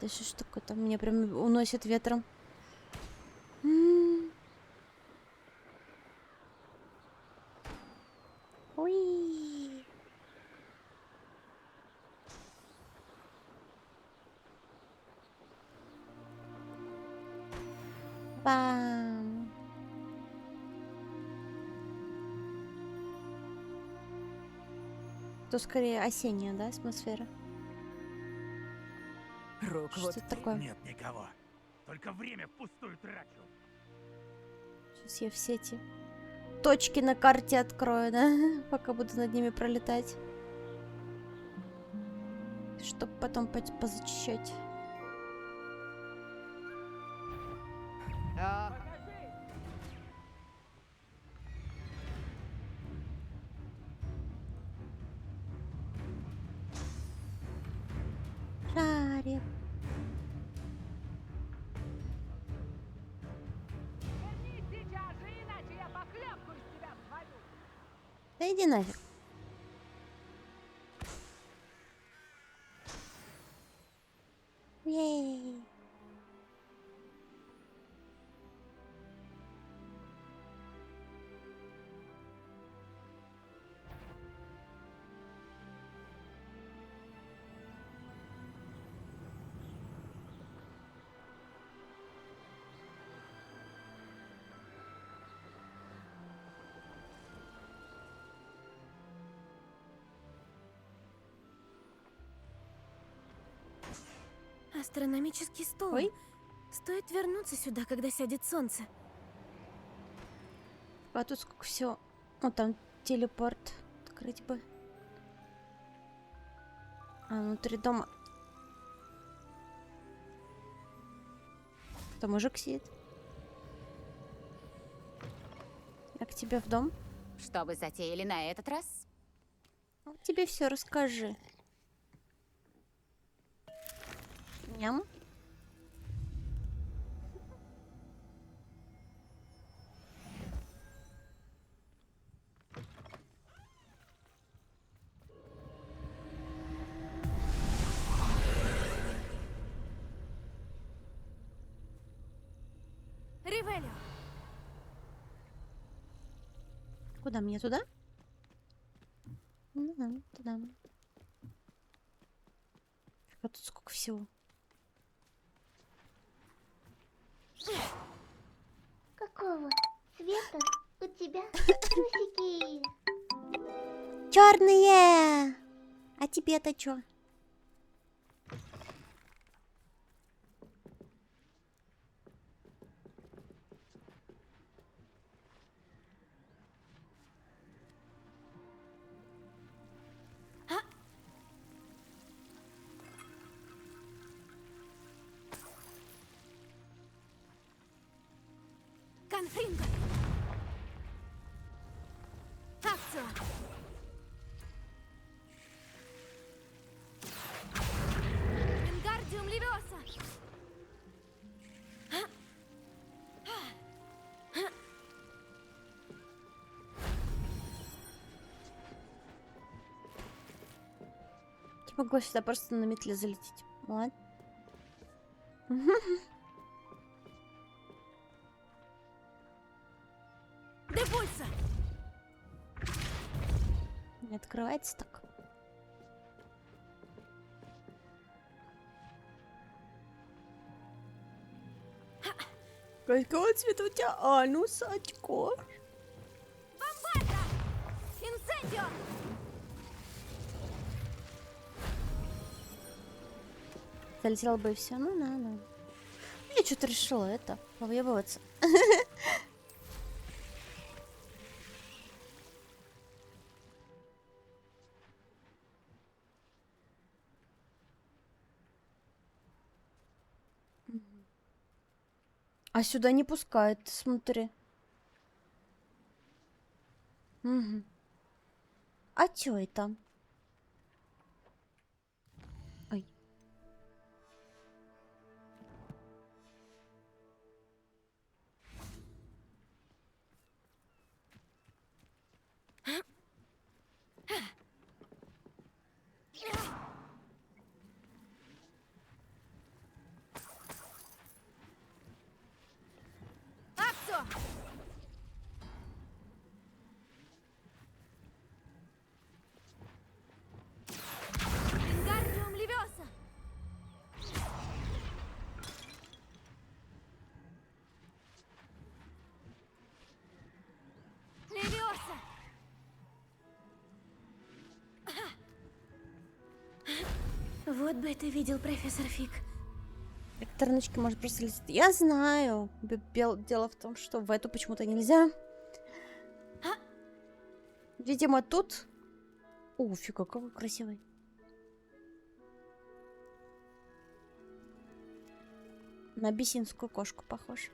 Speaker 1: Да что ж такое-то? Меня прям уносит ветром. Ой. Бам. То скорее осенняя, да, атмосфера? Что это такое?
Speaker 11: Нет никого. Только время впустую трачу.
Speaker 1: Сейчас я все эти точки на карте открою, да? Пока буду над ними пролетать. Чтоб потом позачищать. Шарик. Да иди нафиг. Ей.
Speaker 10: Астрономический стол.
Speaker 1: Ой.
Speaker 10: Стоит вернуться сюда, когда сядет солнце.
Speaker 1: А тут сколько всего. О, там телепорт. Открыть бы. А внутри дома. Там мужик сидит. Я к тебе в дом.
Speaker 5: Что вы затеяли на этот раз?
Speaker 1: Вот тебе все расскажи. Ням.
Speaker 10: Ривелио.
Speaker 1: Куда мне туда? Ну да, туда. А тут сколько всего.
Speaker 22: Какого цвета у тебя трусики?
Speaker 1: Черные! А тебе-то чё?
Speaker 10: Конфринго. Акцио. Вингардиум левиоса.
Speaker 1: Я могла сюда просто на метле залететь. Ладно.
Speaker 10: Депульса.
Speaker 1: Не открывается так. Какого цвета у тебя анус, очко?
Speaker 10: Бомбарда. Инцендио.
Speaker 1: Залетела бы и все. Ну, на. Я что-то решила это, повъебываться. А сюда не пускают, смотри. Угу. А чё это? Ой.
Speaker 10: Акцио. Вингардиум левиоса. Левиоса. Вот бы это видел профессор Фиг.
Speaker 1: Электроночки может просто лететь. Я знаю. Дело в том, что в эту почему-то нельзя. Видимо, тут... О, фига, какой красивый. На бесинскую кошку похож.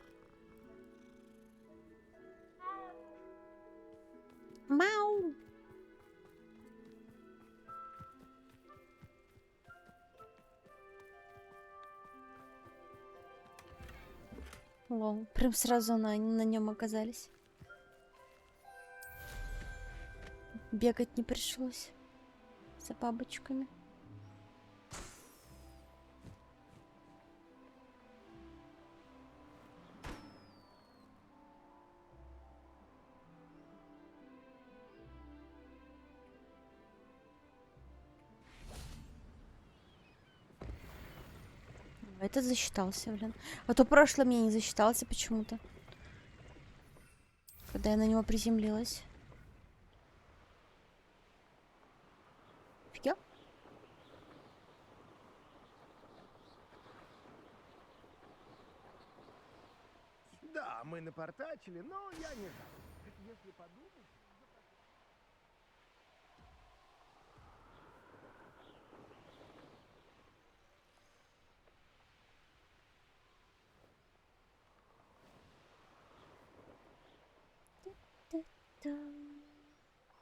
Speaker 1: Мау! О, прям сразу на нем оказались. бегать не пришлось за бабочками. Этот засчитался, блин. А то прошлый мне не засчитался почему-то. Когда я на него приземлилась. Фигел?
Speaker 15: Да, мы напортачили, но я не жалуюсь. Если подумать...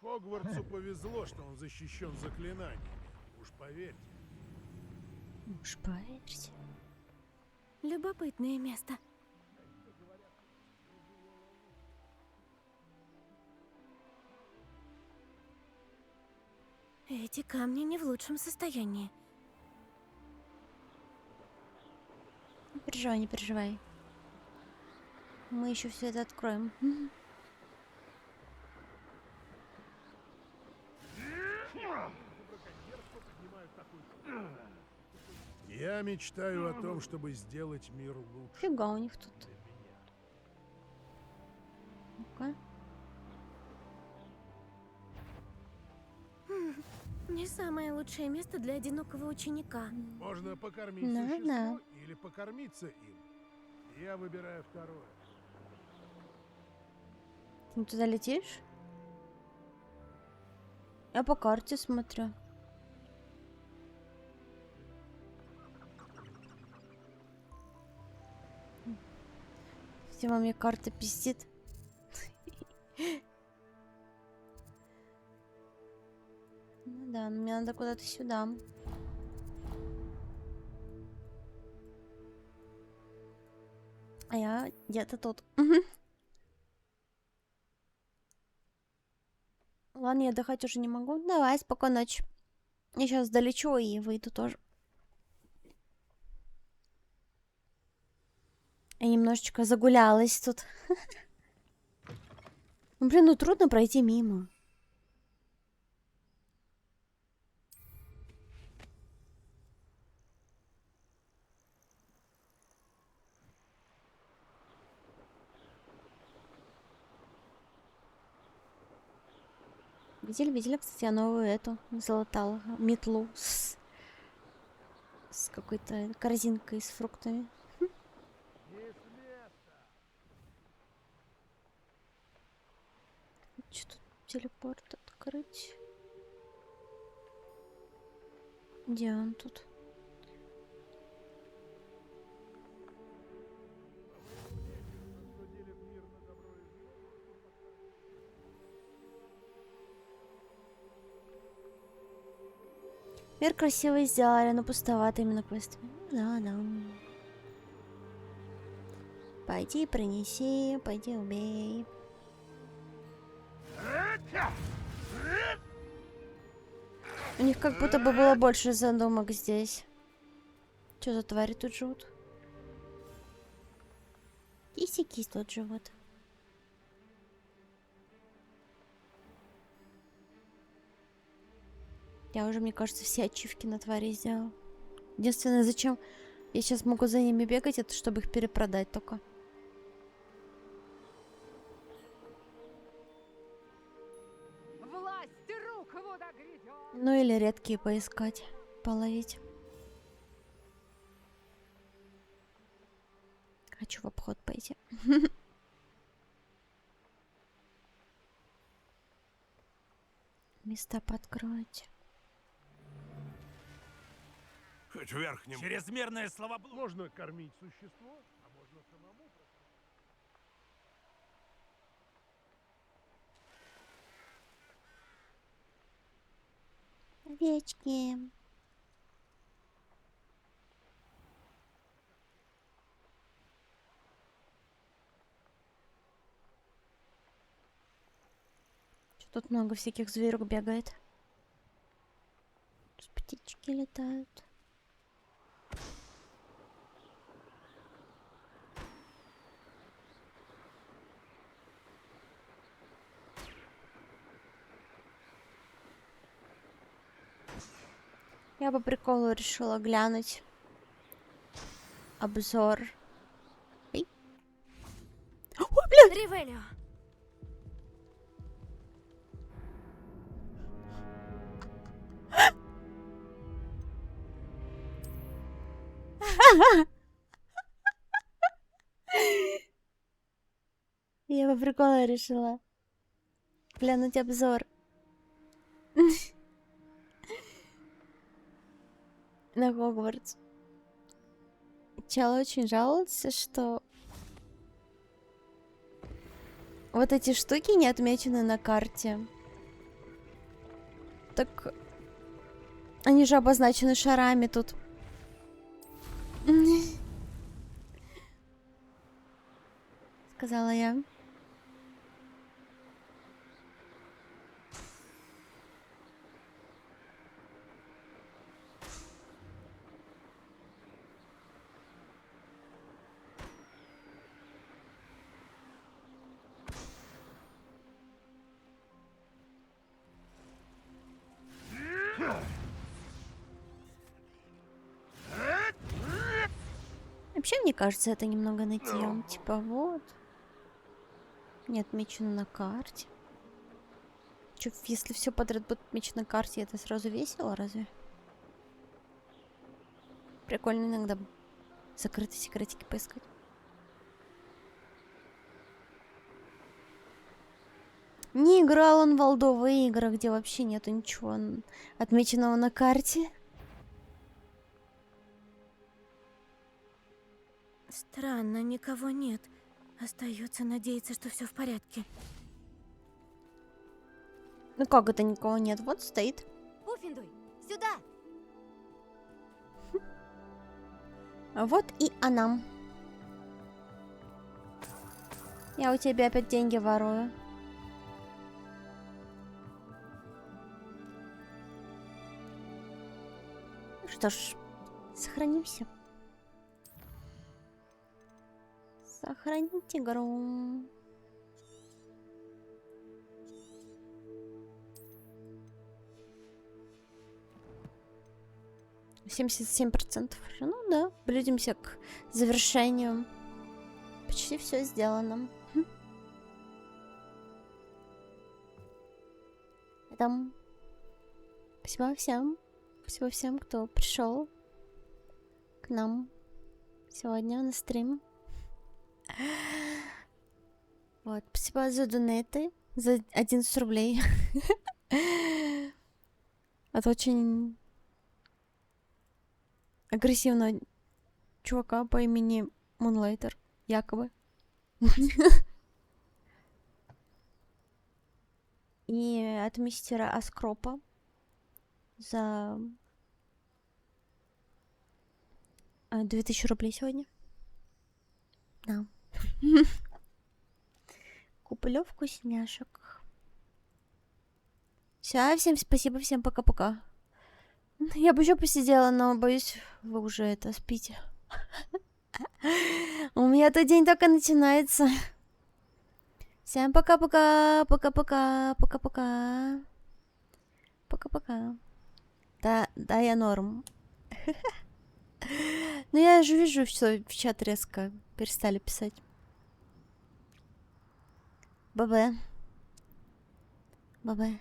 Speaker 12: Хогвартсу повезло, что он защищен заклинаниями. Уж поверьте.
Speaker 1: Уж поверьте.
Speaker 10: Любопытное место. Эти камни не в лучшем состоянии.
Speaker 1: Не переживай, не переживай. Мы еще все это откроем.
Speaker 12: Я мечтаю о том, чтобы сделать мир лучше.
Speaker 1: Фига у них тут. Ну-ка.
Speaker 10: Не самое лучшее место для одинокого ученика.
Speaker 12: Можно покормить
Speaker 1: Да,
Speaker 12: существо
Speaker 1: да.
Speaker 12: или покормиться им. Я выбираю второе.
Speaker 1: Ты туда летишь? Я по карте смотрю. Видимо, мне карта пиздит. Ну да, но мне надо куда-то сюда. А я где-то тут. Ладно, я отдыхать уже не могу. Давай, спокойной ночи. Я сейчас долечу и выйду тоже. Я немножечко загулялась тут. Ну, блин, ну трудно пройти мимо. Видели, кстати, я новую эту залатала метлу с какой-то корзинкой с фруктами. Что тут телепорт открыть? Где он тут? Мир красиво сделали, но пустовато именно квестами. Да. Пойди принеси, пойди убей. У них как будто бы было больше задумок здесь. Что за твари тут живут? Киси тут живут. Я уже, мне кажется, все ачивки на твари сделал. Единственное, зачем я сейчас могу за ними бегать, это чтобы их перепродать только.
Speaker 4: Власть рук вода грядет.
Speaker 1: Ну или редкие поискать, половить. Хочу в обход пойти. Места подкройте.
Speaker 15: Хоть верхним. Чрезмерное словоблудие.
Speaker 12: Можно кормить существо, а можно самому.
Speaker 1: Овечки. Тут много всяких зверюк бегает. Тут птички летают. Я по приколу решила глянуть обзор. Ой. О, бля!
Speaker 9: Ревелио.
Speaker 1: Я по приколу решила глянуть обзор. На Хогвартс. Чел очень жалуется, что вот эти штуки не отмечены на карте. Так они же обозначены шарами тут. Сказала я. Вообще, мне кажется, это немного нытьем. Типа, вот. Не отмечено на карте. Чё, если все подряд будет отмечено на карте, это сразу весело, разве? Прикольно иногда закрытые секретики поискать. Не играл он в олдовые игры, где вообще нету ничего отмеченного на карте.
Speaker 10: Странно, никого нет. Остается надеяться, что все в порядке.
Speaker 1: Ну как это никого нет? Вот стоит.
Speaker 9: Пуффендуй, сюда!
Speaker 1: А вот и она. Я у тебя опять деньги ворую. Что ж, сохранимся. Сохранить игру. %. Ну да, близимся к завершению. Почти все сделано. Там. Спасибо всем. Спасибо всем, кто пришел к нам сегодня на стрим. Вот, спасибо за донейты, за 11 рублей. От очень агрессивного чувака по имени Мунлайтер, якобы. И от мистера Аскропа за 2000 рублей сегодня. Да. Куплю вкусняшек. Все, всем спасибо, всем пока-пока. Я бы еще посидела, но боюсь, вы уже это спите. У меня тот день только начинается. Всем пока-пока, пока-пока, пока-пока. Пока-пока. Да, я норм. Ну я же вижу, что в чат резко перестали писать. Бабе. Бабе.